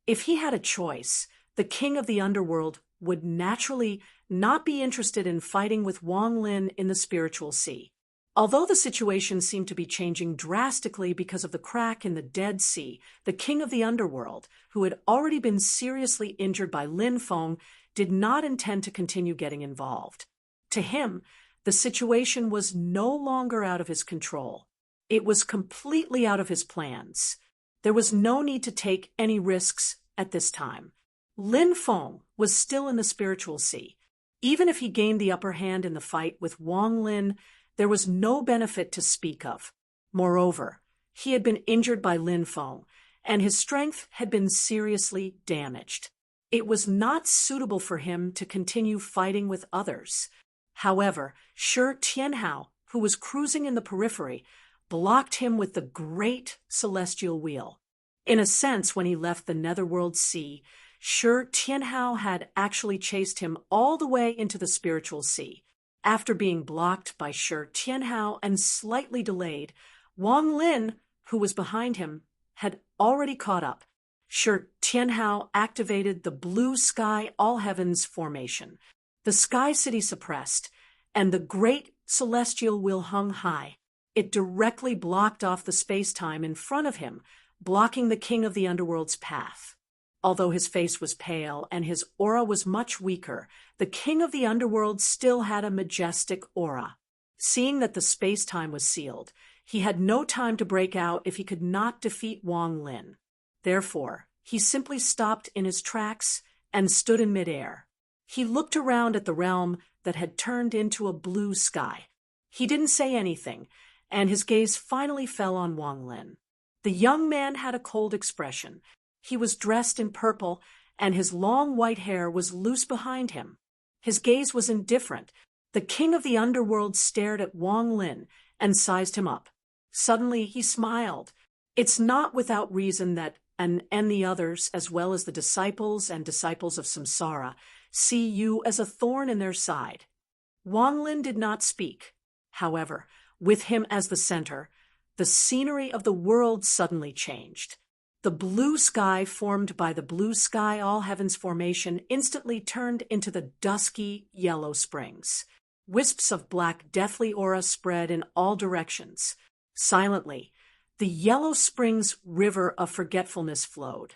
If he had a choice, the king of the underworld would naturally not be interested in fighting with Wang Lin in the spiritual sea. Although the situation seemed to be changing drastically because of the crack in the Dead Sea, the king of the underworld, who had already been seriously injured by Lin Feng, did not intend to continue getting involved. To him, the situation was no longer out of his control. It was completely out of his plans. There was no need to take any risks at this time. Lin Feng was still in the spiritual sea. Even if he gained the upper hand in the fight with Wang Lin, there was no benefit to speak of. Moreover, he had been injured by Lin Feng, and his strength had been seriously damaged. It was not suitable for him to continue fighting with others. However, Shi Tianhao, who was cruising in the periphery, blocked him with the great celestial wheel. In a sense, when he left the Netherworld Sea, Shi Tianhao had actually chased him all the way into the spiritual sea. After being blocked by Shi Tianhao and slightly delayed, Wang Lin, who was behind him, had already caught up. Shi Tianhao activated the Blue Sky All Heavens formation. The Sky City suppressed, and the great celestial wheel hung high. It directly blocked off the space-time in front of him, blocking the king of the underworld's path. Although his face was pale and his aura was much weaker, the king of the underworld still had a majestic aura. Seeing that the space-time was sealed, he had no time to break out if he could not defeat Wang Lin. Therefore, he simply stopped in his tracks and stood in midair. He looked around at the realm that had turned into a blue sky. He didn't say anything, and his gaze finally fell on Wang Lin. The young man had a cold expression. He was dressed in purple, and his long white hair was loose behind him. His gaze was indifferent. The king of the underworld stared at Wang Lin and sized him up. Suddenly he smiled. It's not without reason that and the others, as well as the disciples and disciples of Samsara, see you as a thorn in their side. Wang Lin did not speak. However, with him as the center, the scenery of the world suddenly changed. The blue sky formed by the Blue Sky All Heavens formation instantly turned into the dusky yellow springs. Wisps of black deathly aura spread in all directions. Silently, the Yellow Springs River of Forgetfulness flowed.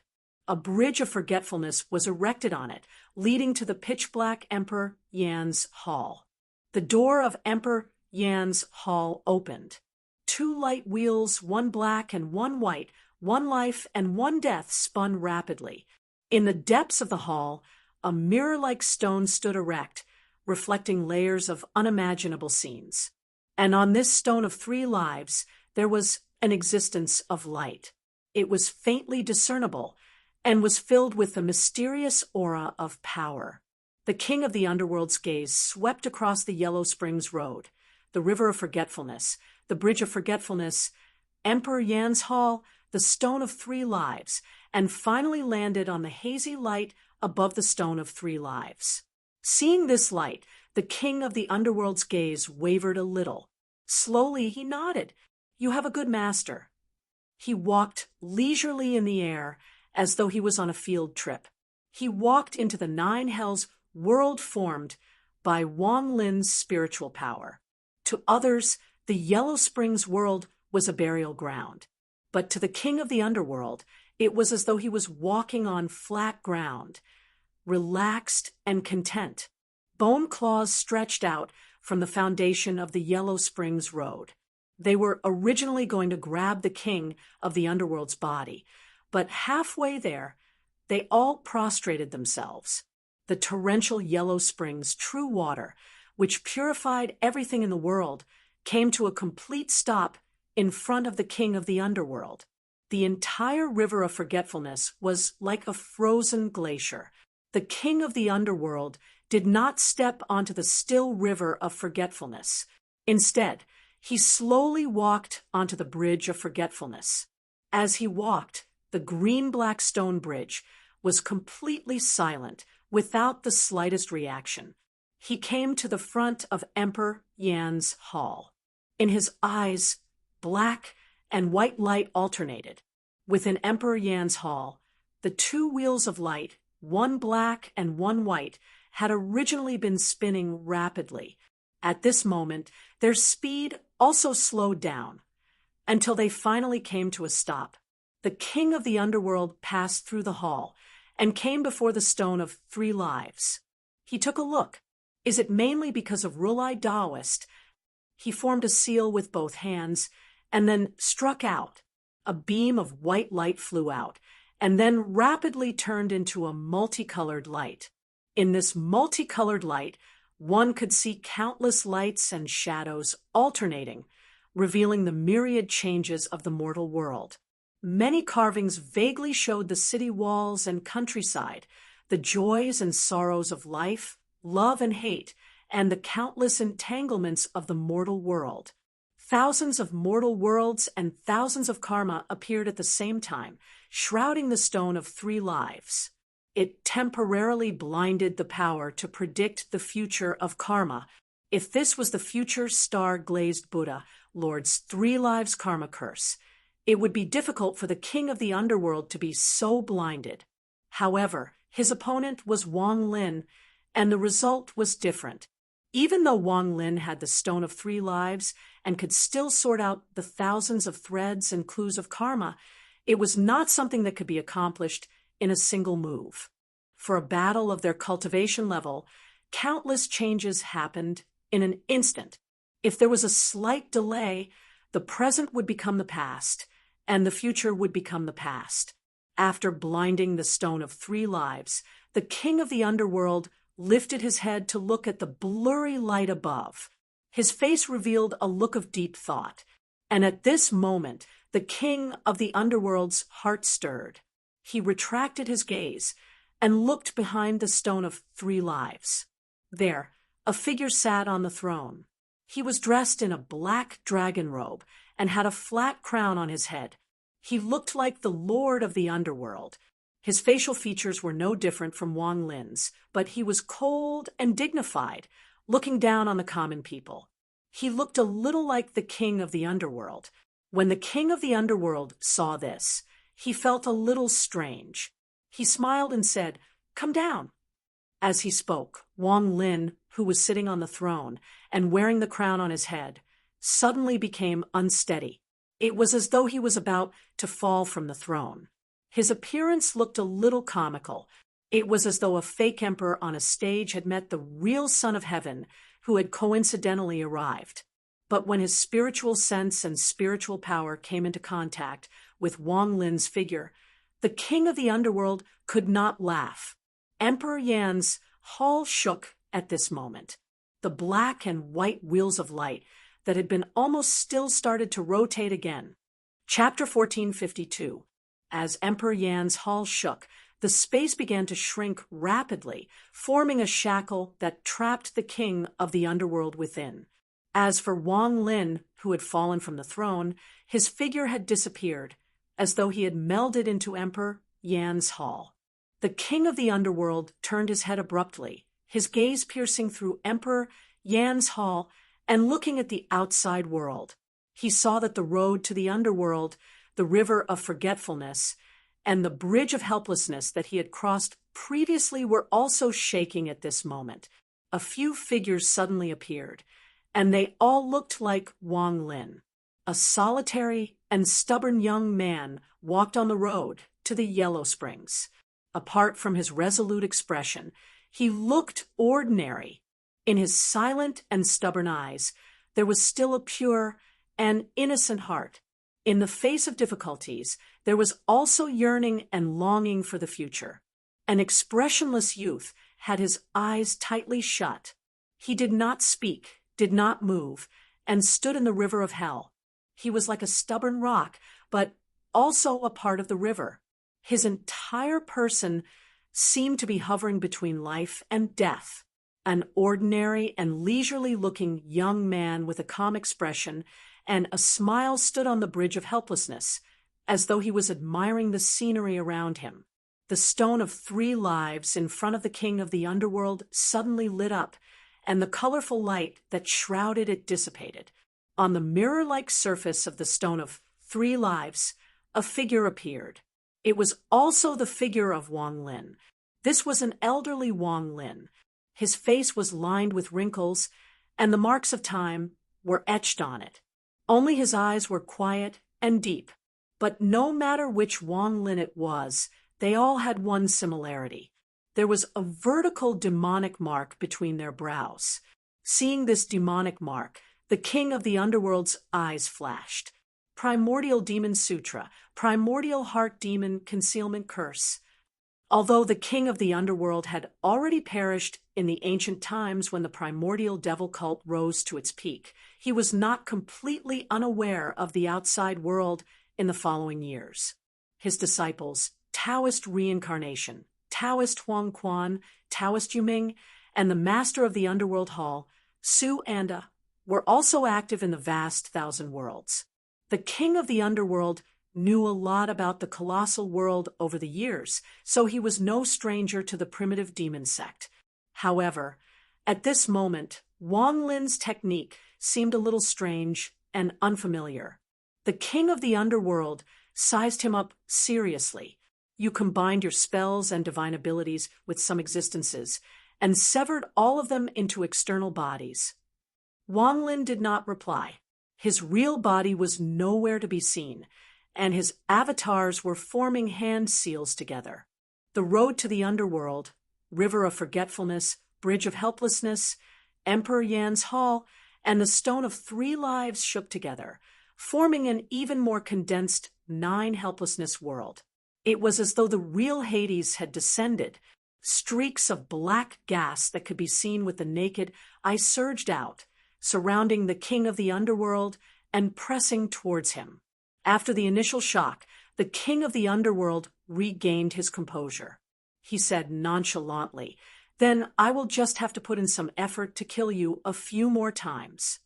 A bridge of forgetfulness was erected on it, leading to the pitch-black Emperor Yan's hall. The door of Emperor Yan's hall opened. 2 light wheels, 1 black and 1 white, 1 life and 1 death, spun rapidly. In the depths of the hall, a mirror-like stone stood erect, reflecting layers of unimaginable scenes. And on this stone of 3 lives, there was an existence of light. It was faintly discernible and was filled with the mysterious aura of power. The king of the underworld's gaze swept across the Yellow Springs Road, the River of Forgetfulness, the Bridge of Forgetfulness, Emperor Yan's Hall, the Stone of 3 Lives, and finally landed on the hazy light above the Stone of 3 Lives. Seeing this light, the king of the underworld's gaze wavered a little. Slowly he nodded. You have a good master. He walked leisurely in the air as though he was on a field trip. He walked into the 9 hells world formed by Wang Lin's spiritual power. To others, the Yellow Springs world was a burial ground. But to the king of the underworld, it was as though he was walking on flat ground, relaxed and content. Bone claws stretched out from the foundation of the Yellow Springs Road. They were originally going to grab the king of the underworld's body, but halfway there, they all prostrated themselves. The torrential Yellow Springs' true water, which purified everything in the world, came to a complete stop in front of the king of the underworld. The entire river of forgetfulness was like a frozen glacier. The king of the underworld did not step onto the still river of forgetfulness. Instead, he slowly walked onto the Bridge of Forgetfulness. As he walked, the green-black stone bridge was completely silent, without the slightest reaction. He came to the front of Emperor Yan's hall. In his eyes, black and white light alternated. Within Emperor Yan's hall, the 2 wheels of light, 1 black and 1 white, had originally been spinning rapidly. At this moment, their speed also slowed down, until they finally came to a stop. The king of the underworld passed through the hall and came before the Stone of 3 Lives. He took a look. Is it mainly because of Rulai Taoist? He formed a seal with both hands and then struck out. A beam of white light flew out and then rapidly turned into a multicolored light. In this multicolored light, One could see countless lights and shadows alternating, revealing the myriad changes of the mortal world. Many carvings vaguely showed the city walls and countryside, the joys and sorrows of life, love and hate, and the countless entanglements of the mortal world. Thousands of mortal worlds and thousands of karma appeared at the same time, shrouding the stone of 3 lives. It temporarily blinded the power to predict the future of karma. If this was the future star-glazed Buddha, Lord's 3 lives karma curse, it would be difficult for the king of the underworld to be so blinded. However, his opponent was Wang Lin, and the result was different. Even though Wang Lin had the stone of 3 lives and could still sort out the thousands of threads and clues of karma, it was not something that could be accomplished in a single move. For a battle of their cultivation level, countless changes happened in an instant. If there was a slight delay, the present would become the past, and the future would become the past. After blinding the stone of 3 lives, the king of the underworld lifted his head to look at the blurry light above. His face revealed a look of deep thought, and at this moment, the king of the underworld's heart stirred. He retracted his gaze and looked behind the stone of 3 lives. There, a figure sat on the throne. He was dressed in a black dragon robe and had a flat crown on his head. He looked like the lord of the underworld. His facial features were no different from Wang Lin's, but he was cold and dignified, looking down on the common people. He looked a little like the king of the underworld. When the king of the underworld saw this, he felt a little strange. He smiled and said, "Come down." As he spoke, Wang Lin, who was sitting on the throne and wearing the crown on his head, suddenly became unsteady. It was as though he was about to fall from the throne. His appearance looked a little comical. It was as though a fake emperor on a stage had met the real son of heaven who had coincidentally arrived. But when his spiritual sense and spiritual power came into contact with Wang Lin's figure, the king of the underworld could not laugh. Emperor Yan's hall shook at this moment. The black and white wheels of light that had been almost still started to rotate again. Chapter 1452. As Emperor Yan's hall shook, the space began to shrink rapidly, forming a shackle that trapped the king of the underworld within. As for Wang Lin, who had fallen from the throne, his figure had disappeared, as though he had melded into Emperor Yan's hall. The king of the underworld turned his head abruptly, his gaze piercing through Emperor Yan's hall and looking at the outside world. He saw that the road to the underworld, the river of forgetfulness, and the bridge of helplessness that he had crossed previously were also shaking at this moment. A few figures suddenly appeared, and they all looked like Wang Lin. A solitary and stubborn young man walked on the road to the Yellow Springs. Apart from his resolute expression, he looked ordinary. In his silent and stubborn eyes, there was still a pure and innocent heart. In the face of difficulties, there was also yearning and longing for the future. An expressionless youth had his eyes tightly shut. He did not speak, did not move, and stood in the river of hell. He was like a stubborn rock, but also a part of the river. His entire person seemed to be hovering between life and death. An ordinary and leisurely-looking young man with a calm expression and a smile stood on the bridge of helplessness, as though he was admiring the scenery around him. The stone of 3 lives in front of the king of the underworld suddenly lit up, and the colorful light that shrouded it dissipated. On the mirror-like surface of the stone of 3 lives, a figure appeared. It was also the figure of Wang Lin. This was an elderly Wang Lin. His face was lined with wrinkles, and the marks of time were etched on it. Only his eyes were quiet and deep. But no matter which Wang Lin it was, they all had one similarity. There was a vertical demonic mark between their brows. Seeing this demonic mark, the king of the underworld's eyes flashed. Primordial Demon Sutra, Primordial Heart Demon Concealment Curse. Although the king of the underworld had already perished in the ancient times when the primordial devil cult rose to its peak, he was not completely unaware of the outside world in the following years. His disciples, Taoist Reincarnation, Taoist Huang Quan, Taoist Yuming, and the master of the underworld hall, Su Anda, were also active in the vast thousand worlds. The king of the underworld knew a lot about the colossal world over the years, so he was no stranger to the primitive demon sect. However, at this moment, Wang Lin's technique seemed a little strange and unfamiliar. The king of the underworld sized him up seriously. You combined your spells and divine abilities with some existences, and severed all of them into external bodies. Wang Lin did not reply. His real body was nowhere to be seen, and his avatars were forming hand seals together. The road to the underworld, river of forgetfulness, bridge of helplessness, Emperor Yan's hall, and the stone of 3 lives shook together, forming an even more condensed 9 helplessness world. It was as though the real Hades had descended. Streaks of black gas that could be seen with the naked eye surged out, surrounding the king of the underworld and pressing towards him. After the initial shock, the king of the underworld regained his composure. He said nonchalantly, "Then I will just have to put in some effort to kill you a few more times."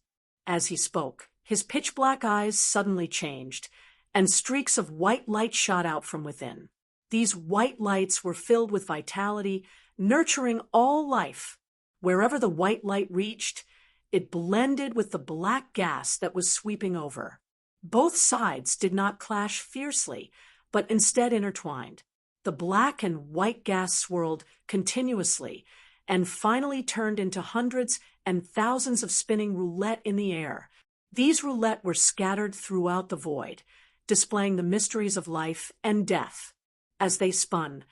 As he spoke, his pitch-black eyes suddenly changed, and streaks of white light shot out from within. These white lights were filled with vitality, nurturing all life. Wherever the white light reached, it blended with the black gas that was sweeping over. Both sides did not clash fiercely, but instead intertwined. The black and white gas swirled continuously and finally turned into hundreds and thousands of spinning roulette in the air. These roulette were scattered throughout the void, displaying the mysteries of life and death. As they spun,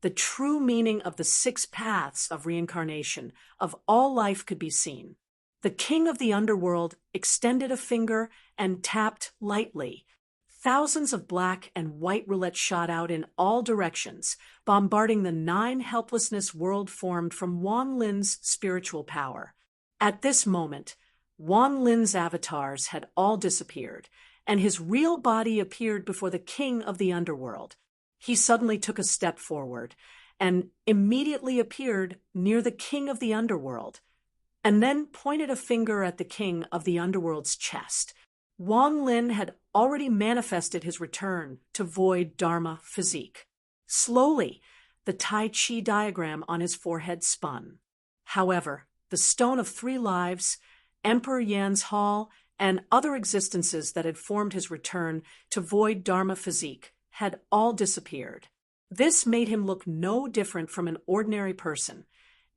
the true meaning of the 6 paths of reincarnation of all life could be seen. The king of the underworld extended a finger and tapped lightly. Thousands of black and white roulette shot out in all directions, bombarding the 9 helplessness world formed from Wang Lin's spiritual power. At this moment, Wang Lin's avatars had all disappeared, and his real body appeared before the king of the underworld. He suddenly took a step forward and immediately appeared near the king of the underworld, and then pointed a finger at the king of the underworld's chest. Wang Lin had already manifested his return to void Dharma physique. Slowly, the Tai Chi diagram on his forehead spun. However, the stone of 3 lives, Emperor Yan's hall, and other existences that had formed his return to void Dharma physique had all disappeared. This made him look no different from an ordinary person,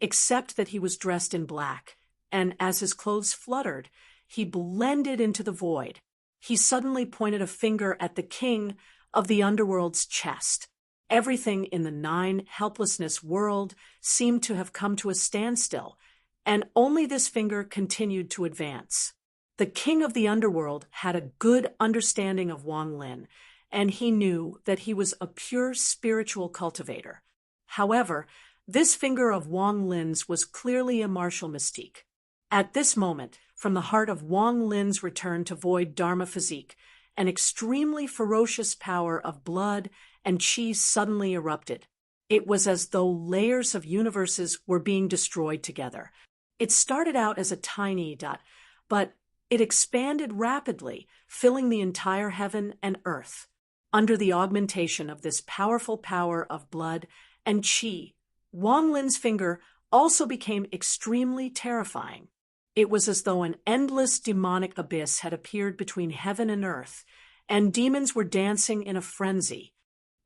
except that he was dressed in black, and as his clothes fluttered, he blended into the void. He suddenly pointed a finger at the king of the underworld's chest. Everything in the 9 helplessness world seemed to have come to a standstill, and only this finger continued to advance. The king of the underworld had a good understanding of Wang Lin, and he knew that he was a pure spiritual cultivator. However, this finger of Wang Lin's was clearly a martial mystique. At this moment, from the heart of Wang Lin's return to void Dharma physique, an extremely ferocious power of blood and chi suddenly erupted. It was as though layers of universes were being destroyed together. It started out as a tiny dot, but it expanded rapidly, filling the entire heaven and earth. Under the augmentation of this powerful power of blood and chi, Wang Lin's finger also became extremely terrifying. It was as though an endless demonic abyss had appeared between heaven and earth, and demons were dancing in a frenzy.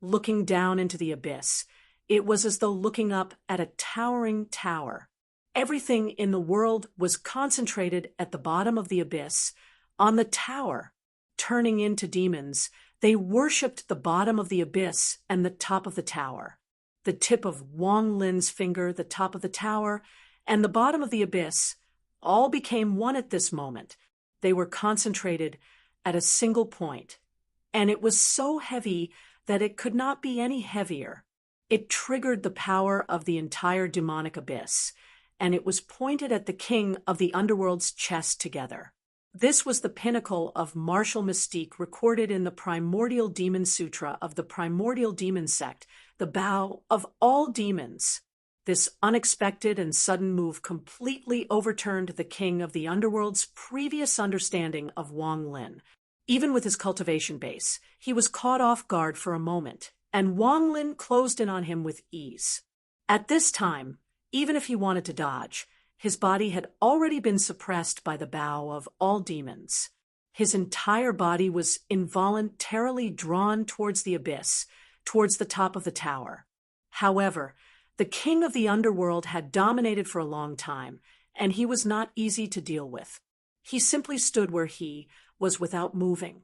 Looking down into the abyss, it was as though looking up at a towering tower. Everything in the world was concentrated at the bottom of the abyss, on the tower. Turning into demons, they worshipped the bottom of the abyss and the top of the tower. The tip of Wang Lin's finger, the top of the tower, and the bottom of the abyss all became one at this moment. They were concentrated at a single point, and it was so heavy that it could not be any heavier. It triggered the power of the entire demonic abyss, and it was pointed at the king of the underworld's chest together. This was the pinnacle of martial mystique recorded in the Primordial Demon Sutra of the Primordial Demon Sect, the bow of all demons. This unexpected and sudden move completely overturned the king of the underworld's previous understanding of Wang Lin. Even with his cultivation base, he was caught off guard for a moment, and Wang Lin closed in on him with ease. At this time, even if he wanted to dodge, his body had already been suppressed by the bow of all demons. His entire body was involuntarily drawn towards the abyss, towards the top of the tower. However, the king of the underworld had dominated for a long time, and he was not easy to deal with. He simply stood where he was without moving,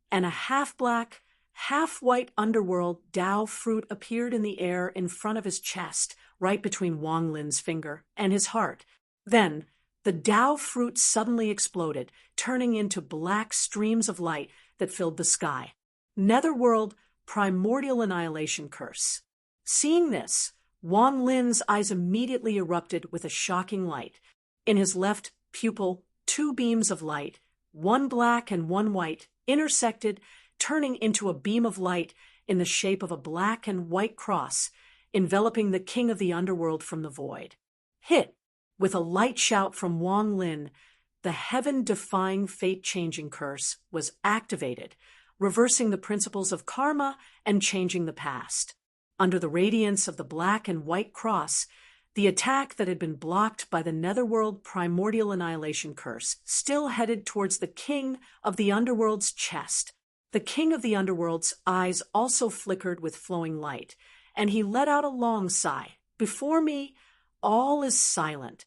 and a half-black, half-white underworld Dao fruit appeared in the air in front of his chest, right between Wang Lin's finger and his heart. Then, the Dao fruit suddenly exploded, turning into black streams of light that filled the sky. Netherworld Primordial Annihilation Curse. Seeing this, Wang Lin's eyes immediately erupted with a shocking light. In his left pupil, two beams of light, one black and one white, intersected, turning into a beam of light in the shape of a black and white cross, enveloping the king of the underworld from the void. Hit! With a light shout from Wang Lin, the heaven-defying fate-changing curse was activated, reversing the principles of karma and changing the past. Under the radiance of the black and white cross, the attack that had been blocked by the Netherworld Primordial Annihilation Curse still headed towards the king of the underworld's chest. The king of the underworld's eyes also flickered with flowing light, and he let out a long sigh. Before me, all is silent.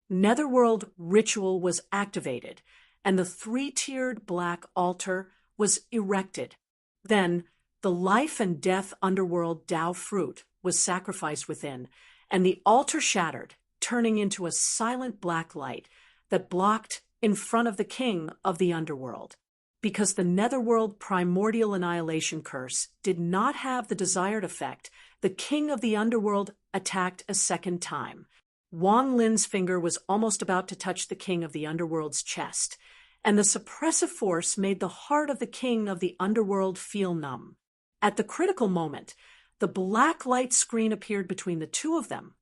Netherworld ritual was activated, and the three-tiered black altar was erected. Then, the life and death underworld Dao fruit was sacrificed within, and the altar shattered, turning into a silent black light that blocked in front of the king of the underworld. Because the Netherworld Primordial Annihilation Curse did not have the desired effect, the king of the underworld attacked a second time. Wang Lin's finger was almost about to touch the king of the underworld's chest, and the suppressive force made the heart of the king of the underworld feel numb. At the critical moment, the black light screen appeared between the two of them,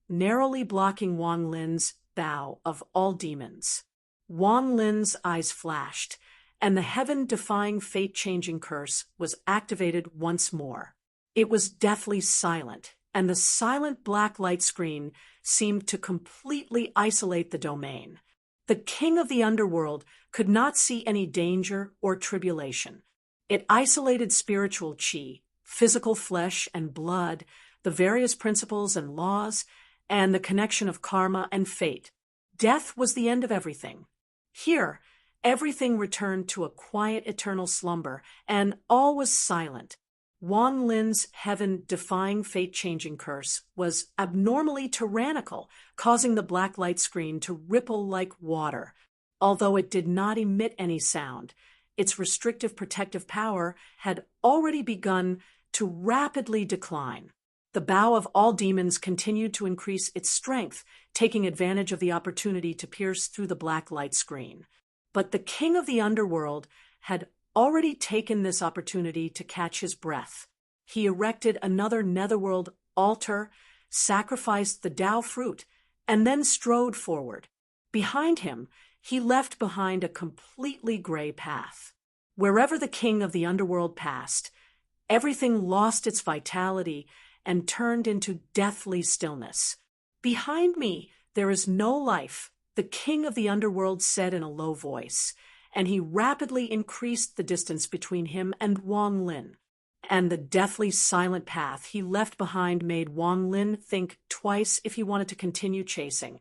narrowly blocking Wang Lin's bow of all demons. Wang Lin's eyes flashed, and the heaven-defying fate-changing curse was activated once more. It was deathly silent, and the silent black light screen seemed to completely isolate the domain. The king of the underworld could not see any danger or tribulation. It isolated spiritual chi, physical flesh and blood, the various principles and laws, and the connection of karma and fate. Death was the end of everything. Here, everything returned to a quiet eternal slumber, and all was silent. Wang Lin's heaven-defying fate-changing curse was abnormally tyrannical, causing the black light screen to ripple like water. Although it did not emit any sound, its restrictive protective power had already begun to rapidly decline. The bow of all demons continued to increase its strength, taking advantage of the opportunity to pierce through the black light screen. But the king of the underworld had already taken this opportunity to catch his breath. He erected another netherworld altar, sacrificed the Dao fruit, and then strode forward. Behind him, he left behind a completely gray path. Wherever the king of the underworld passed, everything lost its vitality and turned into deathly stillness. "Behind me, there is no life," the king of the underworld said in a low voice, and he rapidly increased the distance between him and Wang Lin. And the deathly silent path he left behind made Wang Lin think twice if he wanted to continue chasing,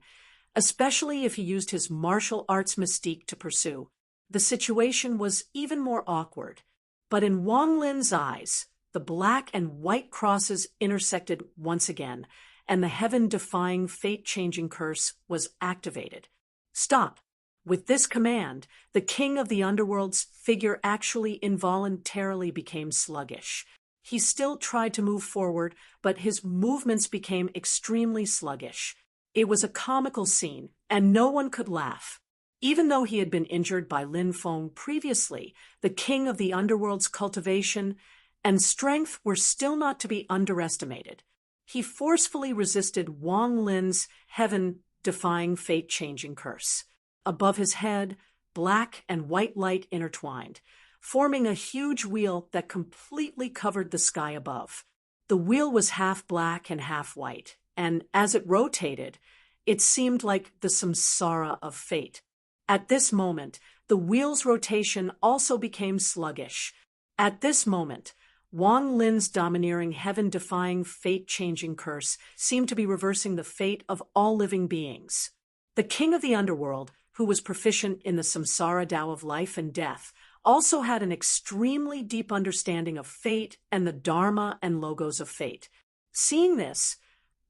especially if he used his martial arts mystique to pursue. The situation was even more awkward, but in Wang Lin's eyes, the black and white crosses intersected once again, and the heaven-defying, fate-changing curse was activated. "Stop." With this command, the king of the underworld's figure actually involuntarily became sluggish. He still tried to move forward, but his movements became extremely sluggish. It was a comical scene, and no one could laugh. Even though he had been injured by Lin Feng previously, the king of the underworld's cultivation and strength were still not to be underestimated. He forcefully resisted Wang Lin's heaven-defying fate-changing curse. Above his head, black and white light intertwined, forming a huge wheel that completely covered the sky above. The wheel was half black and half white, and as it rotated, it seemed like the samsara of fate. At this moment, the wheel's rotation also became sluggish. At this moment, Wang Lin's domineering heaven-defying fate-changing curse seemed to be reversing the fate of all living beings. The king of the underworld, who was proficient in the samsara Tao of life and death, also had an extremely deep understanding of fate and the dharma and logos of fate. Seeing this,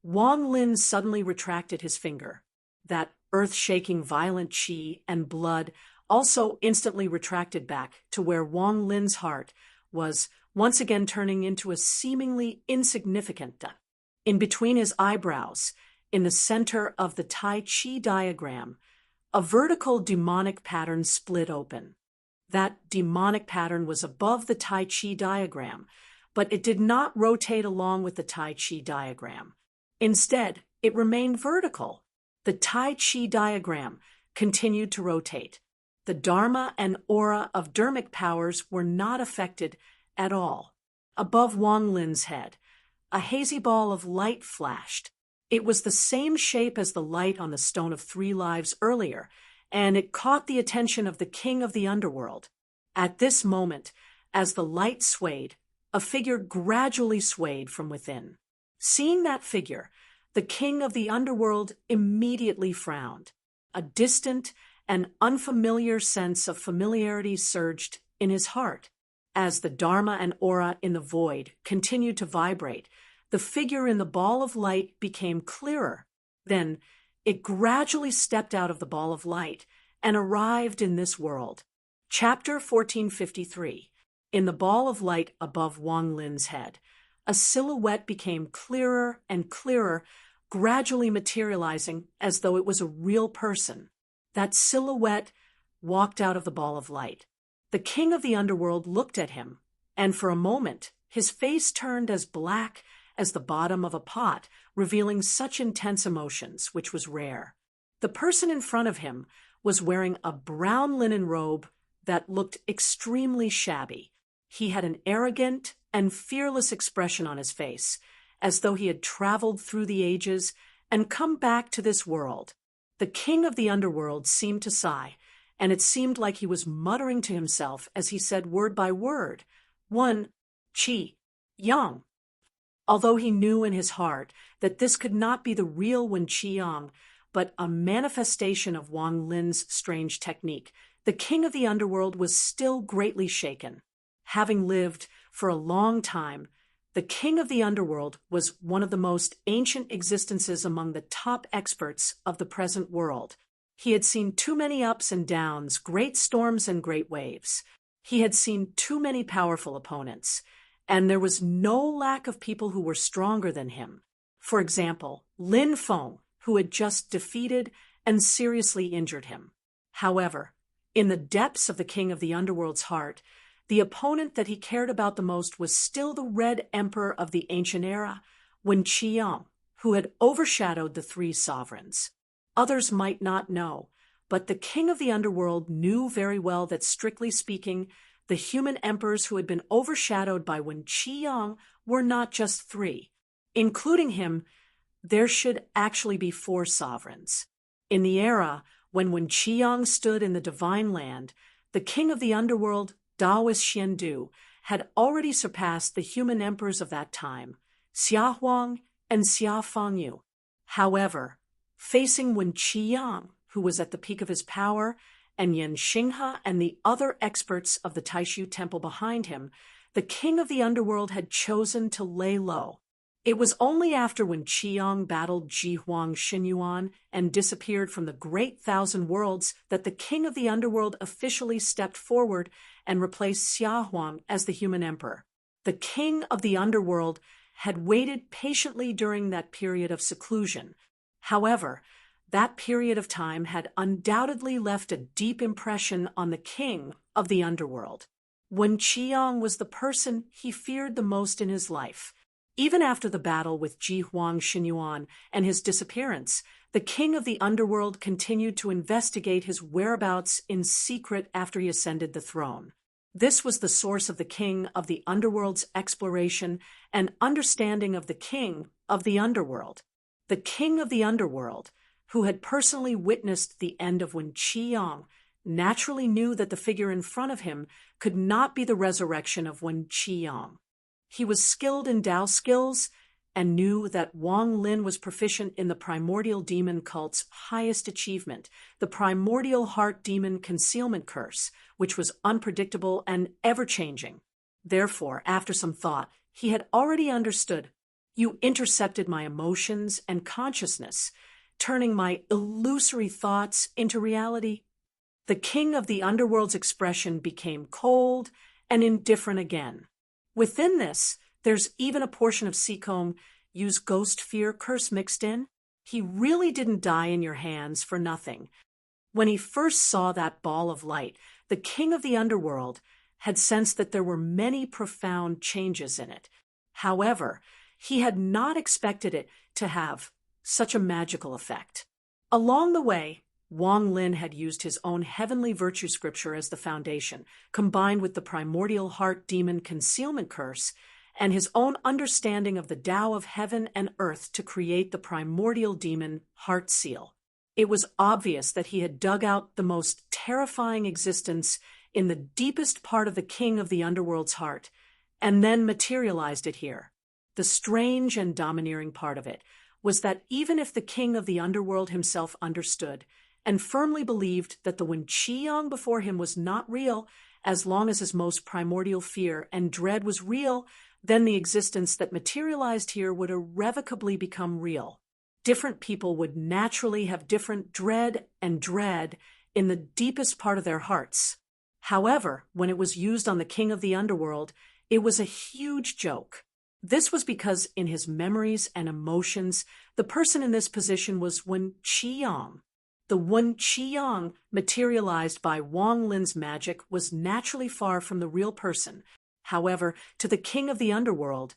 Wang Lin suddenly retracted his finger. That earth-shaking violent qi and blood also instantly retracted back to where Wang Lin's heart was once again turning into a seemingly insignificant dot. In between his eyebrows, in the center of the Tai Chi diagram, a vertical demonic pattern split open. That demonic pattern was above the Tai Chi diagram, but it did not rotate along with the Tai Chi diagram. Instead, it remained vertical. The Tai Chi diagram continued to rotate. The Dharma and aura of dermic powers were not affected at all. Above Wang Lin's head, a hazy ball of light flashed. It was the same shape as the light on the Stone of Three Lives earlier, and it caught the attention of the king of the underworld. At this moment, as the light swayed, a figure gradually swayed from within. Seeing that figure, the king of the underworld immediately frowned. A distant and unfamiliar sense of familiarity surged in his heart. As the Dharma and aura in the void continued to vibrate, the figure in the ball of light became clearer. Then, it gradually stepped out of the ball of light and arrived in this world. Chapter 1453. In the ball of light above Wang Lin's head, a silhouette became clearer and clearer, gradually materializing as though it was a real person. That silhouette walked out of the ball of light. The king of the underworld looked at him, and for a moment, his face turned as black as the bottom of a pot, revealing such intense emotions, which was rare. The person in front of him was wearing a brown linen robe that looked extremely shabby. He had an arrogant and fearless expression on his face, as though he had traveled through the ages and come back to this world. The king of the underworld seemed to sigh, and it seemed like he was muttering to himself as he said word by word, "One, Qi, Yang." Although he knew in his heart that this could not be the real Wen Qiang, but a manifestation of Wang Lin's strange technique, the king of the underworld was still greatly shaken. Having lived for a long time, the king of the underworld was one of the most ancient existences among the top experts of the present world. He had seen too many ups and downs, great storms and great waves. He had seen too many powerful opponents, and there was no lack of people who were stronger than him. For example, Lin Feng, who had just defeated and seriously injured him. However, in the depths of the king of the underworld's heart, the opponent that he cared about the most was still the Red Emperor of the ancient era, Wen Qiang, who had overshadowed the three sovereigns. Others might not know, but the king of the underworld knew very well that, strictly speaking, the human emperors who had been overshadowed by Wen Qiang were not just three. Including him, there should actually be four sovereigns. In the era when Wen Qiang stood in the divine land, the king of the underworld, Daoist Xiandu, had already surpassed the human emperors of that time, Xia Huang and Xia Fangyu. However, facing Wen Qiang, who was at the peak of his power, and Yan Xinghe and the other experts of the Taishu Temple behind him, the king of the underworld had chosen to lay low. It was only after Wen Qiang battled Ji Huang Xinyuan and disappeared from the Great Thousand Worlds that the king of the underworld officially stepped forward and replaced Xia Huang as the human emperor. The king of the underworld had waited patiently during that period of seclusion. However, that period of time had undoubtedly left a deep impression on the king of the underworld. Wen Qiang was the person he feared the most in his life. Even after the battle with Ji Huang Xinyuan and his disappearance, the king of the underworld continued to investigate his whereabouts in secret after he ascended the throne. This was the source of the king of the underworld's exploration and understanding of the king of the underworld. The king of the underworld, who had personally witnessed the end of Wen Qiang, naturally knew that the figure in front of him could not be the resurrection of Wen Qiang. He was skilled in Dao skills and knew that Wang Lin was proficient in the primordial demon cult's highest achievement, the primordial heart demon concealment curse, which was unpredictable and ever-changing. Therefore, after some thought, he had already understood. You intercepted my emotions and consciousness, turning my illusory thoughts into reality. The king of the underworld's expression became cold and indifferent again. Within this, there's even a portion of Seacombe use ghost fear curse mixed in. He really didn't die in your hands for nothing. When he first saw that ball of light, the king of the underworld had sensed that there were many profound changes in it. However, he had not expected it to have such a magical effect. Along the way, Wang Lin had used his own heavenly virtue scripture as the foundation, combined with the primordial heart demon concealment curse, and his own understanding of the Tao of heaven and earth to create the primordial demon heart seal. It was obvious that he had dug out the most terrifying existence in the deepest part of the king of the underworld's heart, and then materialized it here. The strange and domineering part of it was that even if the king of the underworld himself understood and firmly believed that the Wen Qiang before him was not real, as long as his most primordial fear and dread was real, then the existence that materialized here would irrevocably become real. Different people would naturally have different dread in the deepest part of their hearts. However, when it was used on the king of the underworld, it was a huge joke. This was because in his memories and emotions, the person in this position was Wen Qiang. The Wen Qiang materialized by Wang Lin's magic was naturally far from the real person. However, to the king of the underworld,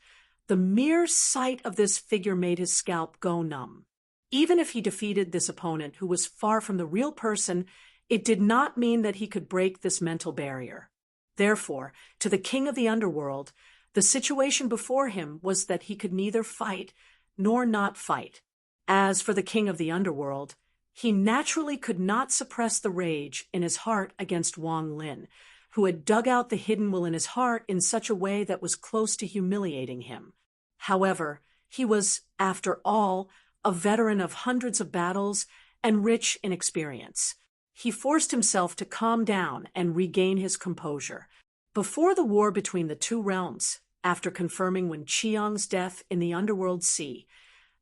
the mere sight of this figure made his scalp go numb. Even if he defeated this opponent who was far from the real person, it did not mean that he could break this mental barrier. Therefore, to the king of the underworld, the situation before him was that he could neither fight nor not fight. As for the king of the underworld, he naturally could not suppress the rage in his heart against Wang Lin, who had dug out the hidden will in his heart in such a way that was close to humiliating him. However, he was, after all, a veteran of hundreds of battles and rich in experience. He forced himself to calm down and regain his composure. Before the war between the two realms, after confirming Wen Qiang's death in the underworld sea,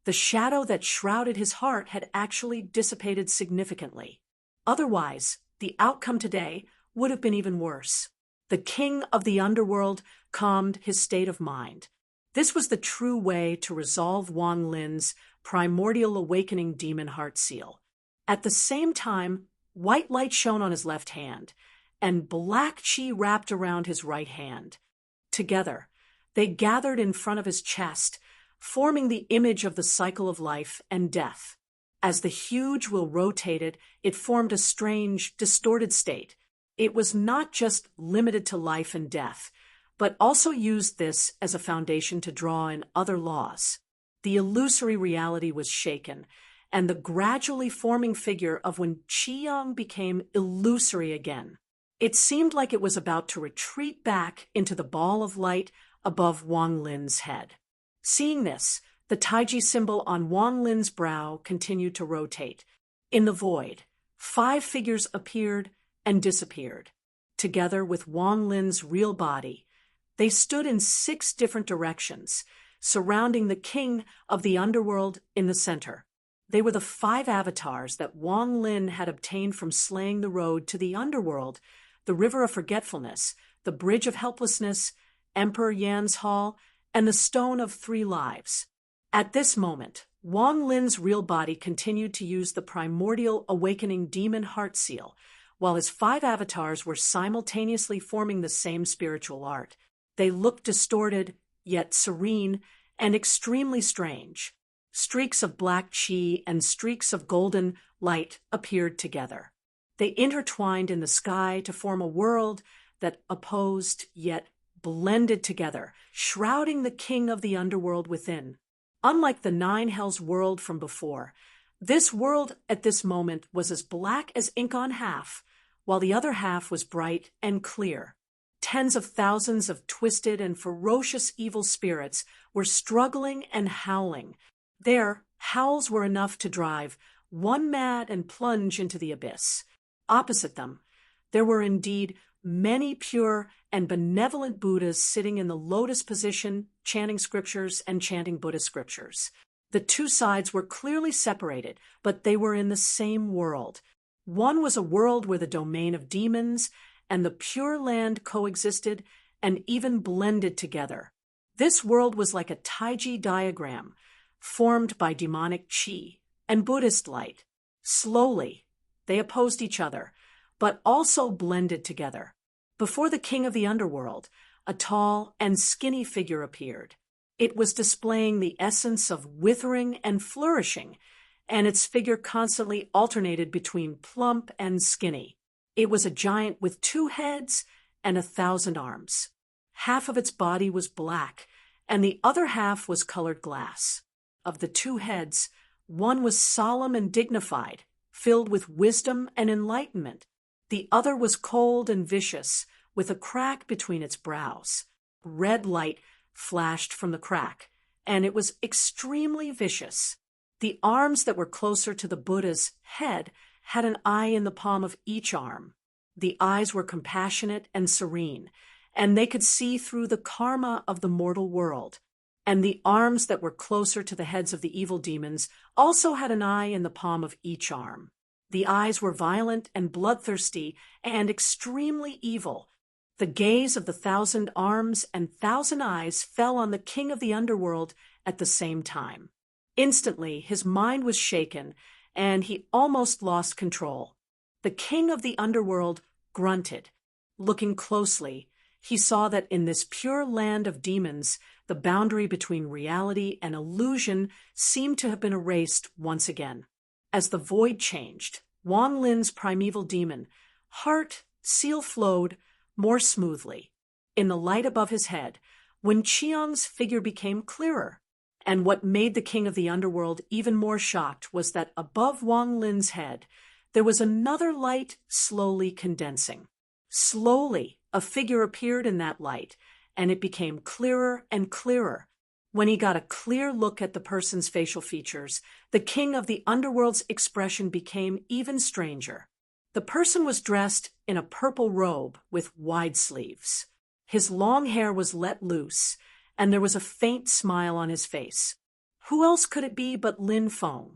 the shadow that shrouded his heart had actually dissipated significantly. Otherwise, the outcome today would have been even worse. The king of the underworld calmed his state of mind. This was the true way to resolve Wang Lin's primordial awakening demon heart seal. At the same time, white light shone on his left hand, and black chi wrapped around his right hand. Together, they gathered in front of his chest, forming the image of the cycle of life and death. As the huge will rotated, it formed a strange, distorted state. It was not just limited to life and death, but also used this as a foundation to draw in other laws. The illusory reality was shaken, and the gradually forming figure of Wen Qiang became illusory again. It seemed like it was about to retreat back into the ball of light above Wang Lin's head. Seeing this, the Taiji symbol on Wang Lin's brow continued to rotate. In the void, 5 figures appeared and disappeared. Together with Wang Lin's real body, they stood in 6 different directions, surrounding the king of the underworld in the center. They were the 5 avatars that Wang Lin had obtained from slaying the road to the underworld, the river of forgetfulness, the bridge of helplessness, Emperor Yan's Hall, and the Stone of Three Lives. At this moment, Wang Lin's real body continued to use the primordial awakening demon heart seal, while his 5 avatars were simultaneously forming the same spiritual art. They looked distorted, yet serene, and extremely strange. Streaks of black chi and streaks of golden light appeared together. They intertwined in the sky to form a world that opposed yet blended together, shrouding the king of the underworld within. Unlike the 9 hells world from before, this world at this moment was as black as ink on half, while the other half was bright and clear. Tens of thousands of twisted and ferocious evil spirits were struggling and howling. Their howls were enough to drive one mad and plunge into the abyss. Opposite them, there were indeed many pure and benevolent Buddhas sitting in the lotus position, chanting scriptures and chanting Buddhist scriptures. The 2 sides were clearly separated, but they were in the same world. One was a world where the domain of demons and the Pure Land coexisted and even blended together. This world was like a Taiji diagram, formed by demonic chi and Buddhist light. Slowly, they opposed each other, but also blended together. Before the king of the underworld, a tall and skinny figure appeared. It was displaying the essence of withering and flourishing, and its figure constantly alternated between plump and skinny. It was a giant with 2 heads and 1,000 arms. Half of its body was black, and the other half was colored glass. Of the 2 heads, one was solemn and dignified, filled with wisdom and enlightenment. The other was cold and vicious, with a crack between its brows. Red light flashed from the crack, and it was extremely vicious. The arms that were closer to the Buddha's head had an eye in the palm of each arm. The eyes were compassionate and serene, and they could see through the karma of the mortal world. And the arms that were closer to the heads of the evil demons also had an eye in the palm of each arm. The eyes were violent and bloodthirsty and extremely evil. The gaze of the 1,000 arms and 1,000 eyes fell on the king of the underworld at the same time. Instantly, his mind was shaken, and he almost lost control. The king of the underworld grunted. Looking closely, he saw that in this pure land of demons, the boundary between reality and illusion seemed to have been erased once again. As the void changed, Wang Lin's primeval demon, heart, seal flowed more smoothly. In the light above his head, Wen Qiang's figure became clearer. And what made the king of the underworld even more shocked was that above Wang Lin's head, there was another light slowly condensing. Slowly, a figure appeared in that light, and it became clearer and clearer. When he got a clear look at the person's facial features, the king of the underworld's expression became even stranger. The person was dressed in a purple robe with wide sleeves. His long hair was let loose, and there was a faint smile on his face. Who else could it be but Lin Feng?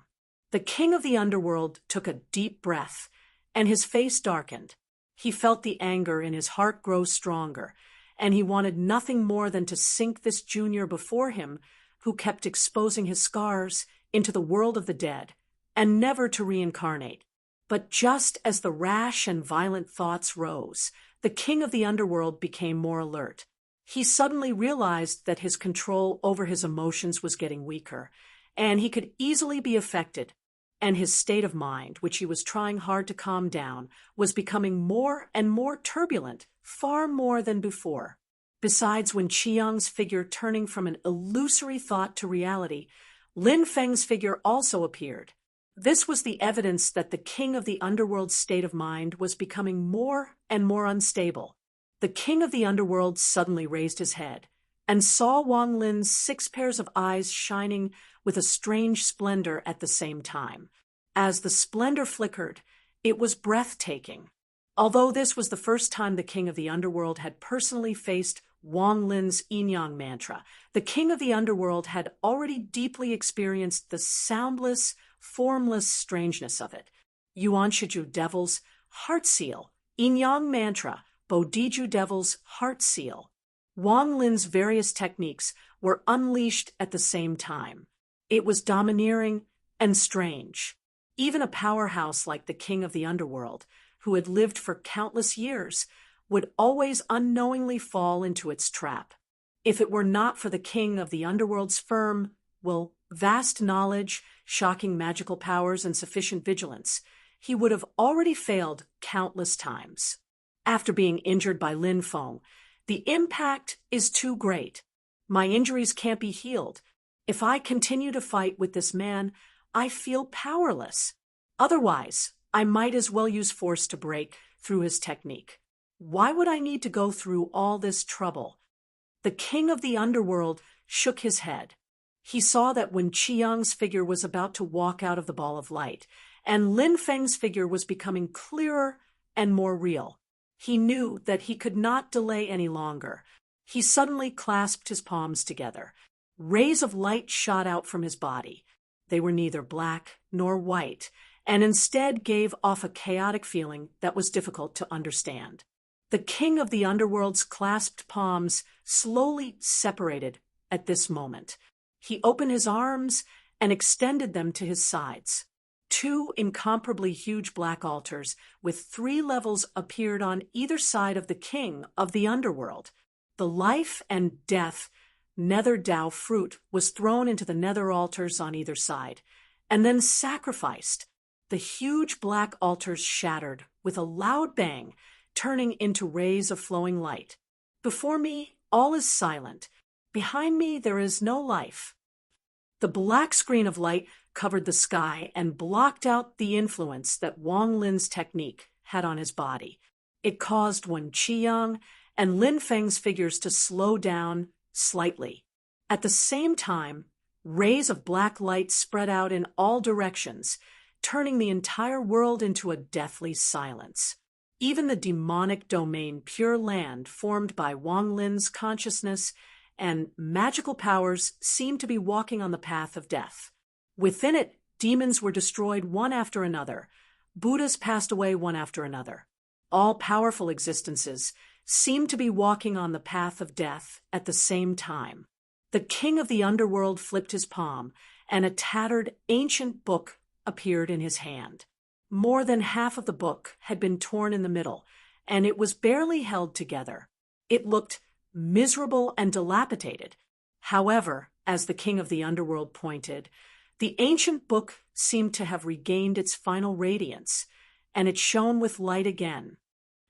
The king of the underworld took a deep breath, and his face darkened. He felt the anger in his heart grow stronger, and he wanted nothing more than to sink this junior before him, who kept exposing his scars, into the world of the dead, and never to reincarnate. But just as the rash and violent thoughts rose, the king of the underworld became more alert. He suddenly realized that his control over his emotions was getting weaker, and he could easily be affected, and his state of mind, which he was trying hard to calm down, was becoming more and more turbulent, far more than before. Besides Wen Qiang's figure turning from an illusory thought to reality, Lin Feng's figure also appeared. This was the evidence that the king of the underworld's state of mind was becoming more and more unstable. The king of the underworld suddenly raised his head and saw Wang Lin's 6 pairs of eyes shining with a strange splendor at the same time. As the splendor flickered, it was breathtaking. Although this was the first time the king of the underworld had personally faced Wang Lin's yin-yang mantra, the king of the underworld had already deeply experienced the soundless, formless strangeness of it. Yuan Shiju Devil's heart seal, yin-yang mantra, Bodhiju Devil's heart seal. Wang Lin's various techniques were unleashed at the same time. It was domineering and strange. Even a powerhouse like the king of the underworld, who had lived for countless years, would always unknowingly fall into its trap. If it were not for the king of the underworld's firm, vast knowledge, shocking magical powers, and sufficient vigilance, he would have already failed countless times. After being injured by Lin Feng, the impact is too great. My injuries can't be healed. If I continue to fight with this man, I feel powerless. Otherwise, I might as well use force to break through his technique. Why would I need to go through all this trouble? The king of the underworld shook his head. He saw that when Qiang's figure was about to walk out of the ball of light, and Lin Feng's figure was becoming clearer and more real, he knew that he could not delay any longer. He suddenly clasped his palms together. Rays of light shot out from his body. They were neither black nor white, and instead gave off a chaotic feeling that was difficult to understand. The king of the underworld's clasped palms slowly separated at this moment. He opened his arms and extended them to his sides. Two incomparably huge black altars with 3 levels appeared on either side of the king of the underworld. The life and death nether Tao fruit was thrown into the nether altars on either side, and then sacrificed. The huge black altars shattered with a loud bang, turning into rays of flowing light. Before me, all is silent. Behind me, there is no life. The black screen of light covered the sky and blocked out the influence that Wang Lin's technique had on his body. It caused Wen Qiang and Lin Feng's figures to slow down slightly. At the same time, rays of black light spread out in all directions, turning the entire world into a deathly silence. Even the demonic domain Pure Land, formed by Wang Lin's consciousness and magical powers, seemed to be walking on the path of death. Within it, demons were destroyed one after another. Buddhas passed away one after another. All powerful existences seemed to be walking on the path of death at the same time. The king of the underworld flipped his palm, and a tattered ancient book appeared in his hand. More than half of the book had been torn in the middle, and it was barely held together. It looked miserable and dilapidated. However, as the king of the underworld pointed, the ancient book seemed to have regained its final radiance, and it shone with light again.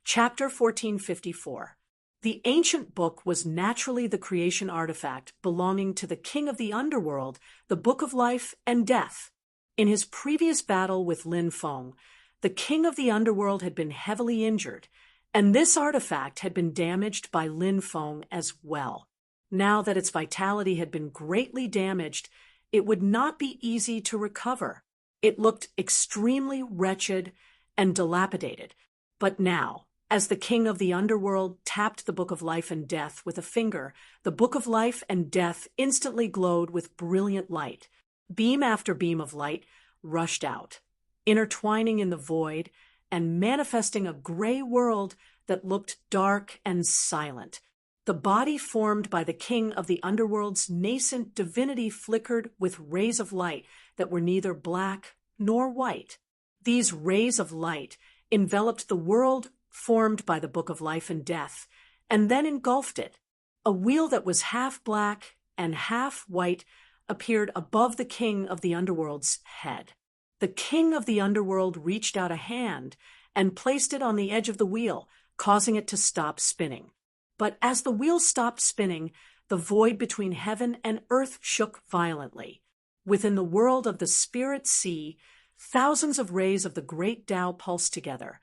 Chapter 1454. The ancient book was naturally the creation artifact belonging to the king of the underworld, the Book of Life and Death. In his previous battle with Lin Feng, the king of the underworld had been heavily injured, and this artifact had been damaged by Lin Feng as well. Now that its vitality had been greatly damaged, it would not be easy to recover. It looked extremely wretched and dilapidated. But now, as the king of the underworld tapped the Book of Life and Death with a finger, the Book of Life and Death instantly glowed with brilliant light. Beam after beam of light rushed out, intertwining in the void and manifesting a gray world that looked dark and silent. The body formed by the king of the underworld's nascent divinity flickered with rays of light that were neither black nor white. These rays of light enveloped the world formed by the Book of Life and Death, and then engulfed it. A wheel that was half black and half white appeared above the king of the underworld's head. The king of the underworld reached out a hand and placed it on the edge of the wheel, causing it to stop spinning. But as the wheel stopped spinning, the void between heaven and earth shook violently. Within the world of the spirit sea, thousands of rays of the great Tao pulsed together,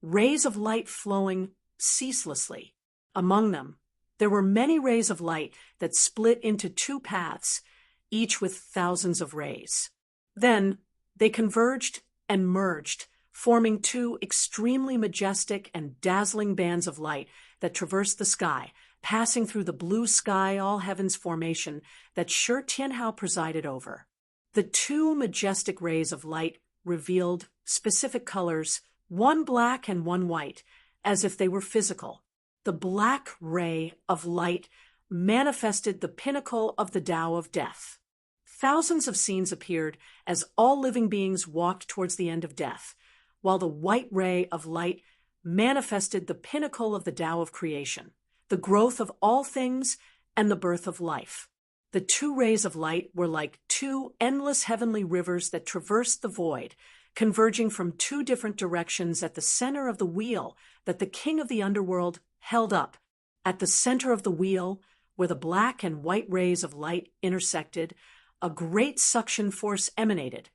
rays of light flowing ceaselessly. Among them, there were many rays of light that split into 2 paths, each with thousands of rays. Then they converged and merged, forming 2 extremely majestic and dazzling bands of light that traversed the sky, passing through the blue sky all heavens formation that Shi Tianhao presided over. The 2 majestic rays of light revealed specific colors, one black and one white, as if they were physical. The black ray of light manifested the pinnacle of the Tao of death. Thousands of scenes appeared as all living beings walked towards the end of death, while the white ray of light manifested the pinnacle of the Tao of creation, the growth of all things and the birth of life. The two rays of light were like two endless heavenly rivers that traversed the void, converging from two different directions at the center of the wheel that the king of the underworld held up. At the center of the wheel, where the black and white rays of light intersected, a great suction force emanated,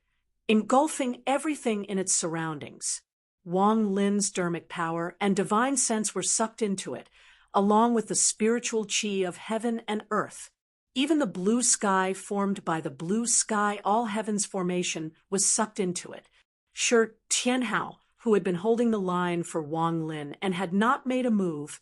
engulfing everything in its surroundings. Wang Lin's dermic power and divine sense were sucked into it, along with the spiritual chi of heaven and earth. Even the blue sky formed by the blue sky all heavens formation was sucked into it. Shi Tianhao, who had been holding the line for Wang Lin and had not made a move,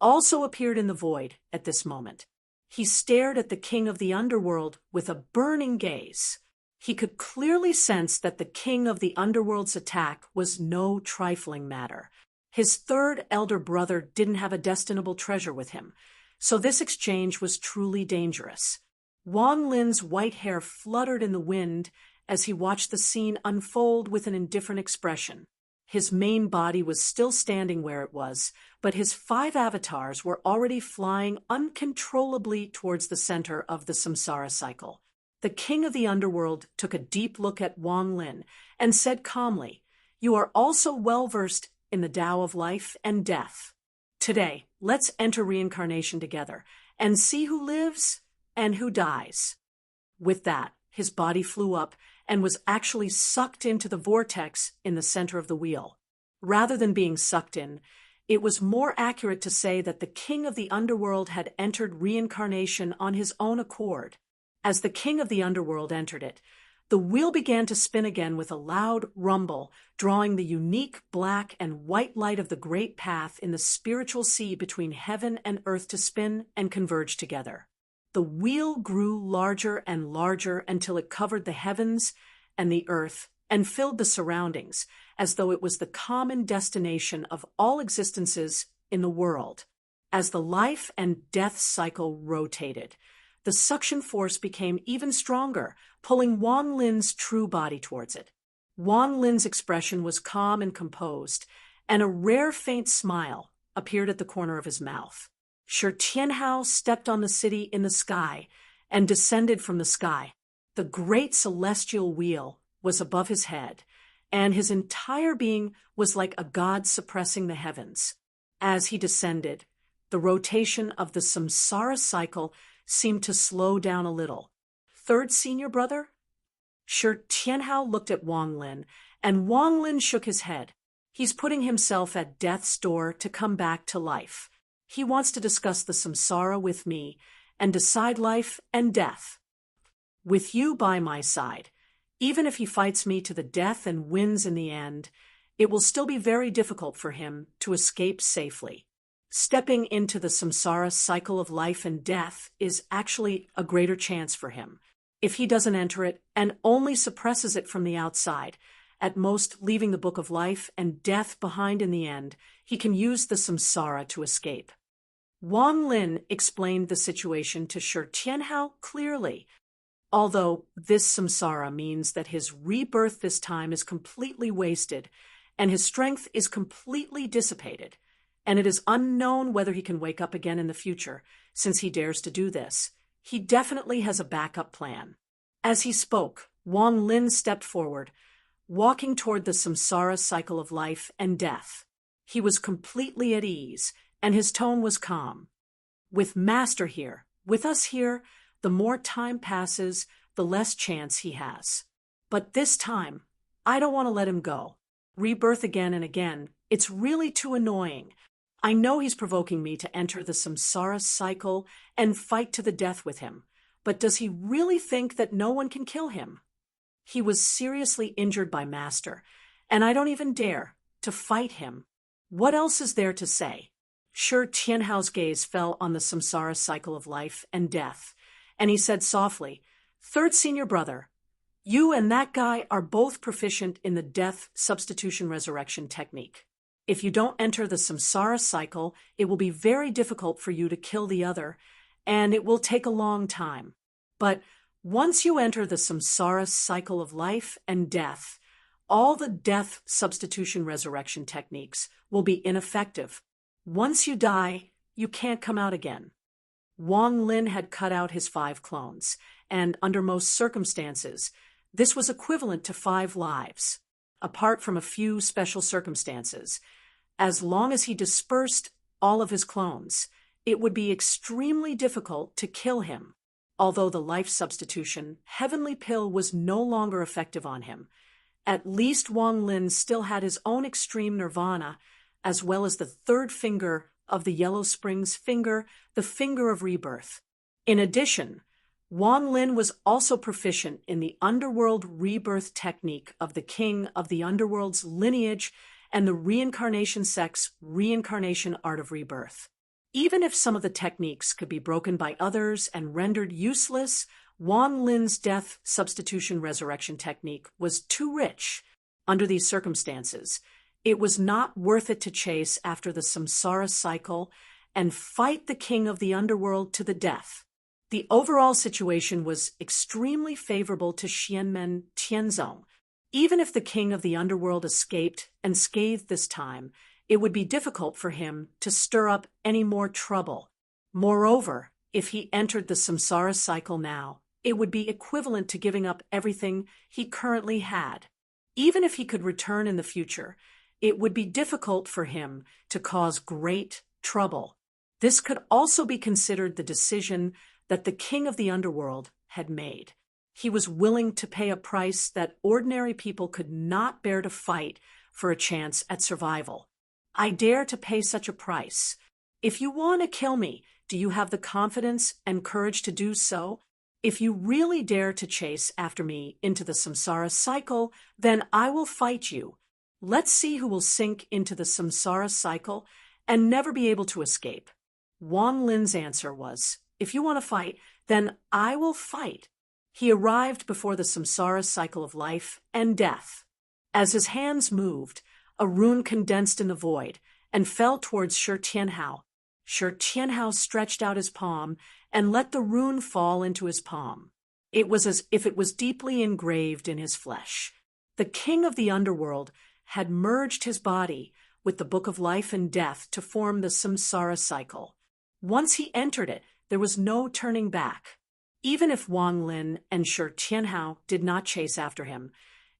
also appeared in the void at this moment. He stared at the king of the underworld with a burning gaze. He could clearly sense that the king of the underworld's attack was no trifling matter. His third elder brother didn't have a destinable treasure with him, so this exchange was truly dangerous. Wang Lin's white hair fluttered in the wind as he watched the scene unfold with an indifferent expression. His main body was still standing where it was, but his 5 avatars were already flying uncontrollably towards the center of the samsara cycle. The king of the underworld took a deep look at Wang Lin and said calmly, "You are also well versed in the Tao of life and death. Today, let's enter reincarnation together and see who lives and who dies." With that, his body flew up and was actually sucked into the vortex in the center of the wheel. Rather than being sucked in, it was more accurate to say that the king of the underworld had entered reincarnation on his own accord. As the king of the underworld entered it, the wheel began to spin again with a loud rumble, drawing the unique black and white light of the great path in the spiritual sea between heaven and earth to spin and converge together. The wheel grew larger and larger until it covered the heavens and the earth and filled the surroundings, as though it was the common destination of all existences in the world. As the life and death cycle rotated, the suction force became even stronger, pulling Wang Lin's true body towards it. Wang Lin's expression was calm and composed, and a rare faint smile appeared at the corner of his mouth. Shi Tianhao stepped on the city in the sky and descended from the sky. The great celestial wheel was above his head, and his entire being was like a god suppressing the heavens. As he descended, the rotation of the samsara cycle seemed to slow down a little. "Third senior brother?" Shi Tianhao looked at Wang Lin, and Wang Lin shook his head. "He's putting himself at death's door to come back to life. He wants to discuss the samsara with me and decide life and death. With you by my side, even if he fights me to the death and wins in the end, it will still be very difficult for him to escape safely. Stepping into the samsara cycle of life and death is actually a greater chance for him. If he doesn't enter it and only suppresses it from the outside, at most leaving the book of life and death behind in the end, he can use the samsara to escape." Wang Lin explained the situation to Shi Tianhao clearly. Although this samsara means that his rebirth this time is completely wasted, and his strength is completely dissipated, and it is unknown whether he can wake up again in the future, since he dares to do this, he definitely has a backup plan. As he spoke, Wang Lin stepped forward, walking toward the samsara cycle of life and death. He was completely at ease, and his tone was calm. "With Master here, with us here, the more time passes, the less chance he has. But this time, I don't want to let him go. Rebirth again and again, it's really too annoying. I know he's provoking me to enter the samsara cycle and fight to the death with him, but does he really think that no one can kill him? He was seriously injured by Master, and I don't even dare to fight him. What else is there to say?" Shi Tianhao's gaze fell on the samsara cycle of life and death, and he said softly, "Third senior brother, you and that guy are both proficient in the death substitution resurrection technique. If you don't enter the samsara cycle, it will be very difficult for you to kill the other, and it will take a long time. But once you enter the samsara cycle of life and death, all the death substitution resurrection techniques will be ineffective. Once you die, you can't come out again. Wang Lin had cut out his 5 clones, and under most circumstances, this was equivalent to 5 lives. Apart from a few special circumstances, as long as he dispersed all of his clones, it would be extremely difficult to kill him. Although the life substitution heavenly pill was no longer effective on him, at least Wang Lin still had his own extreme nirvana, as well as the 3rd finger of the Yellow Springs finger, the finger of rebirth. In addition, Wang Lin was also proficient in the underworld rebirth technique of the king of the underworld's lineage and the reincarnation sect's reincarnation art of rebirth. Even if some of the techniques could be broken by others and rendered useless, Wang Lin's death substitution resurrection technique was too rich. Under these circumstances, it was not worth it to chase after the samsara cycle and fight the king of the underworld to the death. The overall situation was extremely favorable to Xianmen Tianzong. Even if the king of the underworld escaped unscathed this time, it would be difficult for him to stir up any more trouble. Moreover, if he entered the samsara cycle now, it would be equivalent to giving up everything he currently had. Even if he could return in the future, it would be difficult for him to cause great trouble. This could also be considered the decision that the king of the underworld had made. He was willing to pay a price that ordinary people could not bear to fight for a chance at survival. I dare to pay such a price. If you want to kill me, do you have the confidence and courage to do so? If you really dare to chase after me into the samsara cycle, then I will fight you. Let's see who will sink into the samsara cycle and never be able to escape. Wang Lin's answer was, if you want to fight, then I will fight. He arrived before the samsara cycle of life and death. As his hands moved, a rune condensed in the void and fell towards Shi Tianhao. Shi Tianhao stretched out his palm and let the rune fall into his palm. It was as if it was deeply engraved in his flesh. The king of the underworld had merged his body with the book of life and death to form the samsara cycle. Once he entered it, there was no turning back. Even if Wang Lin and Shi Tianhao did not chase after him,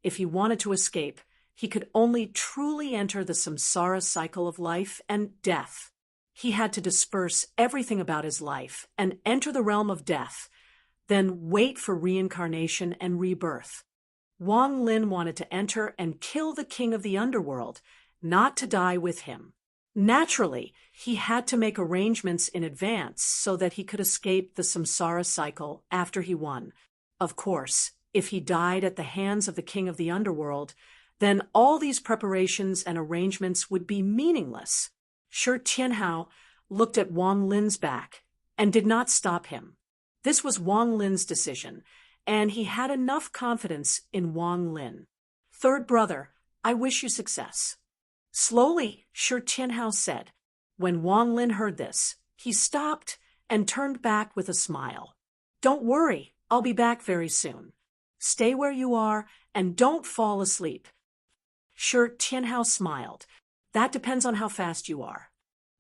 if he wanted to escape, he could only truly enter the samsara cycle of life and death. He had to disperse everything about his life and enter the realm of death, then wait for reincarnation and rebirth. Wang Lin wanted to enter and kill the king of the underworld, not to die with him. Naturally, he had to make arrangements in advance so that he could escape the samsara cycle after he won. Of course, if he died at the hands of the king of the underworld, then all these preparations and arrangements would be meaningless. Shi Tianhao looked at Wang Lin's back and did not stop him. This was Wang Lin's decision, and he had enough confidence in Wang Lin. Third brother, I wish you success. Slowly, Shi Tianhao said. When Wang Lin heard this, he stopped and turned back with a smile. Don't worry, I'll be back very soon. Stay where you are and don't fall asleep. Shi Tianhao smiled. That depends on how fast you are.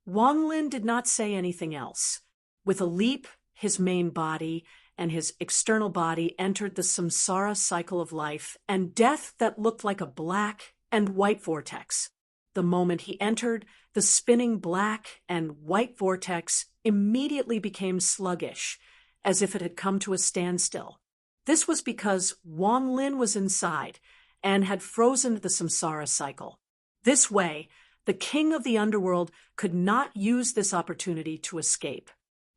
Wang Lin did not say anything else. With a leap, his main body and his external body entered the samsara cycle of life and death that looked like a black and white vortex. The moment he entered, the spinning black and white vortex immediately became sluggish, as if it had come to a standstill. This was because Wang Lin was inside and had frozen the samsara cycle. This way, the king of the underworld could not use this opportunity to escape.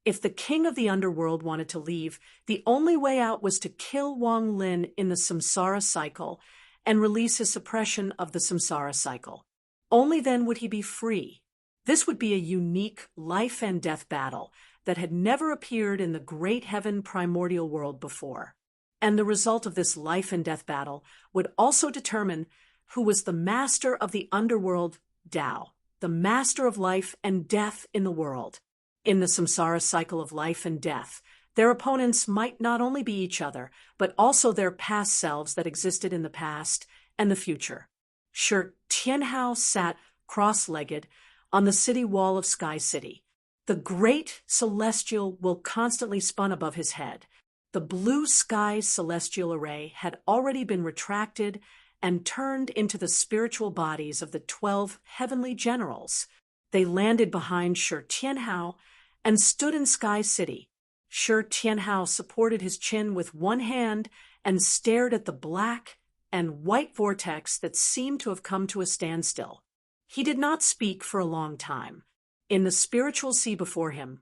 If the king of the underworld wanted to leave, the only way out was to kill Wang Lin in the samsara cycle and release his suppression of the samsara cycle. Only then would he be free. This would be a unique life and death battle that had never appeared in the great heaven primordial world before. And the result of this life and death battle would also determine who was the master of the underworld Tao, the master of life and death in the world. In the samsara cycle of life and death, their opponents might not only be each other, but also their past selves that existed in the past and the future. Shi Tianhao sat cross-legged on the city wall of Sky City. The great celestial will constantly spun above his head. The blue sky's celestial array had already been retracted and turned into the spiritual bodies of the 12 heavenly generals. They landed behind Shi Tianhao and stood in Sky City. Shi Tianhao supported his chin with one hand and stared at the black and white vortex that seemed to have come to a standstill. He did not speak for a long time. In the spiritual sea before him,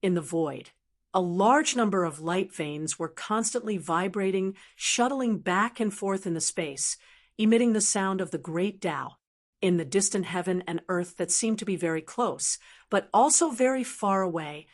in the void, a large number of light veins were constantly vibrating, shuttling back and forth in the space, emitting the sound of the great Tao. In the distant heaven and earth that seemed to be very close, but also very far away,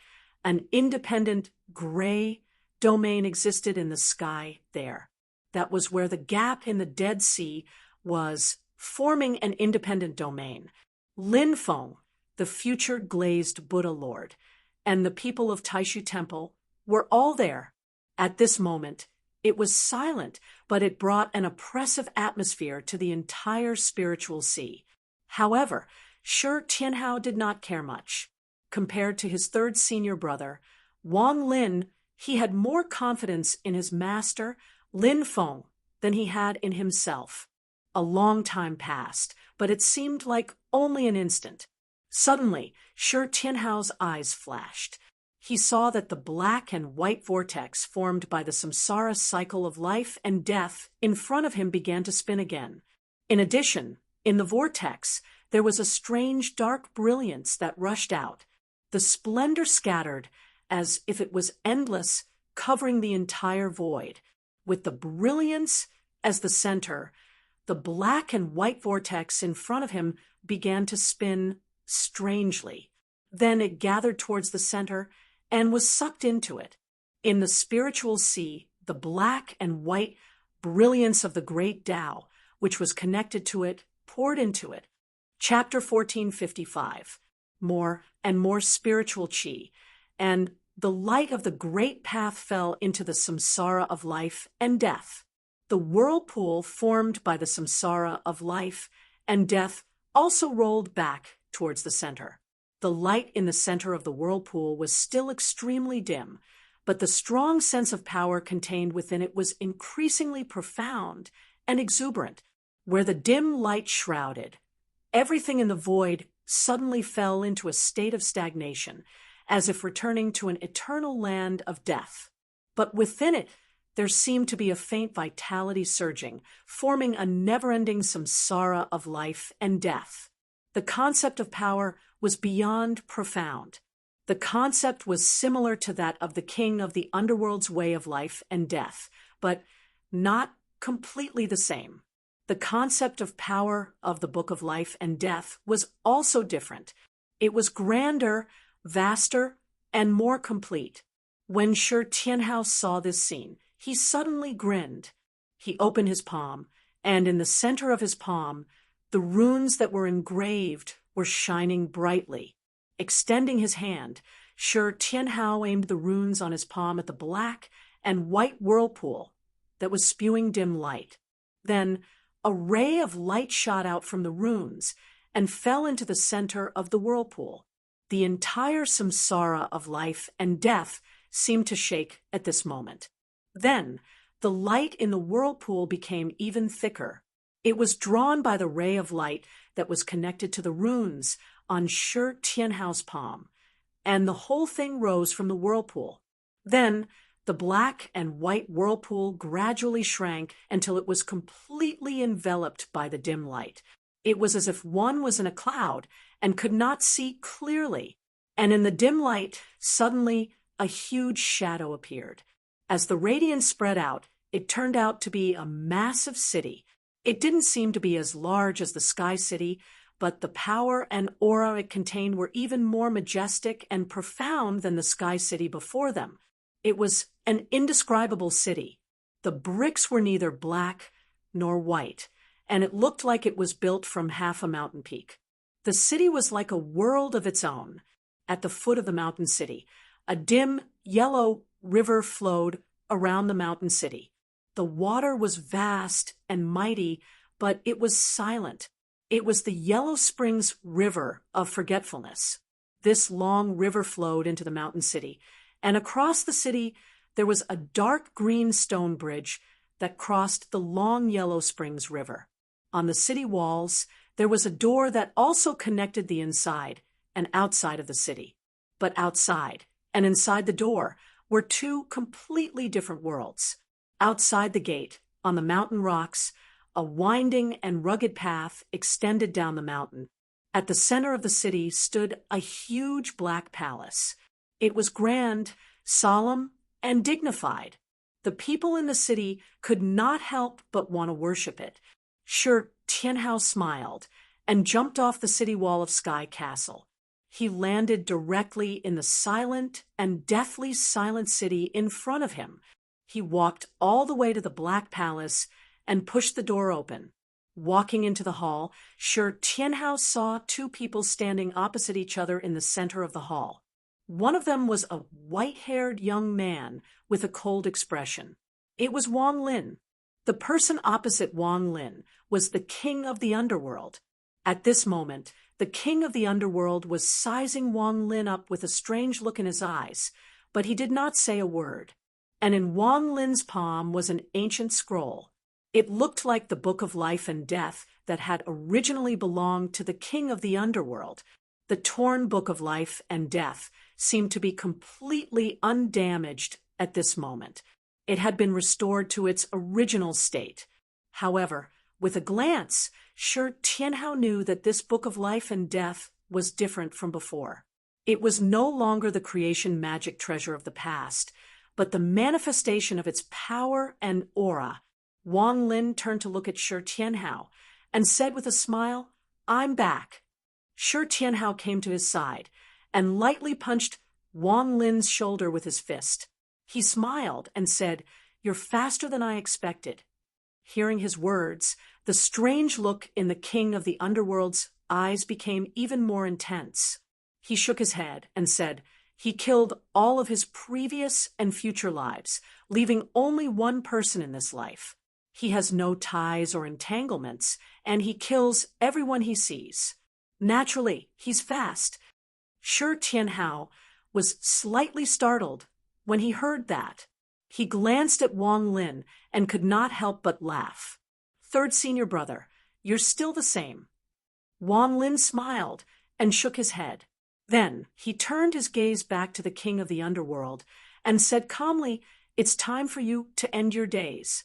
an independent gray domain existed in the sky there. That was where the gap in the Dead Sea was forming an independent domain. Lin Feng, the future glazed Buddha Lord, and the people of Taishu Temple were all there. At this moment, it was silent, but it brought an oppressive atmosphere to the entire spiritual sea. However, Shi Tianhao did not care much. Compared to his third senior brother, Wang Lin, he had more confidence in his master, Lin Feng, than he had in himself. A long time passed, but it seemed like only an instant. Suddenly, Shi Tianhao's eyes flashed. He saw that the black and white vortex formed by the samsara cycle of life and death in front of him began to spin again. In addition, in the vortex, there was a strange dark brilliance that rushed out. The splendor scattered as if it was endless, covering the entire void. With the brilliance as the center, the black and white vortex in front of him began to spin strangely. Then it gathered towards the center and was sucked into it. In the spiritual sea, the black and white brilliance of the great Tao, which was connected to it, poured into it. Chapter 1455. More and more spiritual chi, and the light of the great path fell into the samsara of life and death. The whirlpool formed by the samsara of life and death also rolled back towards the center. The light in the center of the whirlpool was still extremely dim, but the strong sense of power contained within it was increasingly profound and exuberant. Where the dim light shrouded, everything in the void suddenly fell into a state of stagnation, as if returning to an eternal land of death. But within it, there seemed to be a faint vitality surging, forming a never-ending samsara of life and death. The concept of power was beyond profound. The concept was similar to that of the king of the underworld's way of life and death, but not completely the same. The concept of power of the Book of Life and Death was also different. It was grander, vaster, and more complete. When Shi Tianhao saw this scene, he suddenly grinned. He opened his palm, and in the center of his palm, the runes that were engraved were shining brightly. Extending his hand, Shi Tianhao aimed the runes on his palm at the black and white whirlpool that was spewing dim light. Then a ray of light shot out from the runes and fell into the center of the whirlpool. The entire samsara of life and death seemed to shake at this moment. Then the light in the whirlpool became even thicker. It was drawn by the ray of light that was connected to the runes on Shi Tianhao's palm, and the whole thing rose from the whirlpool. Then the black and white whirlpool gradually shrank until it was completely enveloped by the dim light. It was as if one was in a cloud and could not see clearly. And in the dim light, suddenly a huge shadow appeared. As the radiance spread out, it turned out to be a massive city. It didn't seem to be as large as the Sky City, but the power and aura it contained were even more majestic and profound than the Sky City before them. It was an indescribable city. The bricks were neither black nor white, and it looked like it was built from half a mountain peak. The city was like a world of its own. At the foot of the mountain city, a dim, yellow river flowed around the mountain city. The water was vast and mighty, but it was silent. It was the Yellow Springs River of forgetfulness. This long river flowed into the mountain city, and across the city there was a dark green stone bridge that crossed the long Yellow Springs River. On the city walls, there was a door that also connected the inside and outside of the city. But outside and inside the door were two completely different worlds. Outside the gate, on the mountain rocks, a winding and rugged path extended down the mountain. At the center of the city stood a huge black palace. It was grand, solemn, and dignified. The people in the city could not help but want to worship it. Shi Tianhao smiled and jumped off the city wall of Sky Castle. He landed directly in the silent and deathly silent city in front of him. He walked all the way to the Black Palace and pushed the door open. Walking into the hall, Shi Tianhao saw two people standing opposite each other in the center of the hall. One of them was a white-haired young man with a cold expression. It was Wang Lin. The person opposite Wang Lin was the king of the underworld. At this moment, the king of the underworld was sizing Wang Lin up with a strange look in his eyes, but he did not say a word. And in Wang Lin's palm was an ancient scroll. It looked like the Book of Life and Death that had originally belonged to the king of the underworld. The torn Book of Life and Death seemed to be completely undamaged at this moment. It had been restored to its original state. However, with a glance, Shi Tianhao knew that this Book of Life and Death was different from before. It was no longer the creation magic treasure of the past, but the manifestation of its power and aura. Wang Lin turned to look at Shi Tianhao and said with a smile, "I'm back." Shi Tianhao came to his side and lightly punched Wang Lin's shoulder with his fist. He smiled and said, "You're faster than I expected." Hearing his words, the strange look in the king of the underworld's eyes became even more intense. He shook his head and said, "He killed all of his previous and future lives, leaving only one person in this life. He has no ties or entanglements, and he kills everyone he sees. Naturally, he's fast." Shi Tianhao was slightly startled when he heard that. He glanced at Wang Lin and could not help but laugh. "Third senior brother, you're still the same." Wang Lin smiled and shook his head. Then he turned his gaze back to the king of the underworld and said calmly, "It's time for you to end your days."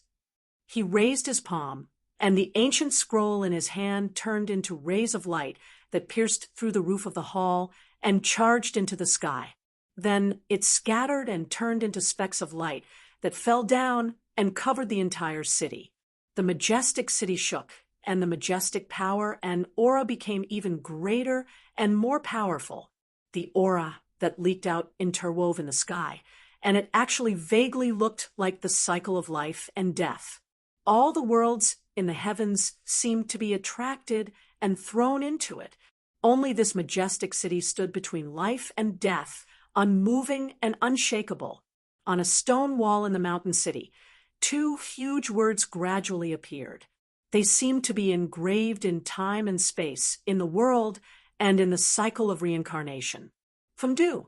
He raised his palm, and the ancient scroll in his hand turned into rays of light that pierced through the roof of the hall and charged into the sky. Then it scattered and turned into specks of light that fell down and covered the entire city. The majestic city shook, and the majestic power and aura became even greater and more powerful. The aura that leaked out interwove in the sky, and it actually vaguely looked like the cycle of life and death. All the worlds in the heavens seemed to be attracted and thrown into it. Only this majestic city stood between life and death, unmoving and unshakable. On a stone wall in the mountain city, two huge words gradually appeared. They seemed to be engraved in time and space, in the world and in the cycle of reincarnation. Fengdu.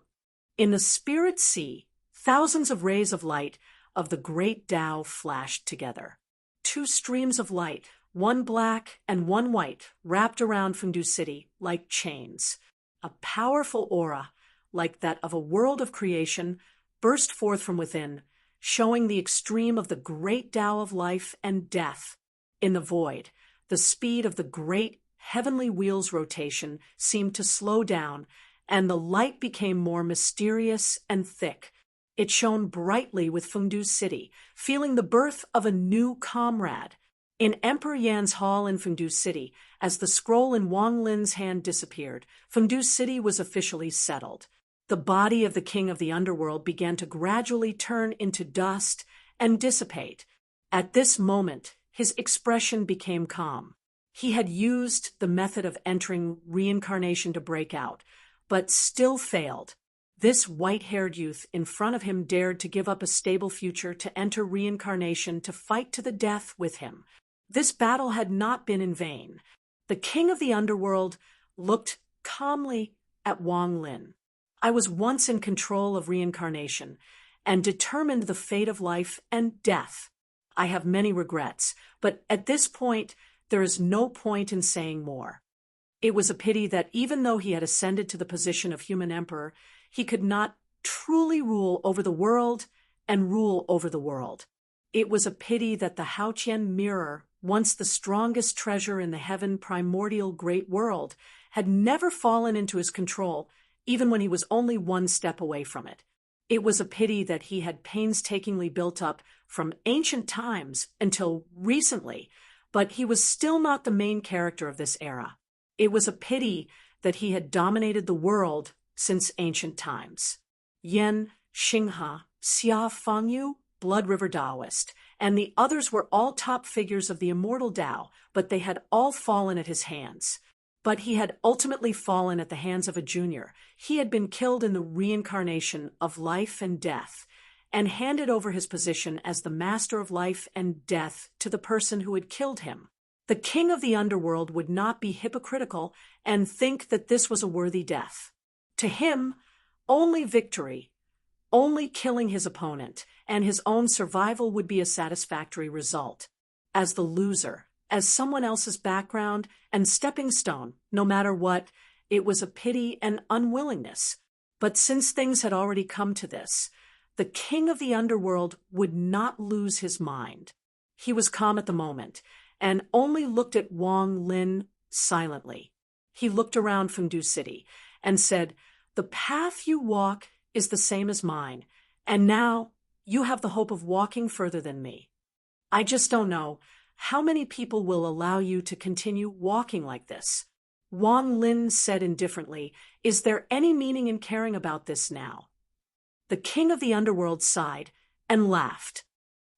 In the spirit sea, thousands of rays of light of the great Tao flashed together. Two streams of light, one black and one white, wrapped around Fengdu City like chains. A powerful aura, like that of a world of creation, burst forth from within, showing the extreme of the great Tao of life and death. In the void, the speed of the great heavenly wheel's rotation seemed to slow down, and the light became more mysterious and thick. It shone brightly with Fengdu City, feeling the birth of a new comrade. In Emperor Yan's hall in Fengdu City, as the scroll in Wang Lin's hand disappeared, Fengdu City was officially settled. The body of the king of the underworld began to gradually turn into dust and dissipate. At this moment, his expression became calm. He had used the method of entering reincarnation to break out, but still failed. This white-haired youth in front of him dared to give up a stable future to enter reincarnation to fight to the death with him. This battle had not been in vain. The king of the underworld looked calmly at Wang Lin. I was once in control of reincarnation and determined the fate of life and death. I have many regrets, but at this point, there is no point in saying more. It was a pity that even though he had ascended to the position of human emperor, he could not truly rule over the world and rule over the world. It was a pity that the Haotian mirror, once the strongest treasure in the heaven primordial great world, had never fallen into his control, even when he was only one step away from it. It was a pity that he had painstakingly built up from ancient times until recently, but he was still not the main character of this era. It was a pity that he had dominated the world since ancient times. Yen Xinghe, Xia Fangyu, Blood River Taoist, and the others were all top figures of the immortal Tao, but they had all fallen at his hands. But he had ultimately fallen at the hands of a junior. He had been killed in the reincarnation of life and death, and handed over his position as the master of life and death to the person who had killed him. The king of the underworld would not be hypocritical and think that this was a worthy death. To him, only victory, only killing his opponent, and his own survival would be a satisfactory result. As the loser, as someone else's background and stepping stone, no matter what, it was a pity and unwillingness. But since things had already come to this, the king of the underworld would not lose his mind. He was calm at the moment, and only looked at Wang Lin silently. He looked around Fengdu City and said, "The path you walk is the same as mine, and now you have the hope of walking further than me. I just don't know how many people will allow you to continue walking like this." Wang Lin said indifferently, "Is there any meaning in caring about this now?" The king of the underworld sighed and laughed.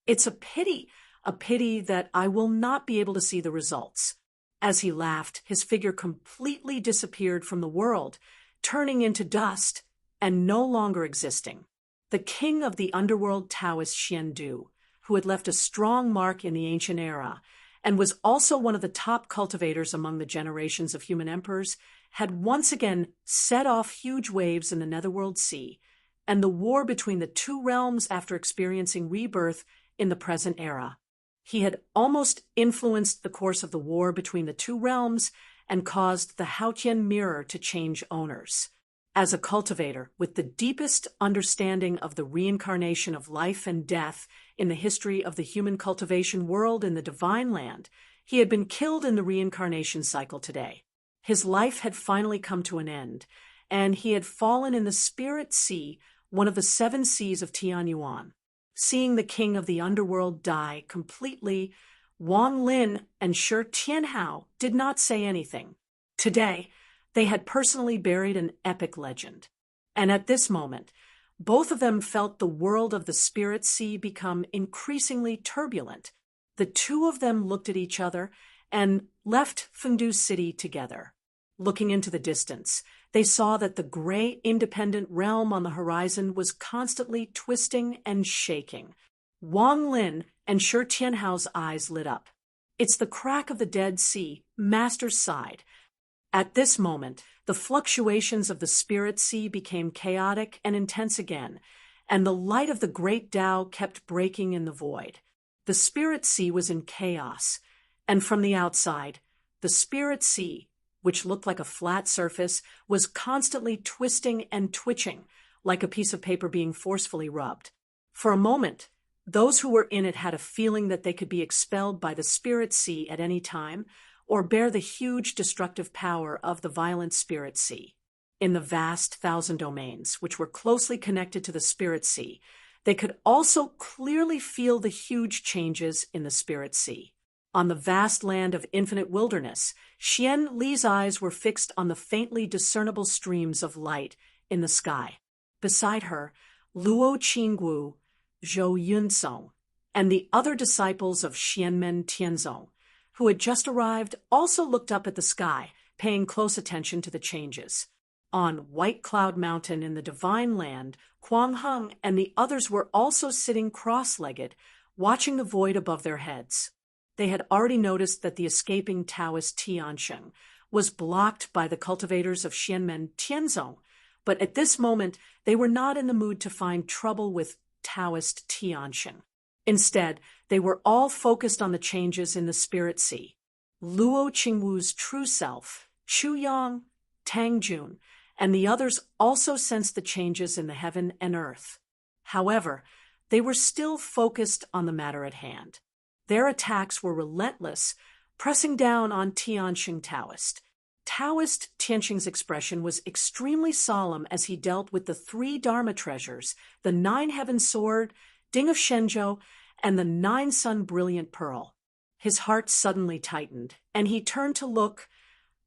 "It's a pity that I will not be able to see the results." As he laughed, his figure completely disappeared from the world, turning into dust and no longer existing. The king of the underworld Taoist Xiandu, who had left a strong mark in the ancient era, and was also one of the top cultivators among the generations of human emperors, had once again set off huge waves in the Netherworld Sea, and the war between the two realms after experiencing rebirth in the present era. He had almost influenced the course of the war between the two realms and caused the Haotian mirror to change owners. As a cultivator with the deepest understanding of the reincarnation of life and death in the history of the human cultivation world in the divine land, he had been killed in the reincarnation cycle today. His life had finally come to an end, and he had fallen in the Spirit Sea, one of the 7 seas of Tianyuan. Seeing the king of the underworld die completely, Wang Lin and Shi Tianhao did not say anything. Today, they had personally buried an epic legend. And at this moment, both of them felt the world of the Spirit Sea become increasingly turbulent. The two of them looked at each other and left Fengdu City together. Looking into the distance, they saw that the gray independent realm on the horizon was constantly twisting and shaking. Wang Lin and Shi Tianhao's eyes lit up. "It's the crack of the Dead Sea," Master sighed. At this moment, the fluctuations of the Spirit Sea became chaotic and intense again, and the light of the great Tao kept breaking in the void. The Spirit Sea was in chaos, and from the outside, the Spirit Sea, which looked like a flat surface, was constantly twisting and twitching, like a piece of paper being forcefully rubbed. For a moment, those who were in it had a feeling that they could be expelled by the Spirit Sea at any time, or bear the huge destructive power of the violent Spirit Sea. In the vast 1,000 domains, which were closely connected to the Spirit Sea, they could also clearly feel the huge changes in the Spirit Sea. On the vast land of infinite wilderness, Xian Li's eyes were fixed on the faintly discernible streams of light in the sky. Beside her, Luo Qinggu, Zhou Yunsong, and the other disciples of Xianmen Tianzong who had just arrived, also looked up at the sky, paying close attention to the changes. On White Cloud Mountain in the Divine Land, Kuang Heng and the others were also sitting cross-legged, watching the void above their heads. They had already noticed that the escaping Taoist Tiansheng was blocked by the cultivators of Xianmen Tianzong, but at this moment they were not in the mood to find trouble with Taoist Tiansheng. Instead, they were all focused on the changes in the Spirit Sea. Luo Qingwu's true self, Chu Yang, Tang Jun, and the others also sensed the changes in the heaven and earth. However, they were still focused on the matter at hand. Their attacks were relentless, pressing down on Tiansheng Taoist. Taoist Tiansheng's expression was extremely solemn as he dealt with the 3 Dharma treasures, the 9-heaven sword, Ding of Shenzhou, and the 9-sun brilliant pearl. His heart suddenly tightened, and he turned to look,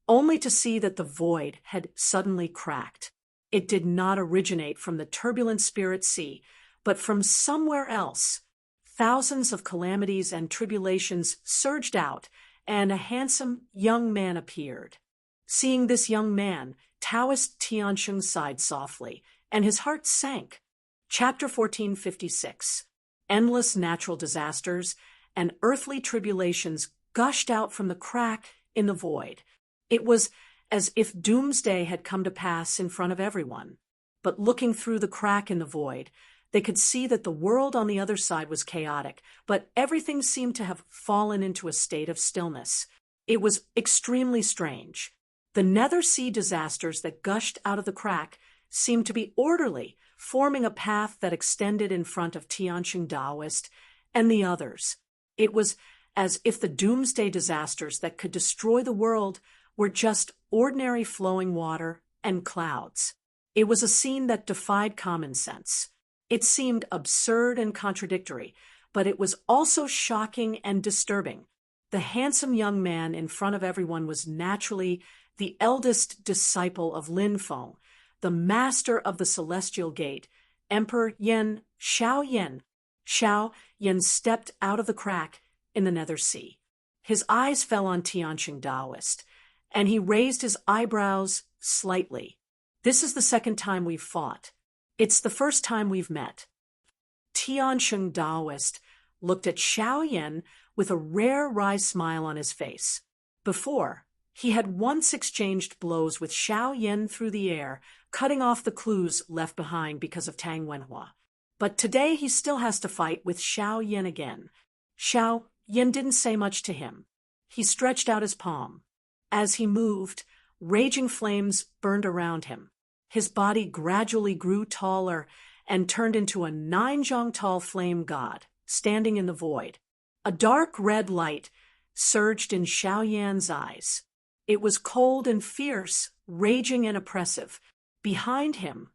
only to see that the void had suddenly cracked. It did not originate from the turbulent Spirit Sea, but from somewhere else. Thousands of calamities and tribulations surged out, and a handsome young man appeared. Seeing this young man, Taoist Tiansheng sighed softly, and his heart sank. Chapter 1456. Endless natural disasters and earthly tribulations gushed out from the crack in the void. It was as if doomsday had come to pass in front of everyone. But looking through the crack in the void, they could see that the world on the other side was chaotic, but everything seemed to have fallen into a state of stillness. It was extremely strange. The nether sea disasters that gushed out of the crack seemed to be orderly, forming a path that extended in front of Tiansheng Taoist and the others. It was as if the doomsday disasters that could destroy the world were just ordinary flowing water and clouds. It was a scene that defied common sense. It seemed absurd and contradictory, but it was also shocking and disturbing. The handsome young man in front of everyone was naturally the eldest disciple of Lin Feng, the master of the Celestial Gate, Emperor Yen Xiao Yen. Xiao Yen stepped out of the crack in the nether sea. His eyes fell on Tiansheng Taoist, and he raised his eyebrows slightly. "This is the second time we've fought. It's the first time we've met." Tiansheng Taoist looked at Xiao Yen with a rare wry smile on his face. Before, he had once exchanged blows with Xiao Yen through the air, cutting off the clues left behind because of Tang Wenhua. But today he still has to fight with Xiao Yen again. Xiao Yen didn't say much to him. He stretched out his palm. As he moved, raging flames burned around him. His body gradually grew taller and turned into a 9-zhang-tall flame god, standing in the void. A dark red light surged in Xiao Yan's eyes. It was cold and fierce, raging and oppressive. Behind him,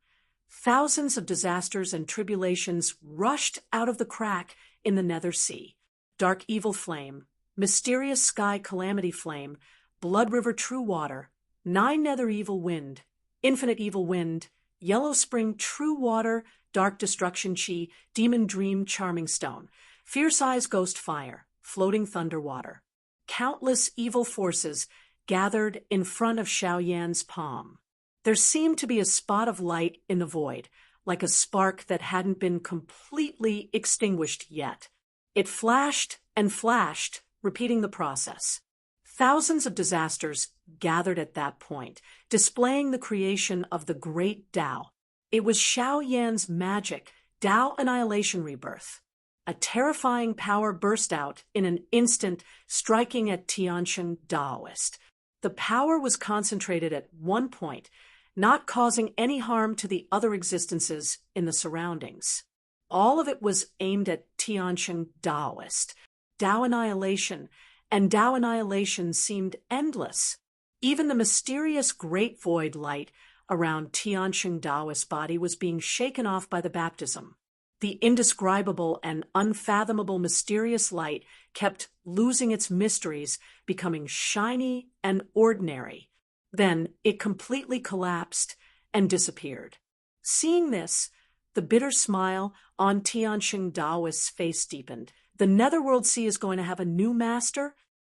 thousands of disasters and tribulations rushed out of the crack in the nether sea. Dark evil flame, mysterious sky calamity flame, blood river true water, 9 nether evil wind, infinite evil wind, yellow spring true water, dark destruction chi, demon dream charming stone, fierce eyes ghost fire, floating thunder water. Countless evil forces gathered in front of Xiao Yan's palm. There seemed to be a spot of light in the void, like a spark that hadn't been completely extinguished yet. It flashed and flashed, repeating the process. Thousands of disasters gathered at that point, displaying the creation of the great Tao. It was Xiao Yan's magic, Tao annihilation rebirth. A terrifying power burst out in an instant, striking at Tiansheng Taoist. The power was concentrated at one point, not causing any harm to the other existences in the surroundings. All of it was aimed at Tiansheng Taoist. Tao annihilation, and Tao annihilation seemed endless. Even the mysterious great void light around Tiansheng Taoist's body was being shaken off by the baptism. The indescribable and unfathomable mysterious light kept losing its mysteries, becoming shiny and ordinary. Then it completely collapsed and disappeared. Seeing this, the bitter smile on Tiansheng Taoist's face deepened. The Netherworld Sea is going to have a new master?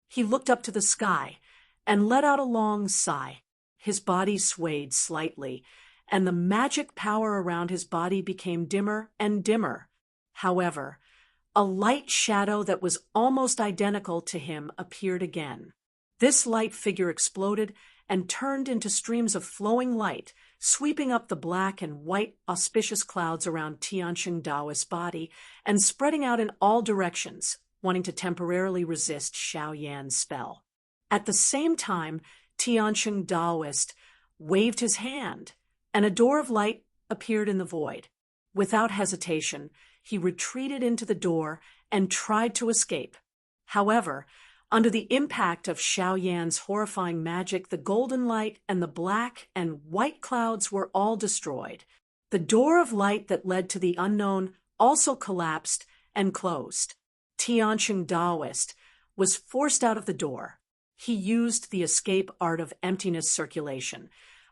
He looked up to the sky and let out a long sigh. His body swayed slightly, and the magic power around his body became dimmer and dimmer. However, a light shadow that was almost identical to him appeared again. This light figure exploded and turned into streams of flowing light, sweeping up the black and white auspicious clouds around Tianqing Daoist's body and spreading out in all directions, wanting to temporarily resist Xiao Yan's spell. At the same time, Tianqing Daoist waved his hand, and a door of light appeared in the void. Without hesitation, he retreated into the door and tried to escape. However, under the impact of Xiao Yan's horrifying magic, the golden light and the black and white clouds were all destroyed. The door of light that led to the unknown also collapsed and closed. Tianqing Daoist was forced out of the door. He used the escape art of emptiness circulation,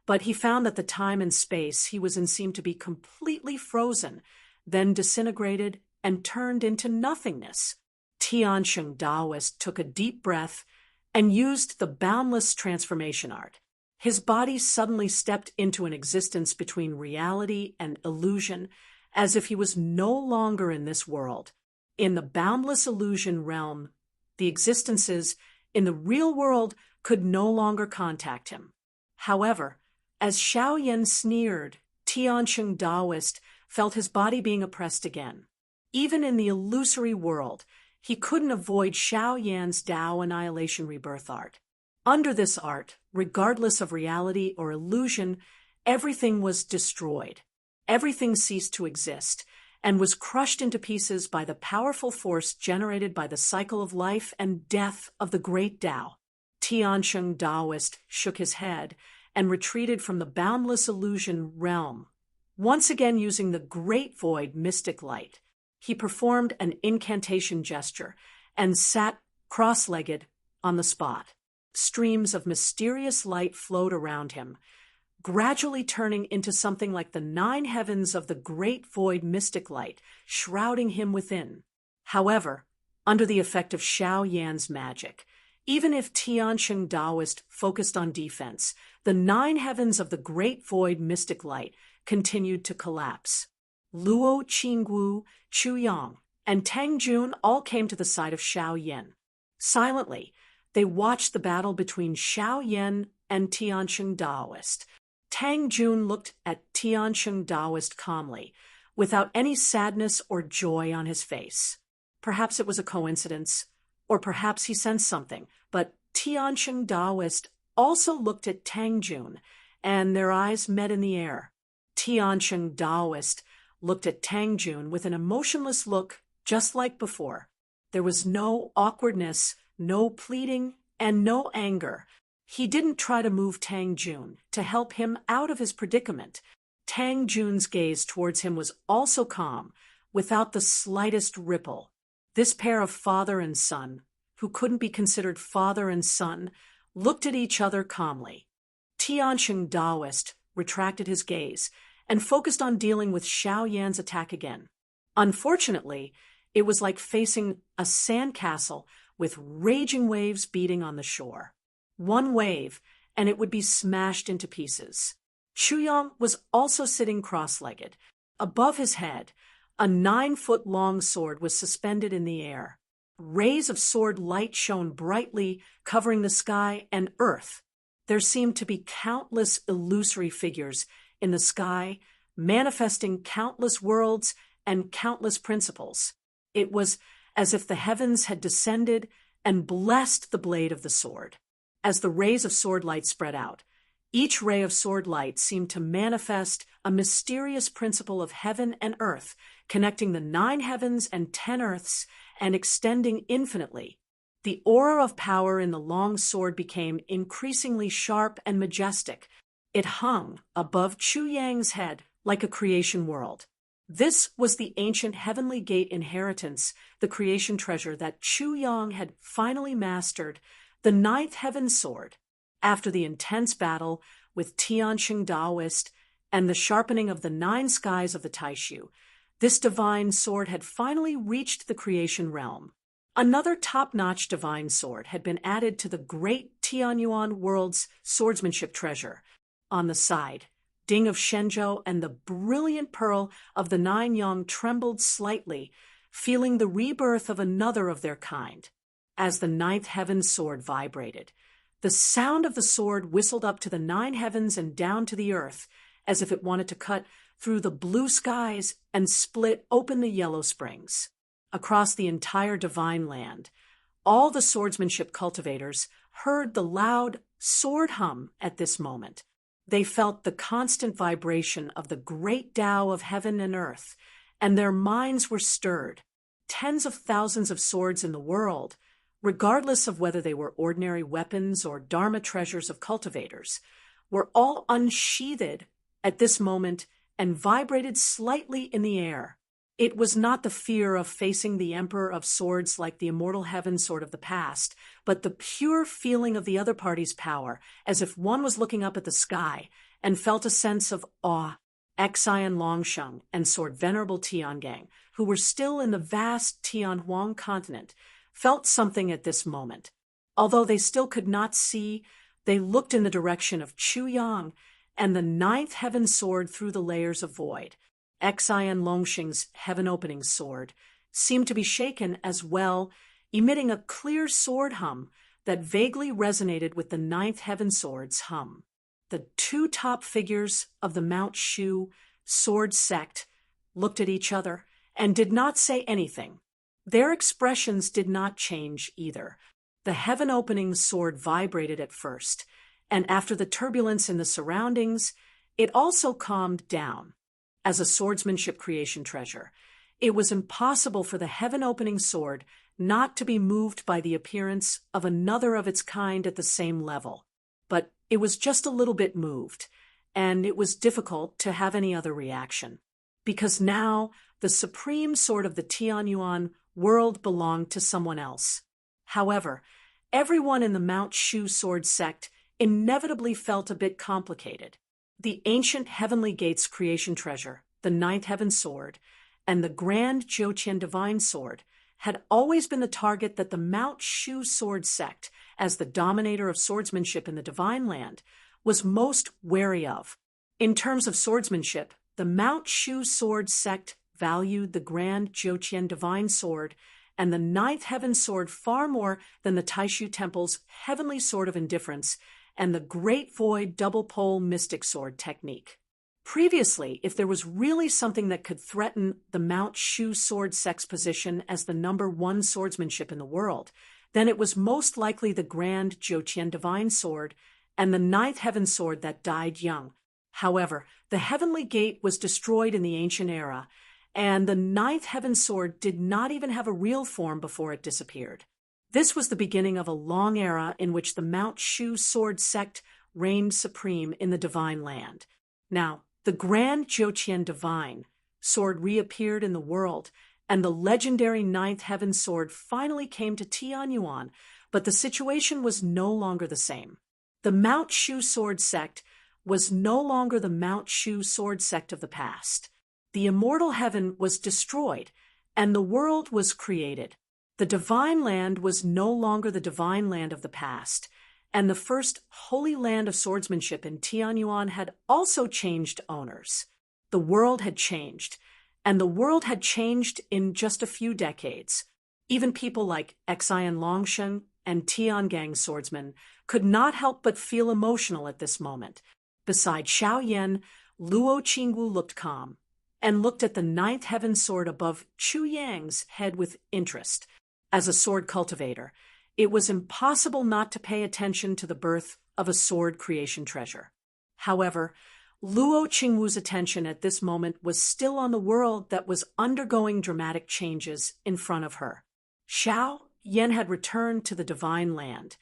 but he found that the time and space he was in seemed to be completely frozen, then disintegrated and turned into nothingness. Tianqing Daoist took a deep breath and used the boundless transformation art. His body suddenly stepped into an existence between reality and illusion, as if he was no longer in this world. In the boundless illusion realm, the existences in the real world could no longer contact him. However, as Xiao Yan sneered, Tianqing Daoist felt his body being oppressed again. Even in the illusory world, he couldn't avoid Xiao Yan's Tao Annihilation Rebirth art. Under this art, regardless of reality or illusion, everything was destroyed. Everything ceased to exist and was crushed into pieces by the powerful force generated by the cycle of life and death of the great Tao. Tianqing Daoist shook his head and retreated from the boundless illusion realm, once again using the great void mystic light. He performed an incantation gesture and sat cross-legged on the spot. Streams of mysterious light flowed around him, gradually turning into something like the 9 heavens of the great void mystic light, shrouding him within. However, under the effect of Xiao Yan's magic, even if Tianqing Daoist focused on defense, the 9 heavens of the great void mystic light continued to collapse. Luo Qinggu, Chu Yang, and Tang Jun all came to the side of Xiao Yan. Silently, they watched the battle between Xiao Yan and Tianqing Daoist. Tang Jun looked at Tianqing Daoist calmly, without any sadness or joy on his face. Perhaps it was a coincidence, or perhaps he sensed something, but Tianqing Daoist also looked at Tang Jun, and their eyes met in the air. Tianqing Daoist looked at Tang Jun with an emotionless look, just like before. There was no awkwardness, no pleading, and no anger. He didn't try to move Tang Jun to help him out of his predicament. Tang Jun's gaze towards him was also calm, without the slightest ripple. This pair of father and son, who couldn't be considered father and son, looked at each other calmly. Tianqing Daoist retracted his gaze and focused on dealing with Xiao Yan's attack again. Unfortunately, it was like facing a sandcastle with raging waves beating on the shore. One wave, and it would be smashed into pieces. Chu Yang was also sitting cross-legged. Above his head, a 9-foot-long sword was suspended in the air. Rays of sword light shone brightly, covering the sky and earth. There seemed to be countless illusory figures in the sky, manifesting countless worlds and countless principles. It was as if the heavens had descended and blessed the blade of the sword. As the rays of sword light spread out, each ray of sword light seemed to manifest a mysterious principle of heaven and earth, connecting the 9 heavens and 10 earths and extending infinitely. The aura of power in the long sword became increasingly sharp and majestic. It hung above Chu Yang's head like a creation world. This was the ancient Heavenly Gate inheritance, the creation treasure that Chu Yang had finally mastered, the 9th heaven sword. After the intense battle with Tianqing Daoist and the sharpening of the 9 skies of the Taishu, this divine sword had finally reached the creation realm. Another top-notch divine sword had been added to the great Tianyuan world's swordsmanship treasure. On the side, Ding of Shenzhou and the brilliant pearl of the Nine Yang trembled slightly, feeling the rebirth of another of their kind. As the ninth heaven sword vibrated, the sound of the sword whistled up to the nine heavens and down to the earth, as if it wanted to cut through the blue skies and split open the yellow springs. Across the entire divine land, all the swordsmanship cultivators heard the loud sword hum at this moment. They felt the constant vibration of the great Tao of heaven and earth, and their minds were stirred. Tens of thousands of swords in the world, regardless of whether they were ordinary weapons or Dharma treasures of cultivators, were all unsheathed at this moment and vibrated slightly in the air. It was not the fear of facing the Emperor of Swords like the immortal heaven sword of the past, but the pure feeling of the other party's power, as if one was looking up at the sky and felt a sense of awe. Xian Longsheng and Sword Venerable Tiangang, who were still in the vast Tianhuang continent, felt something at this moment. Although they still could not see, they looked in the direction of Chu Yang and the ninth heaven sword through the layers of void. Xian Longsheng's heaven-opening sword seemed to be shaken as well, emitting a clear sword hum that vaguely resonated with the ninth heaven sword's hum. The two top figures of the Mount Shu sword sect looked at each other and did not say anything. Their expressions did not change either. The heaven-opening sword vibrated at first, and after the turbulence in the surroundings, it also calmed down. As a swordsmanship creation treasure, it was impossible for the heaven-opening sword not to be moved by the appearance of another of its kind at the same level. But it was just a little bit moved, and it was difficult to have any other reaction. Because now, the supreme sword of the Tianyuan world belonged to someone else. However, everyone in the Mount Shu sword sect inevitably felt a bit complicated. The ancient Heavenly Gates creation treasure, the ninth heaven sword, and the grand Zhouqian divine sword had always been the target that the Mount Shu sword sect, as the dominator of swordsmanship in the divine land, was most wary of. In terms of swordsmanship, the Mount Shu sword sect valued the grand Zhouqian divine sword and the ninth heaven sword far more than the Taishu Temple's heavenly sword of indifference and the Great Void double pole mystic sword technique. Previously, if there was really something that could threaten the Mount Shu sword sect's position as the number one swordsmanship in the world, then it was most likely the grand Zhouqian divine sword and the ninth heaven sword that died young. However, the heavenly gate was destroyed in the ancient era, and the ninth heaven sword did not even have a real form before it disappeared. This was the beginning of a long era in which the Mount Shu sword sect reigned supreme in the divine land. Now, the grand Zhouqian divine sword reappeared in the world, and the legendary ninth heaven sword finally came to Tianyuan, but the situation was no longer the same. The Mount Shu sword sect was no longer the Mount Shu sword sect of the past. The immortal heaven was destroyed, and the world was created. The divine land was no longer the divine land of the past, and the first holy land of swordsmanship in Tianyuan had also changed owners. The world had changed, and the world had changed in just a few decades. Even people like Xian Longsheng and Tiangang swordsmen could not help but feel emotional at this moment. Beside Xiao Yan, Luo Qingwu looked calm and looked at the ninth heaven sword above Chu Yang's head with interest. As a sword cultivator, it was impossible not to pay attention to the birth of a sword creation treasure. However, Luo Qingwu's attention at this moment was still on the world that was undergoing dramatic changes in front of her. Xiao Yan had returned to the divine land,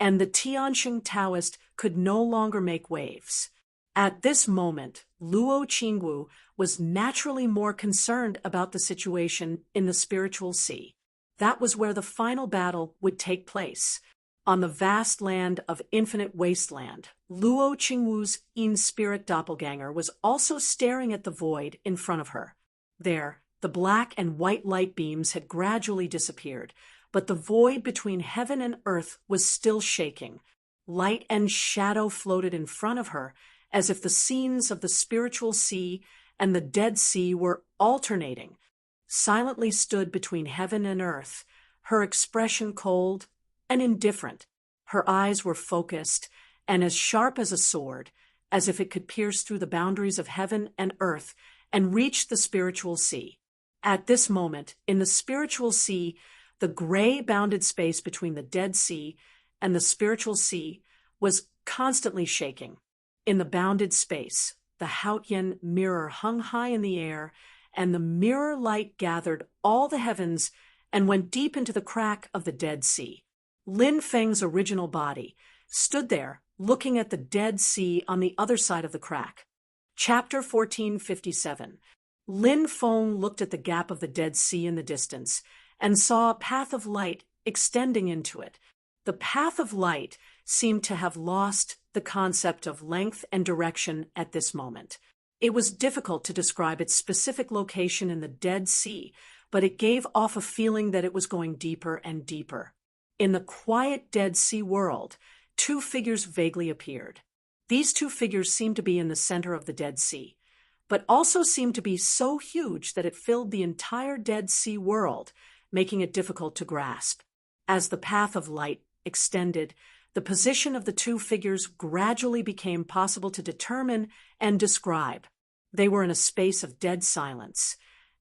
and the Tianxing Taoist could no longer make waves. At this moment, Luo Qingwu was naturally more concerned about the situation in the spiritual sea. That was where the final battle would take place. On the vast land of infinite wasteland, Luo Qingwu's in-spirit doppelganger was also staring at the void in front of her. There, the black and white light beams had gradually disappeared, but the void between heaven and earth was still shaking. Light and shadow floated in front of her, as if the scenes of the spiritual sea and the Dead Sea were alternating. Silently stood between heaven and earth, her expression cold and indifferent. Her eyes were focused and as sharp as a sword, as if it could pierce through the boundaries of heaven and earth and reach the spiritual sea. At this moment, in the spiritual sea, the gray bounded space between the Dead Sea and the spiritual sea was constantly shaking. In the bounded space, the Hautian mirror hung high in the air, and the mirror light gathered all the heavens and went deep into the crack of the Dead Sea. Lin Feng's original body stood there, looking at the Dead Sea on the other side of the crack. Chapter 1457. Lin Feng looked at the gap of the Dead Sea in the distance and saw a path of light extending into it. The path of light seemed to have lost the concept of length and direction at this moment. It was difficult to describe its specific location in the Dead Sea, but it gave off a feeling that it was going deeper and deeper. In the quiet Dead Sea world, two figures vaguely appeared. These two figures seemed to be in the center of the Dead Sea, but also seemed to be so huge that it filled the entire Dead Sea world, making it difficult to grasp. As the path of light extended, the position of the two figures gradually became possible to determine and describe. They were in a space of dead silence,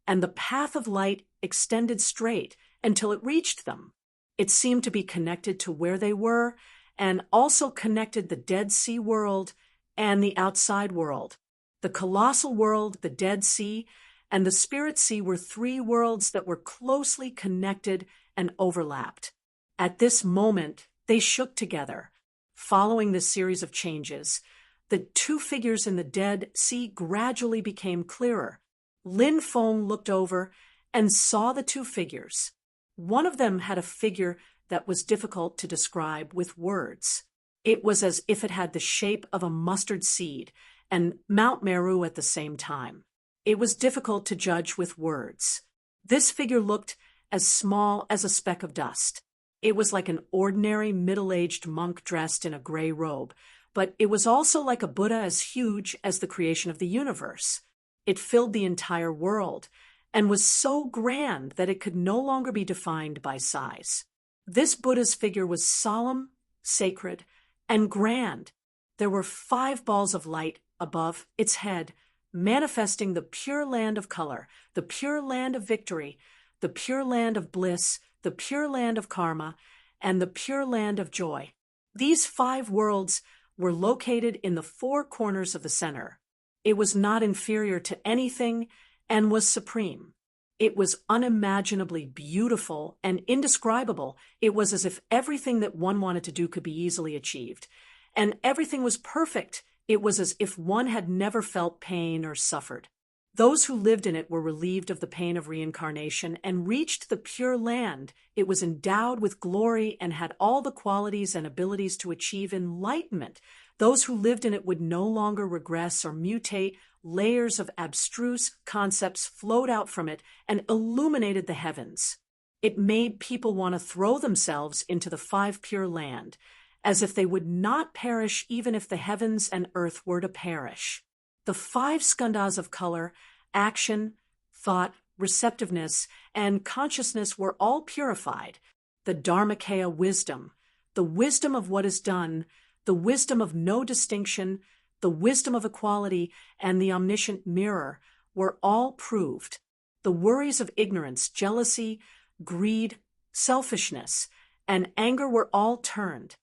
and the path of light extended straight until it reached them. It seemed to be connected to where they were, and also connected the Dead Sea world and the outside world. The colossal world, the Dead Sea, and the Spirit Sea were three worlds that were closely connected and overlapped. At this moment, they shook together. Following this series of changes, the two figures in the Dead Sea gradually became clearer. Lin Feng looked over and saw the two figures. One of them had a figure that was difficult to describe with words. It was as if it had the shape of a mustard seed and Mount Meru at the same time. It was difficult to judge with words. This figure looked as small as a speck of dust. It was like an ordinary middle-aged monk dressed in a gray robe, but it was also like a Buddha as huge as the creation of the universe. It filled the entire world and was so grand that it could no longer be defined by size. This Buddha's figure was solemn, sacred, and grand. There were 5 balls of light above its head, manifesting the pure land of color, the pure land of victory, the pure land of bliss, the pure land of karma, and the pure land of joy. These 5 worlds were located in the 4 corners of the center. It was not inferior to anything and was supreme. It was unimaginably beautiful and indescribable. It was as if everything that one wanted to do could be easily achieved. And everything was perfect. It was as if one had never felt pain or suffered. Those who lived in it were relieved of the pain of reincarnation and reached the pure land. It was endowed with glory and had all the qualities and abilities to achieve enlightenment. Those who lived in it would no longer regress or mutate. Layers of abstruse concepts flowed out from it and illuminated the heavens. It made people want to throw themselves into the 5 pure land, as if they would not perish even if the heavens and earth were to perish. The 5 skandhas of color, action, thought, receptiveness, and consciousness were all purified. The Dharmakaya wisdom, the wisdom of what is done, the wisdom of no distinction, the wisdom of equality, and the omniscient mirror were all proved. The worries of ignorance, jealousy, greed, selfishness, and anger were all turned.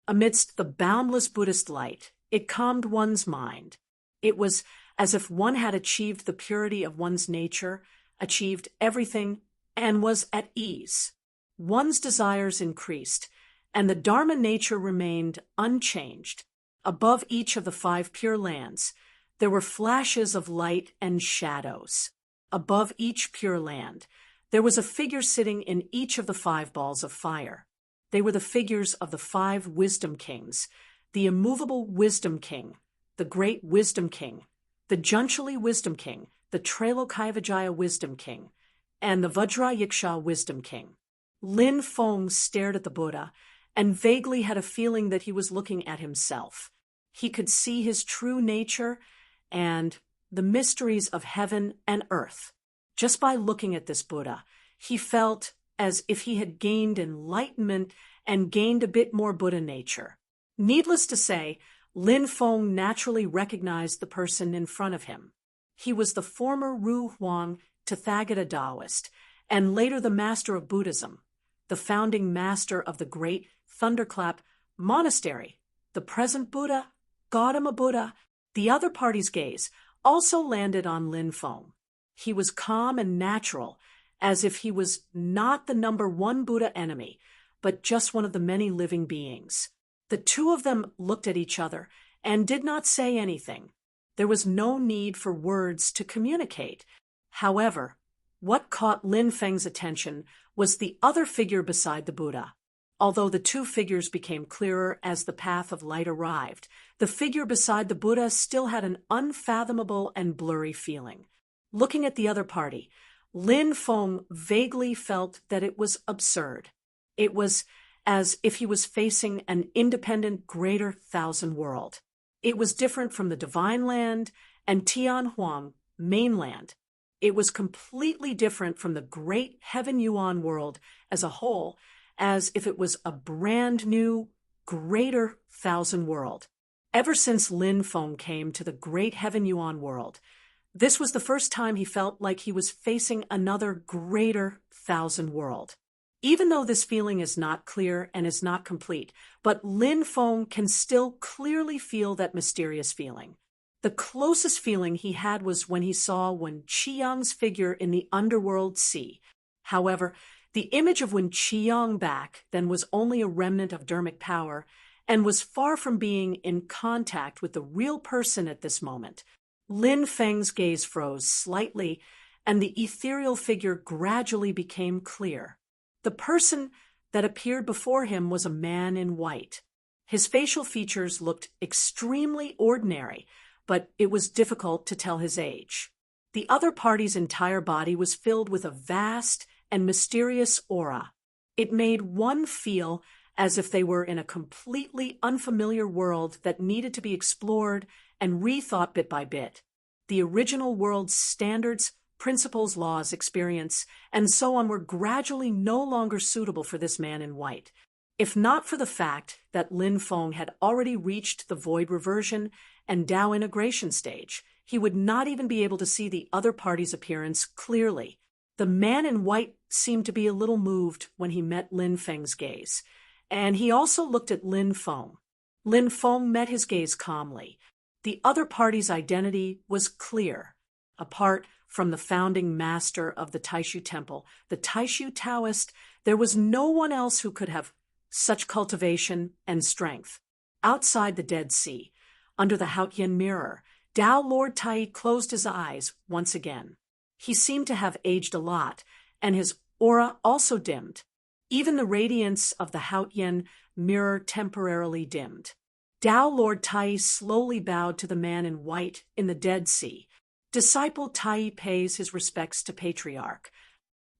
Amidst the boundless Buddhist light, it calmed one's mind. It was as if one had achieved the purity of one's nature, achieved everything, and was at ease. One's desires increased, and the Dharma nature remained unchanged. Above each of the 5 pure lands, there were flashes of light and shadows. Above each pure land, there was a figure sitting in each of the 5 balls of fire. They were the figures of the 5 wisdom kings, the immovable wisdom king, the great wisdom king, the Junchali wisdom king, the Trailokaya Vijaya wisdom king, and the Vajrayiksha wisdom king. Lin Feng stared at the Buddha and vaguely had a feeling that he was looking at himself. He could see his true nature and the mysteries of heaven and earth. Just by looking at this Buddha, he felt as if he had gained enlightenment and gained a bit more Buddha nature. Needless to say, Lin Feng naturally recognized the person in front of him. He was the former Ru Huang Tathagata Taoist, and later the master of Buddhism, the founding master of the great Thunderclap Monastery. The present Buddha, Gautama Buddha, the other party's gaze, also landed on Lin Feng. He was calm and natural, as if he was not the number one Buddha enemy, but just one of the many living beings. The two of them looked at each other and did not say anything. There was no need for words to communicate. However, what caught Lin Feng's attention was the other figure beside the Buddha. Although the two figures became clearer as the path of light arrived, the figure beside the Buddha still had an unfathomable and blurry feeling. Looking at the other party, Lin Feng vaguely felt that it was absurd. It was as if he was facing an independent greater thousand world. It was different from the Divine Land and Tianhuang mainland. It was completely different from the great Heaven Yuan world as a whole, as if it was a brand new, greater thousand world. Ever since Lin Feng came to the great Heaven Yuan world, this was the first time he felt like he was facing another greater thousand world. Even though this feeling is not clear and is not complete, but Lin Feng can still clearly feel that mysterious feeling. The closest feeling he had was when he saw Wen Qiyang's figure in the underworld sea. However, the image of Wen Qiyang back then was only a remnant of dermic power and was far from being in contact with the real person at this moment. Lin Feng's gaze froze slightly, and the ethereal figure gradually became clear. The person that appeared before him was a man in white. His facial features looked extremely ordinary, but it was difficult to tell his age. The other party's entire body was filled with a vast and mysterious aura. It made one feel as if they were in a completely unfamiliar world that needed to be explored and rethought bit by bit. The original world's standards, principles, laws, experience, and so on were gradually no longer suitable for this man in white. If not for the fact that Lin Feng had already reached the void reversion and Tao integration stage, he would not even be able to see the other party's appearance clearly. The man in white seemed to be a little moved when he met Lin Feng's gaze, and he also looked at Lin Feng. Lin Feng met his gaze calmly. The other party's identity was clear. Apart from the founding master of the Taishu Temple, the Taishu Taoist, there was no one else who could have such cultivation and strength. Outside the Dead Sea, under the Haotian mirror, Tao Lord Tai closed his eyes once again. He seemed to have aged a lot, and his aura also dimmed. Even the radiance of the Haotian mirror temporarily dimmed. Tao Lord Tai slowly bowed to the man in white in the Dead Sea. Disciple Tai pays his respects to Patriarch.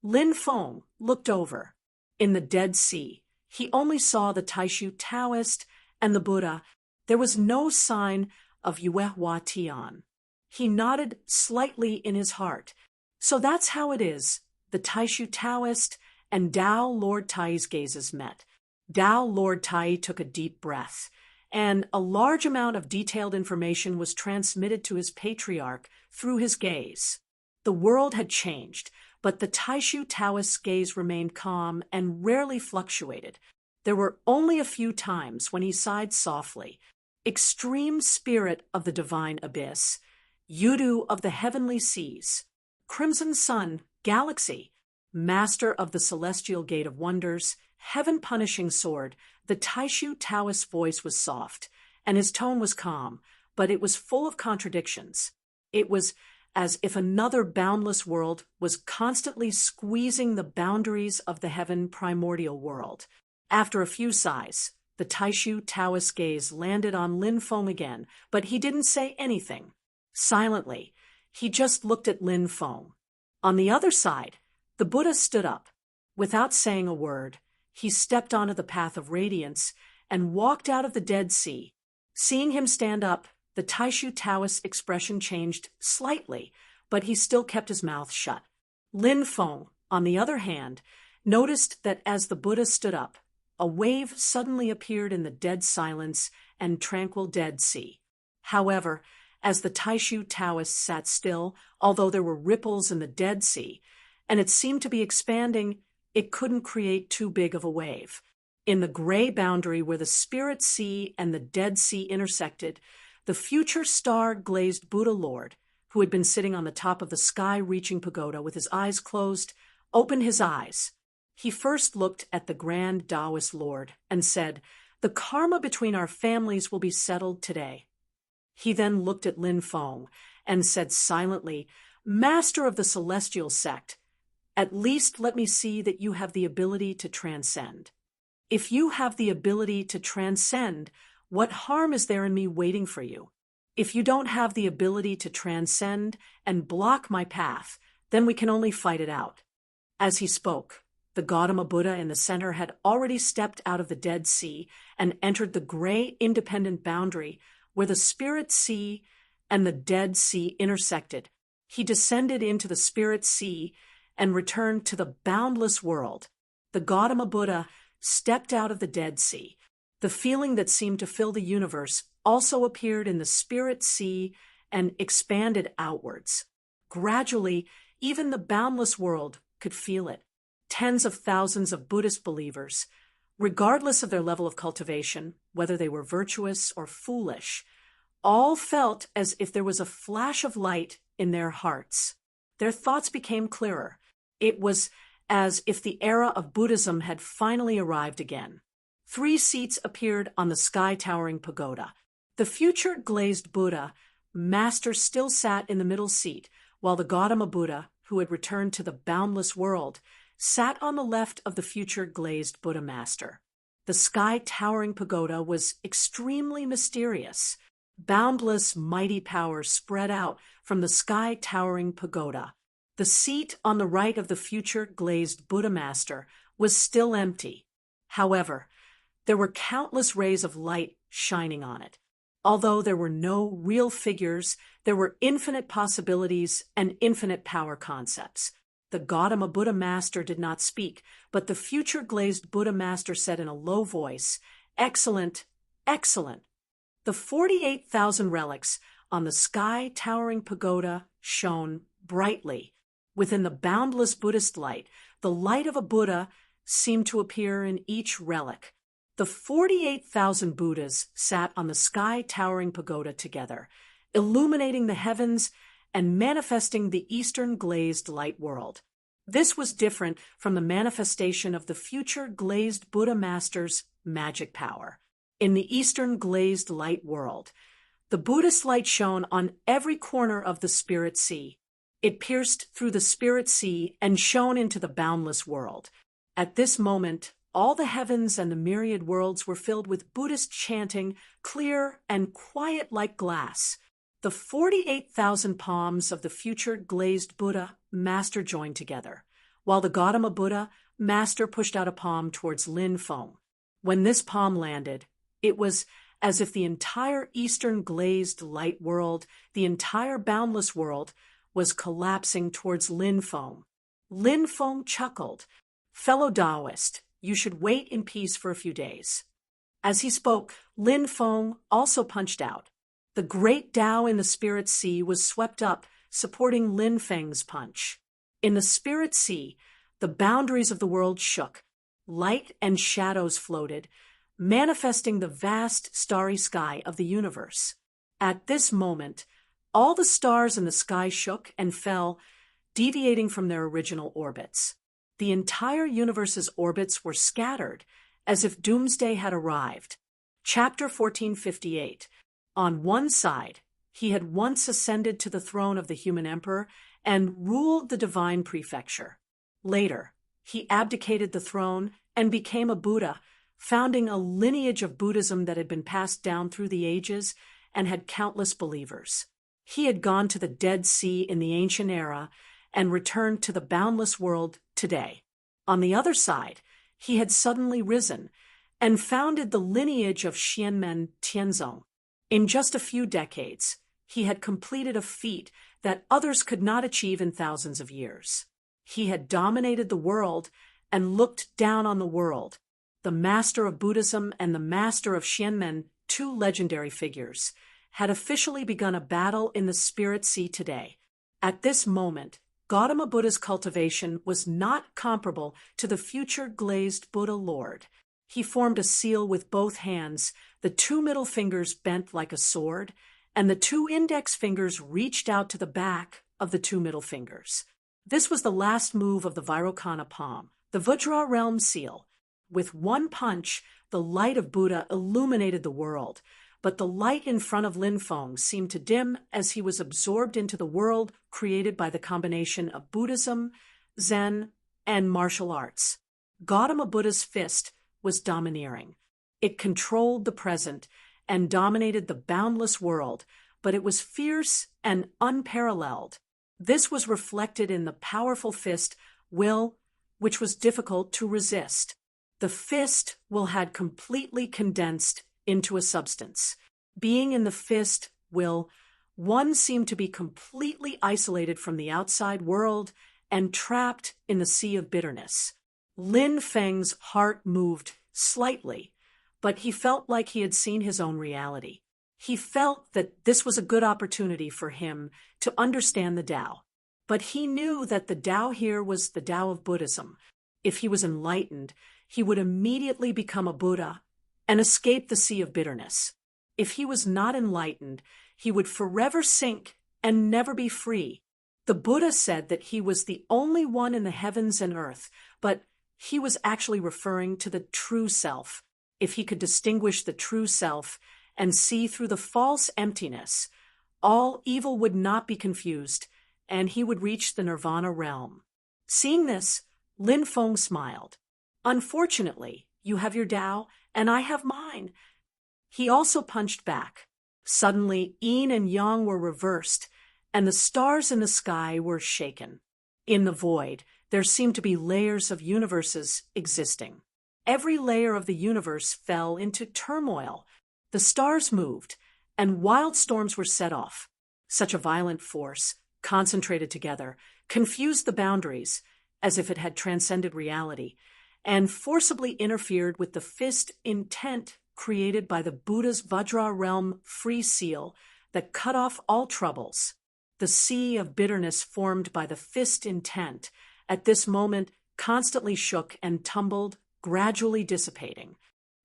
Lin Feng looked over. In the Dead Sea, he only saw the Taishu Taoist and the Buddha. There was no sign of Yue Hua Tian. He nodded slightly in his heart. So that's how it is. The Taishu Taoist and Tao Lord Tai's gazes met. Tao Lord Tai took a deep breath, and a large amount of detailed information was transmitted to his patriarch through his gaze. The world had changed, but the Taishu Taoist's gaze remained calm and rarely fluctuated. There were only a few times when he sighed softly. Extreme spirit of the divine abyss, Yudu of the heavenly seas, Crimson Sun, galaxy, master of the celestial gate of wonders, heaven-punishing sword, the Taishu Taoist's voice was soft, and his tone was calm, but it was full of contradictions. It was as if another boundless world was constantly squeezing the boundaries of the heaven primordial world. After a few sighs, the Taishu Taoist's gaze landed on Lin Feng again, but he didn't say anything. Silently, he just looked at Lin Feng. On the other side, the Buddha stood up. Without saying a word, he stepped onto the path of radiance and walked out of the Dead Sea. Seeing him stand up, the Taishu Taoist expression changed slightly, but he still kept his mouth shut. Lin Feng, on the other hand, noticed that as the Buddha stood up, a wave suddenly appeared in the dead silence and tranquil Dead Sea. However, as the Taishu Taoist sat still, although there were ripples in the Dead Sea, and it seemed to be expanding, it couldn't create too big of a wave. In the gray boundary where the Spirit Sea and the Dead Sea intersected, the future star-glazed Buddha Lord, who had been sitting on the top of the sky-reaching pagoda with his eyes closed, opened his eyes. He first looked at the grand Taoist Lord and said, "The karma between our families will be settled today." He then looked at Lin Feng and said silently, "Master of the celestial sect, at least let me see that you have the ability to transcend. If you have the ability to transcend, what harm is there in me waiting for you? If you don't have the ability to transcend and block my path, then we can only fight it out." As he spoke, the Gautama Buddha in the center had already stepped out of the Dead Sea and entered the gray independent boundary where the Spirit Sea and the Dead Sea intersected. He descended into the Spirit Sea and returned to the boundless world. The Gautama Buddha stepped out of the Dead Sea. The feeling that seemed to fill the universe also appeared in the Spirit Sea and expanded outwards. Gradually, even the boundless world could feel it. Tens of thousands of Buddhist believers, regardless of their level of cultivation, whether they were virtuous or foolish, all felt as if there was a flash of light in their hearts. Their thoughts became clearer. It was as if the era of Buddhism had finally arrived again. 3 seats appeared on the sky-towering pagoda. The future glazed Buddha, Master, still sat in the middle seat, while the Gautama Buddha, who had returned to the boundless world, sat on the left of the future glazed Buddha Master. The sky-towering pagoda was extremely mysterious. Boundless, mighty power spread out from the sky-towering pagoda. The seat on the right of the future glazed Buddha Master was still empty. However, there were countless rays of light shining on it. Although there were no real figures, there were infinite possibilities and infinite power concepts. The Gautama Buddha Master did not speak, but the future glazed Buddha Master said in a low voice, "Excellent, excellent." The 48,000 relics on the sky-towering pagoda shone brightly. Within the boundless Buddhist light, the light of a Buddha seemed to appear in each relic. The 48,000 Buddhas sat on the sky-towering pagoda together, illuminating the heavens and manifesting the Eastern glazed light world. This was different from the manifestation of the future glazed Buddha Master's magic power. In the Eastern glazed light world, the Buddhist light shone on every corner of the Spirit Sea. It pierced through the Spirit Sea and shone into the boundless world. At this moment, all the heavens and the myriad worlds were filled with Buddhist chanting, clear and quiet like glass. The 48,000 palms of the future glazed Buddha Master joined together, while the Gautama Buddha Master pushed out a palm towards Lin Feng. When this palm landed, it was as if the entire Eastern glazed light world, the entire boundless world, was collapsing towards Lin Feng. Lin Feng chuckled. "Fellow Taoist, you should wait in peace for a few days." As he spoke, Lin Feng also punched out. The great Tao in the Spirit Sea was swept up, supporting Lin Feng's punch. In the Spirit Sea, the boundaries of the world shook. Light and shadows floated, manifesting the vast starry sky of the universe. At this moment, all the stars in the sky shook and fell, deviating from their original orbits. The entire universe's orbits were scattered, as if doomsday had arrived. Chapter 1458. On one side, he had once ascended to the throne of the human emperor and ruled the divine prefecture. Later, he abdicated the throne and became a Buddha, founding a lineage of Buddhism that had been passed down through the ages and had countless believers. He had gone to the Dead Sea in the ancient era and returned to the boundless world today. On the other side, he had suddenly risen and founded the lineage of Xianmen Tianzong. In just a few decades, he had completed a feat that others could not achieve in thousands of years. He had dominated the world and looked down on the world. The master of Buddhism and the master of Xianmen, two legendary figures, had officially begun a battle in the spirit sea today. At this moment, Gautama Buddha's cultivation was not comparable to the future glazed Buddha Lord. He formed a seal with both hands, the two middle fingers bent like a sword, and the two index fingers reached out to the back of the two middle fingers. This was the last move of the Vairocana palm, the Vajra realm seal. With one punch, the light of Buddha illuminated the world, but the light in front of Lin Feng seemed to dim as he was absorbed into the world created by the combination of Buddhism, Zen, and martial arts. Gautama Buddha's fist was domineering. It controlled the present and dominated the boundless world, but it was fierce and unparalleled. This was reflected in the powerful fist will, which was difficult to resist. The fist will had completely condensed into a substance. Being in the fist will, one seemed to be completely isolated from the outside world and trapped in the sea of bitterness. Lin Feng's heart moved slightly, but he felt like he had seen his own reality. He felt that this was a good opportunity for him to understand the Tao. But he knew that the Tao here was the Tao of Buddhism. If he was enlightened, he would immediately become a Buddha and escape the sea of bitterness. If he was not enlightened, he would forever sink and never be free. The Buddha said that he was the only one in the heavens and earth, but he was actually referring to the true self. If he could distinguish the true self and see through the false emptiness, all evil would not be confused, and he would reach the nirvana realm. Seeing this, Lin Feng smiled. Unfortunately, you have your Tao, and I have mine. He also punched back. Suddenly, yin and yang were reversed, and the stars in the sky were shaken. In the void, there seemed to be layers of universes existing. Every layer of the universe fell into turmoil. The stars moved, and wild storms were set off. Such a violent force, concentrated together, confused the boundaries, as if it had transcended reality, and forcibly interfered with the fist intent created by the Buddha's Vajra realm free seal that cut off all troubles. The sea of bitterness formed by the fist intent at this moment constantly shook and tumbled, gradually dissipating.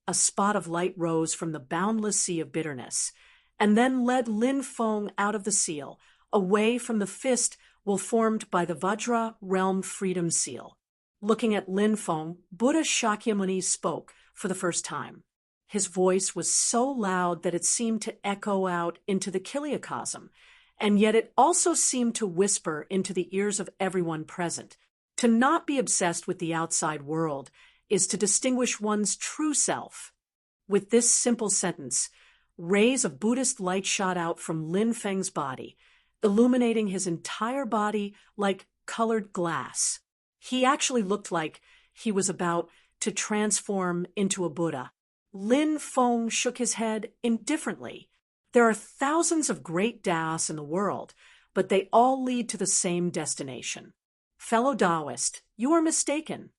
A spot of light rose from the boundless sea of bitterness, and then led Lin Feng out of the seal, away from the fist formed by the Vajra realm freedom seal. Looking at Lin Feng, Buddha Shakyamuni spoke for the first time. His voice was so loud that it seemed to echo out into the Kiliakosm, and yet it also seemed to whisper into the ears of everyone present. To not be obsessed with the outside world is to distinguish one's true self. With this simple sentence, rays of Buddhist light shot out from Lin Feng's body, illuminating his entire body like colored glass. He actually looked like he was about to transform into a Buddha. Lin Feng shook his head indifferently. There are thousands of great Taoists in the world, but they all lead to the same destination. Fellow Taoist, you are mistaken.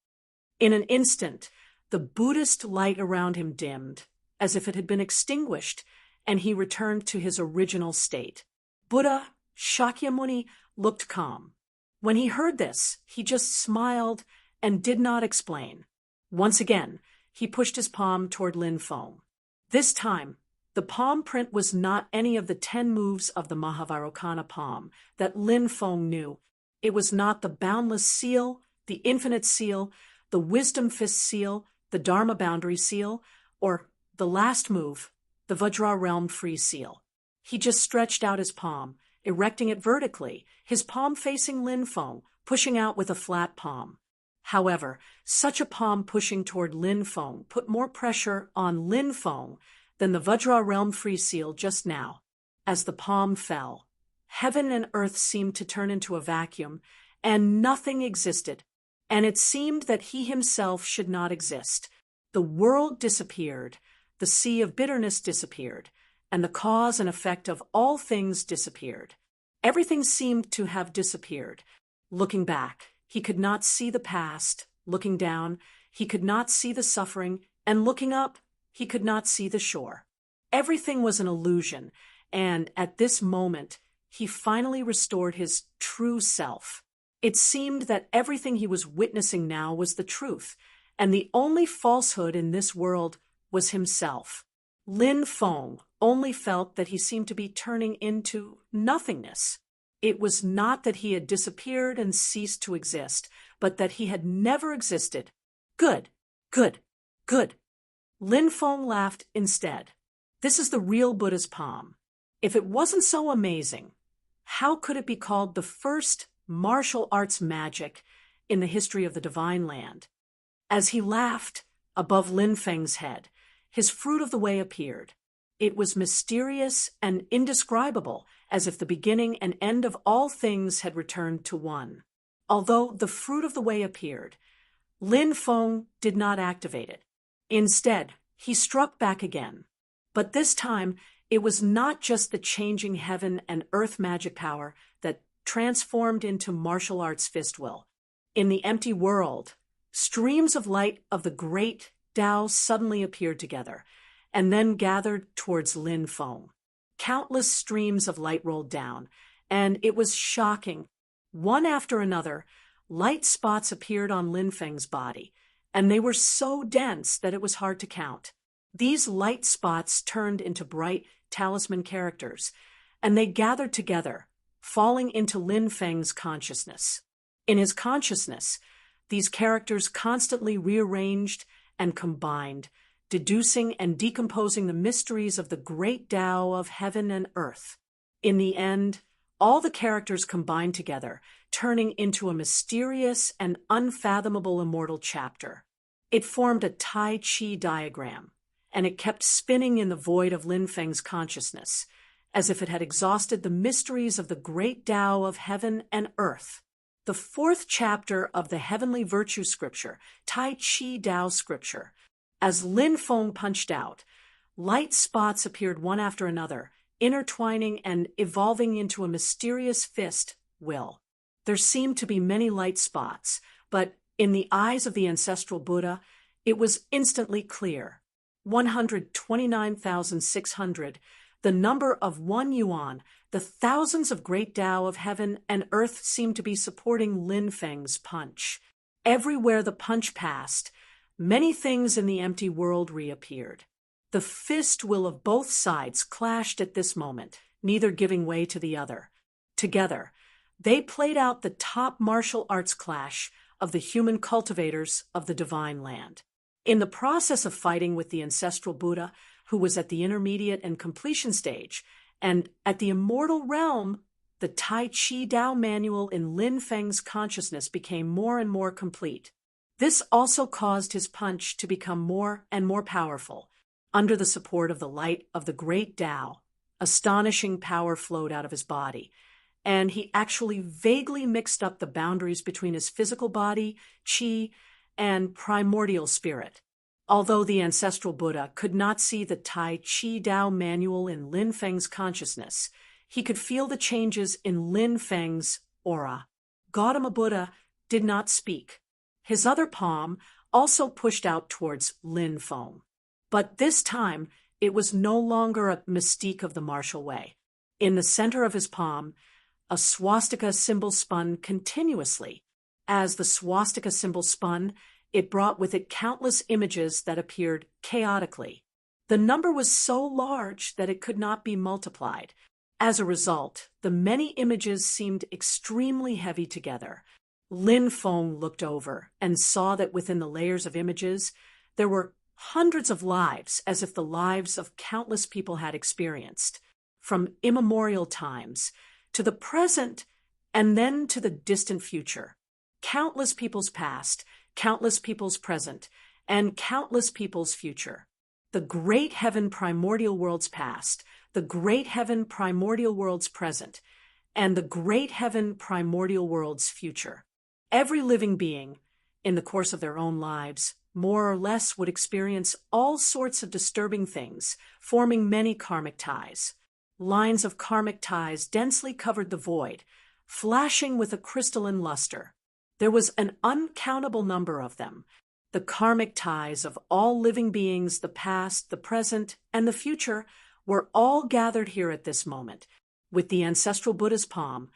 In an instant, the Buddhist light around him dimmed, as if it had been extinguished, and he returned to his original state. Buddha Shakyamuni looked calm. When he heard this, he just smiled and did not explain. Once again, he pushed his palm toward Lin Feng. This time, the palm print was not any of the 10 moves of the Mahavairocana palm that Lin Feng knew. It was not the boundless seal, the infinite seal, the wisdom fist seal, the Dharma boundary seal, or the last move, the Vajra realm free seal. He just stretched out his palm, erecting it vertically, his palm facing Lin Feng, pushing out with a flat palm. However, such a palm pushing toward Lin Feng put more pressure on Lin Feng than the Vajra realm free seal just now. As the palm fell, heaven and earth seemed to turn into a vacuum, and nothing existed. and it seemed that he himself should not exist. The world disappeared, the sea of bitterness disappeared, and the cause and effect of all things disappeared. Everything seemed to have disappeared. Looking back, he could not see the past. Looking down, he could not see the suffering, and looking up, he could not see the shore. Everything was an illusion, and at this moment, he finally restored his true self. It seemed that everything he was witnessing now was the truth, and the only falsehood in this world was himself. Lin Feng only felt that he seemed to be turning into nothingness. It was not that he had disappeared and ceased to exist, but that he had never existed. Good, good, good. Lin Feng laughed instead. This is the real Buddha's palm. If it wasn't so amazing, how could it be called the first martial arts magic in the history of the Divine Land? As he laughed above Lin Feng's head, his fruit of the way appeared. It was mysterious and indescribable, as if the beginning and end of all things had returned to one. Although the fruit of the way appeared, Lin Feng did not activate it. Instead, he struck back again. But this time, it was not just the changing heaven and earth magic power that transformed into martial arts fist will. In the empty world, streams of light of the great Tao suddenly appeared together, and then gathered towards Lin Feng. Countless streams of light rolled down, and it was shocking. One after another, light spots appeared on Lin Feng's body, and they were so dense that it was hard to count. These light spots turned into bright talisman characters, and they gathered together, falling into Lin Feng's consciousness. In his consciousness, these characters constantly rearranged and combined, deducing and decomposing the mysteries of the great Tao of heaven and earth. In the end, all the characters combined together, turning into a mysterious and unfathomable immortal chapter. It formed a Tai Chi diagram, and it kept spinning in the void of Lin Feng's consciousness, as if it had exhausted the mysteries of the great Tao of heaven and earth. The fourth chapter of the Heavenly Virtue Scripture, Tai Chi Tao Scripture. As Lin Feng punched out, light spots appeared one after another, intertwining and evolving into a mysterious fist will. There seemed to be many light spots, but in the eyes of the ancestral Buddha, it was instantly clear. 129,600, the number of 1 yuan, the thousands of great Tao of heaven and earth seemed to be supporting Lin Feng's punch. Everywhere the punch passed, many things in the empty world reappeared. The fist will of both sides clashed at this moment, neither giving way to the other. Together, they played out the top martial arts clash of the human cultivators of the Divine Land. In the process of fighting with the ancestral Buddha, who was at the intermediate and completion stage, and at the immortal realm, the Tai Chi Tao manual in Lin Feng's consciousness became more and more complete. This also caused his punch to become more and more powerful. Under the support of the light of the great Tao, astonishing power flowed out of his body, and he actually vaguely mixed up the boundaries between his physical body, Qi, and primordial spirit. Although the ancestral Buddha could not see the Tai Chi Tao manual in Lin Feng's consciousness, he could feel the changes in Lin Feng's aura. Gautama Buddha did not speak. His other palm also pushed out towards Lin Feng. But this time, it was no longer a mystique of the martial way. In the center of his palm, a swastika symbol spun continuously. As the swastika symbol spun, it brought with it countless images that appeared chaotically. The number was so large that it could not be multiplied. As a result, the many images seemed extremely heavy together. Lin Feng looked over and saw that within the layers of images, there were hundreds of lives, as if the lives of countless people had experienced, from immemorial times to the present and then to the distant future. Countless people's past, countless people's present, and countless people's future. The great heaven primordial world's past, the great heaven primordial world's present, and the great heaven primordial world's future. Every living being, in the course of their own lives, more or less would experience all sorts of disturbing things, forming many karmic ties. Lines of karmic ties densely covered the void, flashing with a crystalline luster. There was an uncountable number of them. The karmic ties of all living beings, the past, the present, and the future, were all gathered here at this moment. With the ancestral Buddha's palm,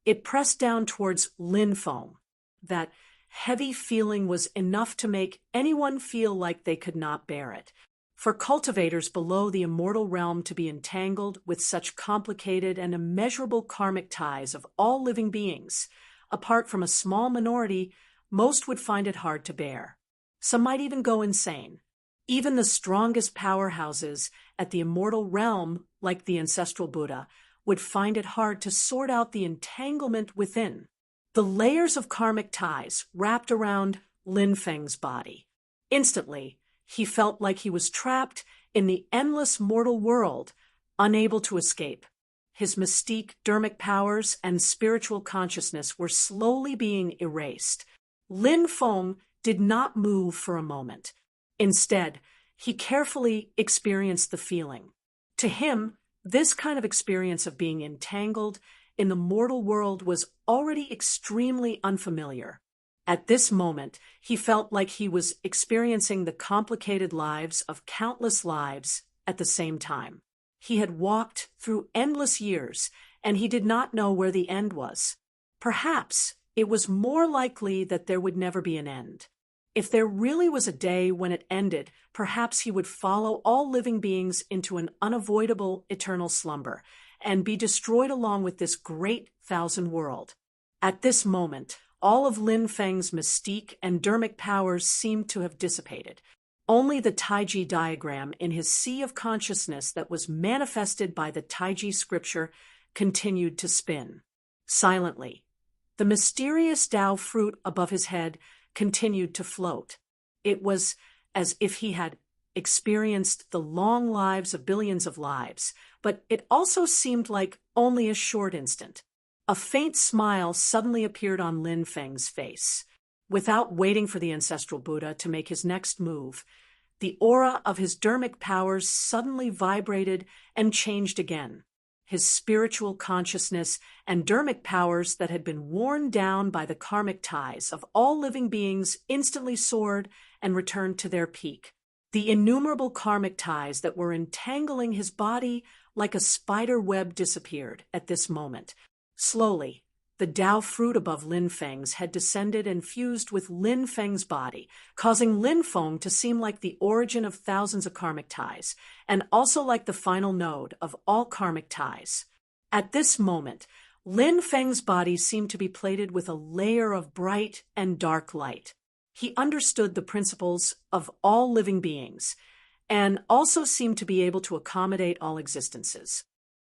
it pressed down towards Lin Feng. That heavy feeling was enough to make anyone feel like they could not bear it. For cultivators below the immortal realm to be entangled with such complicated and immeasurable karmic ties of all living beings, apart from a small minority, most would find it hard to bear. Some might even go insane. Even the strongest powerhouses at the immortal realm, like the ancestral Buddha, would find it hard to sort out the entanglement within. The layers of karmic ties wrapped around Lin Feng's body. Instantly, he felt like he was trapped in the endless mortal world, unable to escape. His mystique, dermic powers, and spiritual consciousness were slowly being erased. Lin Feng did not move for a moment. Instead, he carefully experienced the feeling. To him, this kind of experience of being entangled in the mortal world was already extremely unfamiliar. At this moment, he felt like he was experiencing the complicated lives of countless lives at the same time. He had walked through endless years, and he did not know where the end was. Perhaps it was more likely that there would never be an end. If there really was a day when it ended, perhaps he would follow all living beings into an unavoidable eternal slumber and be destroyed along with this great thousand world. At this moment, all of Lin Feng's mystique and dermic powers seemed to have dissipated. Only the Taiji diagram in his sea of consciousness that was manifested by the Taiji scripture continued to spin. Silently, the mysterious Tao fruit above his head continued to float. It was as if he had experienced the long lives of billions of lives, but it also seemed like only a short instant. A faint smile suddenly appeared on Lin Feng's face. Without waiting for the ancestral Buddha to make his next move, the aura of his dermic powers suddenly vibrated and changed again. His spiritual consciousness and dermic powers that had been worn down by the karmic ties of all living beings instantly soared and returned to their peak. The innumerable karmic ties that were entangling his body like a spider web disappeared at this moment. Slowly, the Tao fruit above Lin Feng's had descended and fused with Lin Feng's body, causing Lin Feng to seem like the origin of thousands of karmic ties, and also like the final node of all karmic ties. At this moment, Lin Feng's body seemed to be plated with a layer of bright and dark light. He understood the principles of all living beings, and also seemed to be able to accommodate all existences.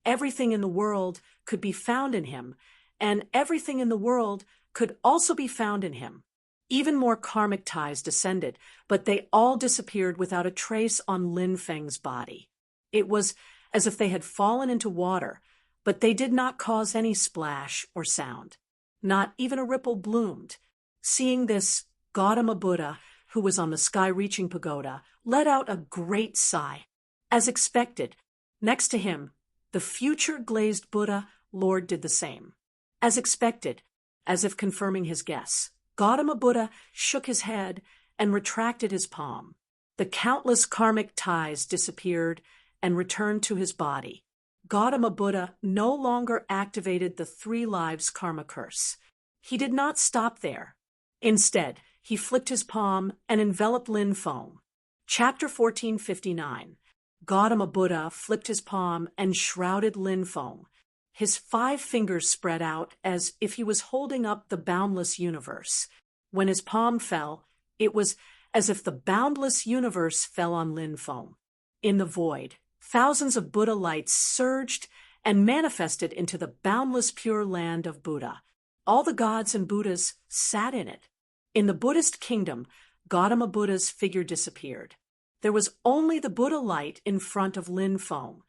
Everything in the world could be found in him, and everything in the world could also be found in him. Even more karmic ties descended, but they all disappeared without a trace on Lin Feng's body. It was as if they had fallen into water, but they did not cause any splash or sound. Not even a ripple bloomed. Seeing this, Gautama Buddha, who was on the sky-reaching pagoda, let out a great sigh. As expected, next to him, the future glazed Buddha Lord did the same. As expected, as if confirming his guess, Gautama Buddha shook his head and retracted his palm. The countless karmic ties disappeared and returned to his body. Gautama Buddha no longer activated the 3 lives karma curse. He did not stop there. Instead, he flicked his palm and enveloped Lin Feng. Chapter 1459. Gautama Buddha flicked his palm and shrouded Lin Feng. His 5 fingers spread out as if he was holding up the boundless universe. When his palm fell, it was as if the boundless universe fell on Lin Feng. In the void, thousands of Buddha lights surged and manifested into the boundless pure land of Buddha. All the gods and Buddhas sat in it. In the Buddhist kingdom, Gautama Buddha's figure disappeared. There was only the Buddha light in front of Lin Feng.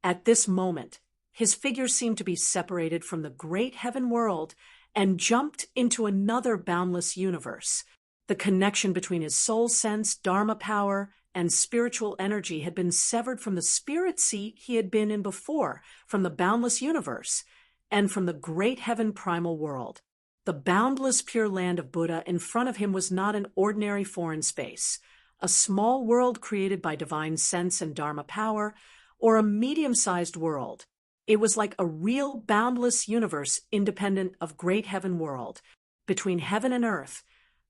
At this moment, his figure seemed to be separated from the great heaven world and jumped into another boundless universe. The connection between his soul sense, dharma power, and spiritual energy had been severed from the spirit seat he had been in before, from the boundless universe, and from the great heaven primal world. The boundless pure land of Buddha in front of him was not an ordinary foreign space, a small world created by divine sense and dharma power, or a medium-sized world. It was like a real boundless universe independent of great heaven world. Between heaven and earth,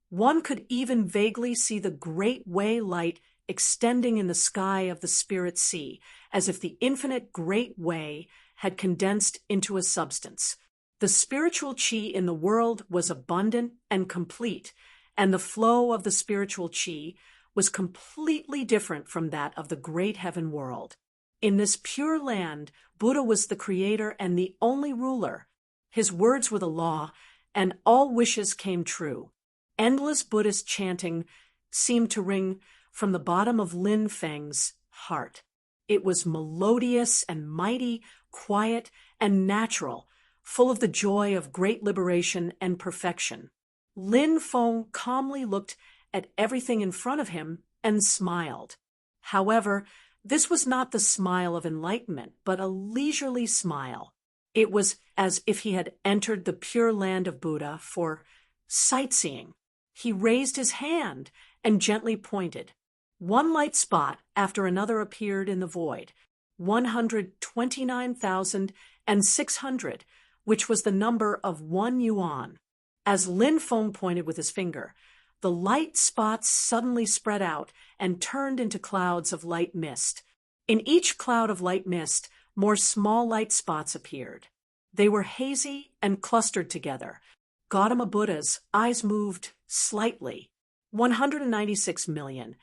one could even vaguely see the great way light extending in the sky of the spirit sea, as if the infinite great way had condensed into a substance. The spiritual qi in the world was abundant and complete, and the flow of the spiritual qi was completely different from that of the great heaven world. In this pure land, Buddha was the creator and the only ruler. His words were the law, and all wishes came true. Endless Buddhist chanting seemed to ring from the bottom of Lin Feng's heart. It was melodious and mighty, quiet and natural, full of the joy of great liberation and perfection. Lin Feng calmly looked at everything in front of him and smiled. However, this was not the smile of enlightenment, but a leisurely smile. It was as if he had entered the pure land of Buddha for sightseeing. He raised his hand and gently pointed. One light spot after another appeared in the void, 129,600, which was the number of 1 yuan. As Lin Feng pointed with his finger, the light spots suddenly spread out and turned into clouds of light mist. In each cloud of light mist, more small light spots appeared. They were hazy and clustered together. Gautama Buddha's eyes moved slightly. 196 million.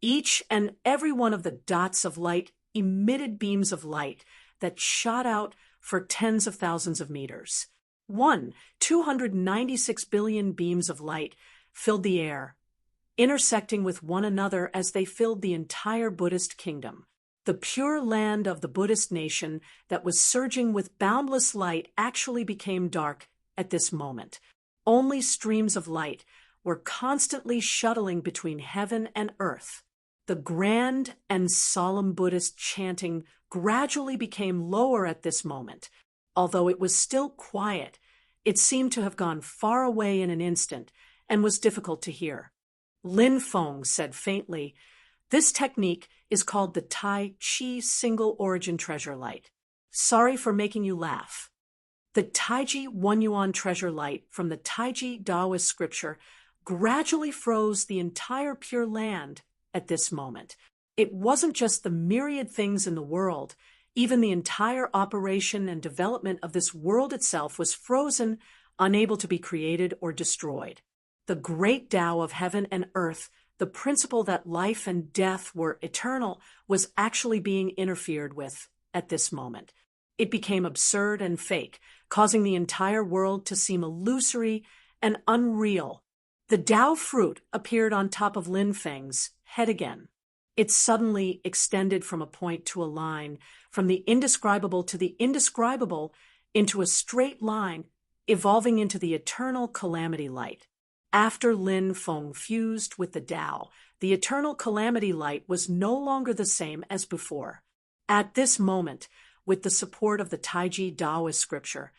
Each and every one of the dots of light emitted beams of light that shot out for tens of thousands of meters. 296 billion beams of light filled the air, intersecting with one another as they filled the entire Buddhist kingdom. The pure land of the Buddhist nation that was surging with boundless light actually became dark at this moment. Only streams of light were constantly shuttling between heaven and earth. The grand and solemn Buddhist chanting gradually became lower at this moment. Although it was still quiet, it seemed to have gone far away in an instant and was difficult to hear. Lin Feng said faintly, "This technique is called the Tai Chi Single Origin Treasure Light. Sorry for making you laugh." The Taiji 1 yuan treasure light from the Taiji Taoist scripture gradually froze the entire Pure Land at this moment. It wasn't just the myriad things in the world. Even the entire operation and development of this world itself was frozen, unable to be created or destroyed. The great Tao of heaven and earth, the principle that life and death were eternal, was actually being interfered with at this moment. It became absurd and fake, causing the entire world to seem illusory and unreal. The Tao fruit appeared on top of Lin Feng's head again. It suddenly extended from a point to a line, from the indescribable to the indescribable, into a straight line, evolving into the eternal calamity light. After Lin Feng fused with the Tao, the eternal calamity light was no longer the same as before. At this moment, with the support of the Taiji Taoist scripture,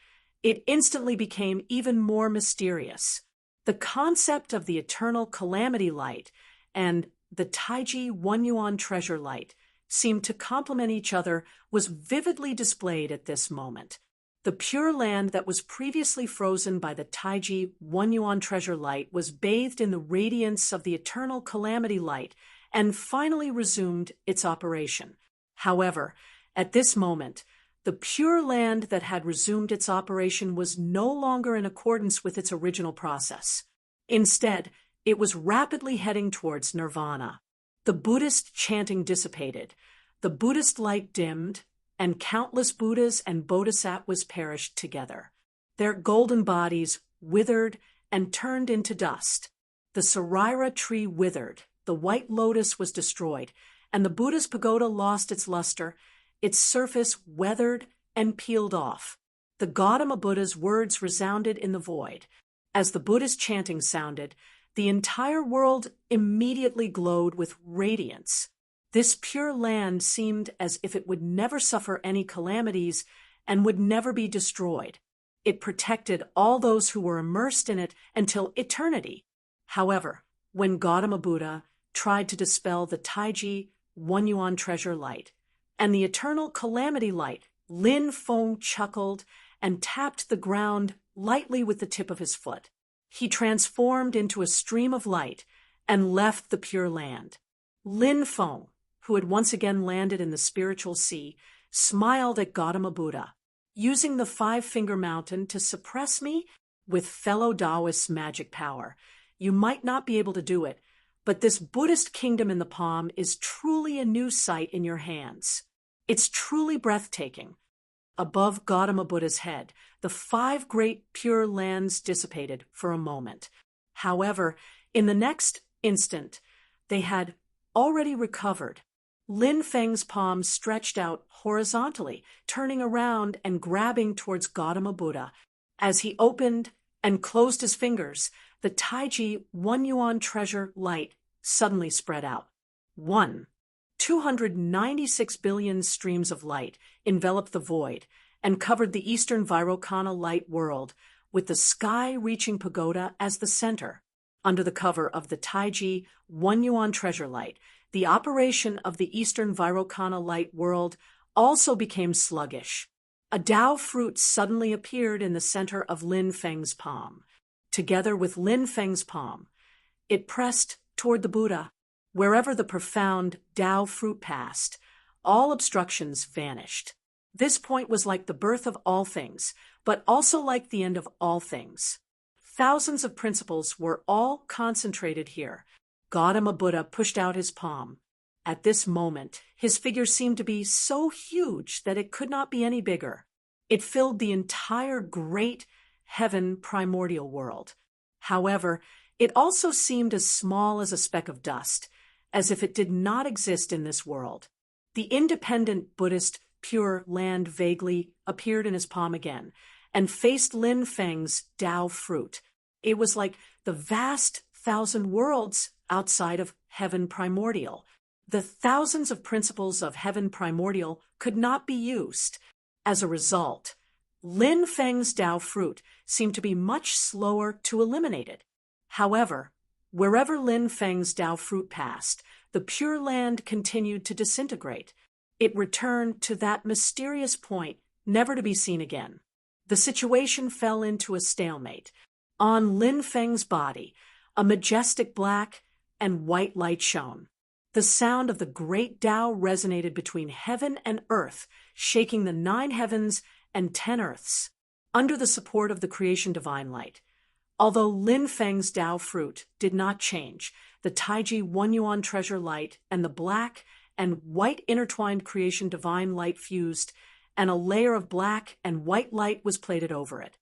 it instantly became even more mysterious. The concept of the eternal calamity light and the Taiji 1 yuan treasure light seemed to complement each other was vividly displayed at this moment. The Pure Land that was previously frozen by the Taiji 1 yuan treasure light was bathed in the radiance of the eternal calamity light and finally resumed its operation. However, at this moment, the Pure Land that had resumed its operation was no longer in accordance with its original process. Instead, it was rapidly heading towards nirvana. The Buddhist chanting dissipated, the Buddhist light dimmed, and countless Buddhas and Bodhisattvas perished together. Their golden bodies withered and turned into dust. The Sarira tree withered, the white lotus was destroyed, and the Buddha's pagoda lost its luster, its surface weathered and peeled off. The Gautama Buddha's words resounded in the void. As the Buddhist chanting sounded, the entire world immediately glowed with radiance. This pure land seemed as if it would never suffer any calamities and would never be destroyed. It protected all those who were immersed in it until eternity. However, when Gautama Buddha tried to dispel the Taiji 1 yuan treasure light and the eternal calamity light, Lin Feng chuckled and tapped the ground lightly with the tip of his foot. He transformed into a stream of light and left the Pure Land. Lin Feng, who had once again landed in the spiritual sea, smiled at Gautama Buddha. Using the Five-Finger Mountain to suppress me with fellow Taoists' magic power, you might not be able to do it, but this Buddhist kingdom in the palm is truly a new sight in your hands. It's truly breathtaking. Above Gautama Buddha's head, the 5 great pure lands dissipated for a moment. However, in the next instant, they had already recovered. Lin Feng's palm stretched out horizontally, turning around and grabbing towards Gautama Buddha. As he opened and closed his fingers, the Taiji 1 yuan treasure light suddenly spread out. 296 billion streams of light enveloped the void and covered the eastern Vairocana light world, with the sky-reaching pagoda as the center. Under the cover of the Taiji 1 yuan treasure light, the operation of the eastern Vairocana light world also became sluggish. A Tao fruit suddenly appeared in the center of Lin Feng's palm. Together with Lin Feng's palm, it pressed toward the Buddha. Wherever the profound Tao fruit passed, all obstructions vanished. This point was like the birth of all things, but also like the end of all things. Thousands of principles were all concentrated here. Gautama Buddha pushed out his palm. At this moment, his figure seemed to be so huge that it could not be any bigger. It filled the entire great heaven primordial world. However, it also seemed as small as a speck of dust, as if it did not exist in this world. The independent Buddhist Pure Land vaguely appeared in his palm again and faced Lin Feng's Tao fruit. It was like the vast 1,000 worlds outside of heaven primordial. The thousands of principles of heaven primordial could not be used. As a result, Lin Feng's Tao fruit seemed to be much slower to eliminate it. However, wherever Lin Feng's Tao fruit passed, the Pure Land continued to disintegrate. It returned to that mysterious point, never to be seen again. The situation fell into a stalemate. On Lin Feng's body, a majestic black and white light shone. The sound of the great Tao resonated between heaven and earth, shaking the 9 heavens and 10 earths. Under the support of the creation divine light, although Lin Feng's Tao fruit did not change, the Taiji 1 yuan treasure light and the black and white intertwined creation divine light fused, and a layer of black and white light was plated over it.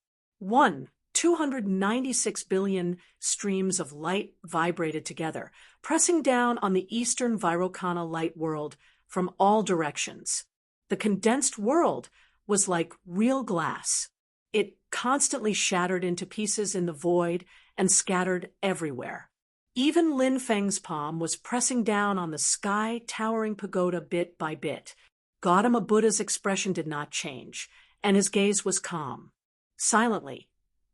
296 billion streams of light vibrated together, pressing down on the eastern Vairocana light world from all directions. The condensed world was like real glass. It constantly shattered into pieces in the void and scattered everywhere. Even Lin Feng's palm was pressing down on the sky-towering pagoda bit by bit. Gautama Buddha's expression did not change, and his gaze was calm. Silently,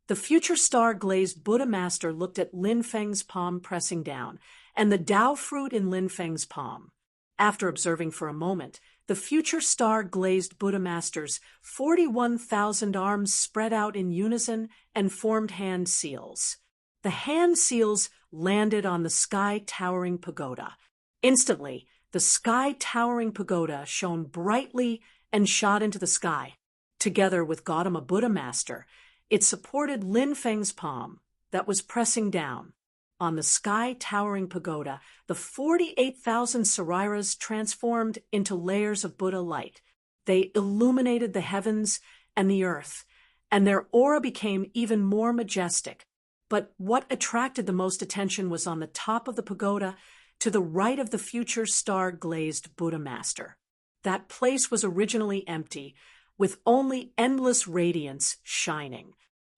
the future star-glazed Buddha master looked at Lin Feng's palm pressing down, and the Tao fruit in Lin Feng's palm. After observing for a moment, the future star-glazed Buddha master's 41,000 arms spread out in unison and formed hand seals. The hand seals landed on the sky-towering pagoda. Instantly, the sky-towering pagoda shone brightly and shot into the sky. Together with Gautama Buddha Master, it supported Lin Feng's palm that was pressing down. On the sky-towering pagoda, the 48,000 sariras transformed into layers of Buddha light. They illuminated the heavens and the earth, and their aura became even more majestic. But what attracted the most attention was on the top of the pagoda, to the right of the future star-glazed Buddha Master. That place was originally empty, with only endless radiance shining.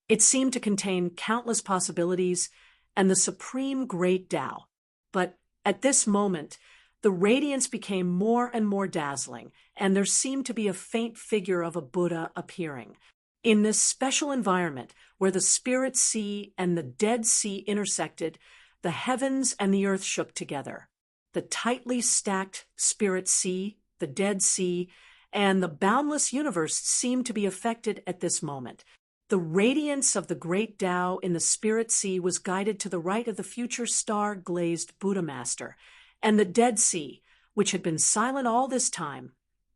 It seemed to contain countless possibilities and the supreme great Tao. But at this moment, the radiance became more and more dazzling, and there seemed to be a faint figure of a Buddha appearing. In this special environment, where the Spirit Sea and the Dead Sea intersected, the heavens and the earth shook together. The tightly stacked Spirit Sea, the Dead Sea, and the boundless universe seemed to be affected at this moment. The radiance of the great Tao in the Spirit Sea was guided to the right of the future star-glazed Buddha Master, and the Dead Sea, which had been silent all this time,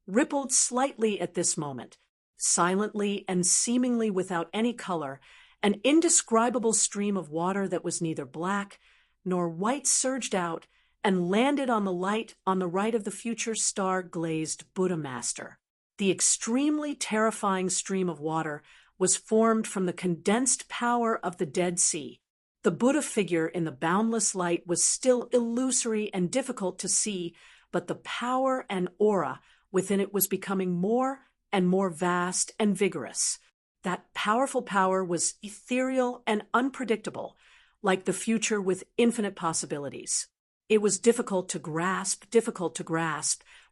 rippled slightly at this moment. Silently and seemingly without any color, an indescribable stream of water that was neither black nor white surged out and landed on the light on the right of the future star-glazed Buddha Master. The extremely terrifying stream of water was formed from the condensed power of the Dead Sea. The Buddha figure in the boundless light was still illusory and difficult to see, but the power and aura within it was becoming more and more vast and vigorous. That powerful power was ethereal and unpredictable, like the future with infinite possibilities. It was difficult to grasp,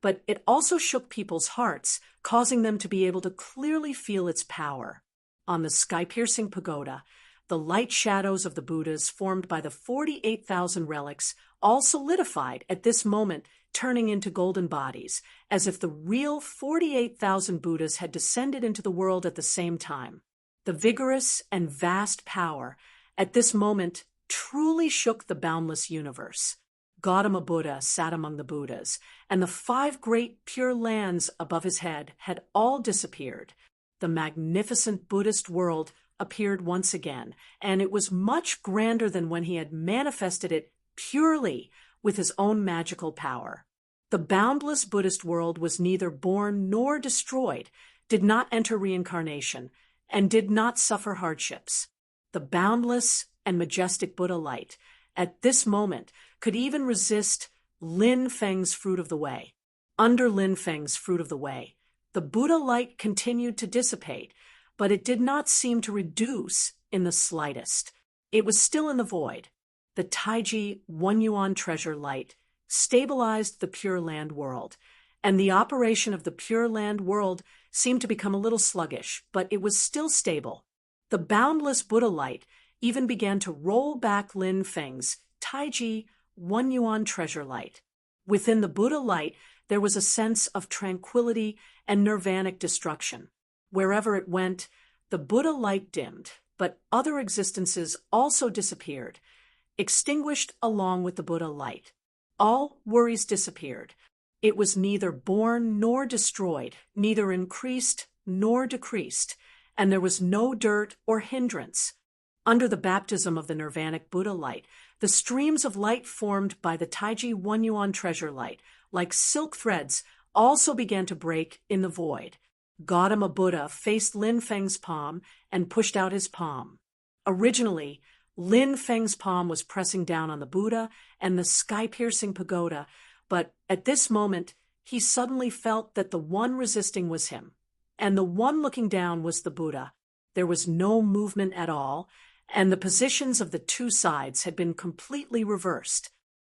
but it also shook people's hearts, causing them to be able to clearly feel its power. On the sky-piercing pagoda, the light shadows of the Buddhas formed by the 48,000 relics all solidified at this moment, turning into golden bodies, as if the real 48,000 Buddhas had descended into the world at the same time. The vigorous and vast power at this moment truly shook the boundless universe. Gautama Buddha sat among the Buddhas, and the 5 great pure lands above his head had all disappeared. The magnificent Buddhist world appeared once again, and it was much grander than when he had manifested it purely with his own magical power. The boundless Buddhist world was neither born nor destroyed, did not enter reincarnation, and did not suffer hardships. The boundless and majestic Buddha light, at this moment, could even resist Lin Feng's fruit of the way. Under Lin Feng's fruit of the way, the Buddha light continued to dissipate, but it did not seem to reduce in the slightest. It was still in the void. The Taiji 1 yuan treasure light stabilized the Pure Land world, and the operation of the Pure Land world seemed to become a little sluggish, but it was still stable. The boundless Buddha light even began to roll back Lin Feng's Taiji 1 yuan treasure light. Within the Buddha light, there was a sense of tranquility and nirvanic destruction. Wherever it went, the Buddha light dimmed, but other existences also disappeared, extinguished along with the Buddha light. All worries disappeared. It was neither born nor destroyed, neither increased nor decreased, and there was no dirt or hindrance. Under the baptism of the nirvanic Buddha light, the streams of light formed by the Taiji 1 yuan treasure light, like silk threads, also began to break in the void. Gautama Buddha faced Lin Feng's palm and pushed out his palm. Originally, Lin Feng's palm was pressing down on the Buddha and the sky-piercing pagoda, but at this moment, he suddenly felt that the one resisting was him, and the one looking down was the Buddha. There was no movement at all, and the positions of the two sides had been completely reversed.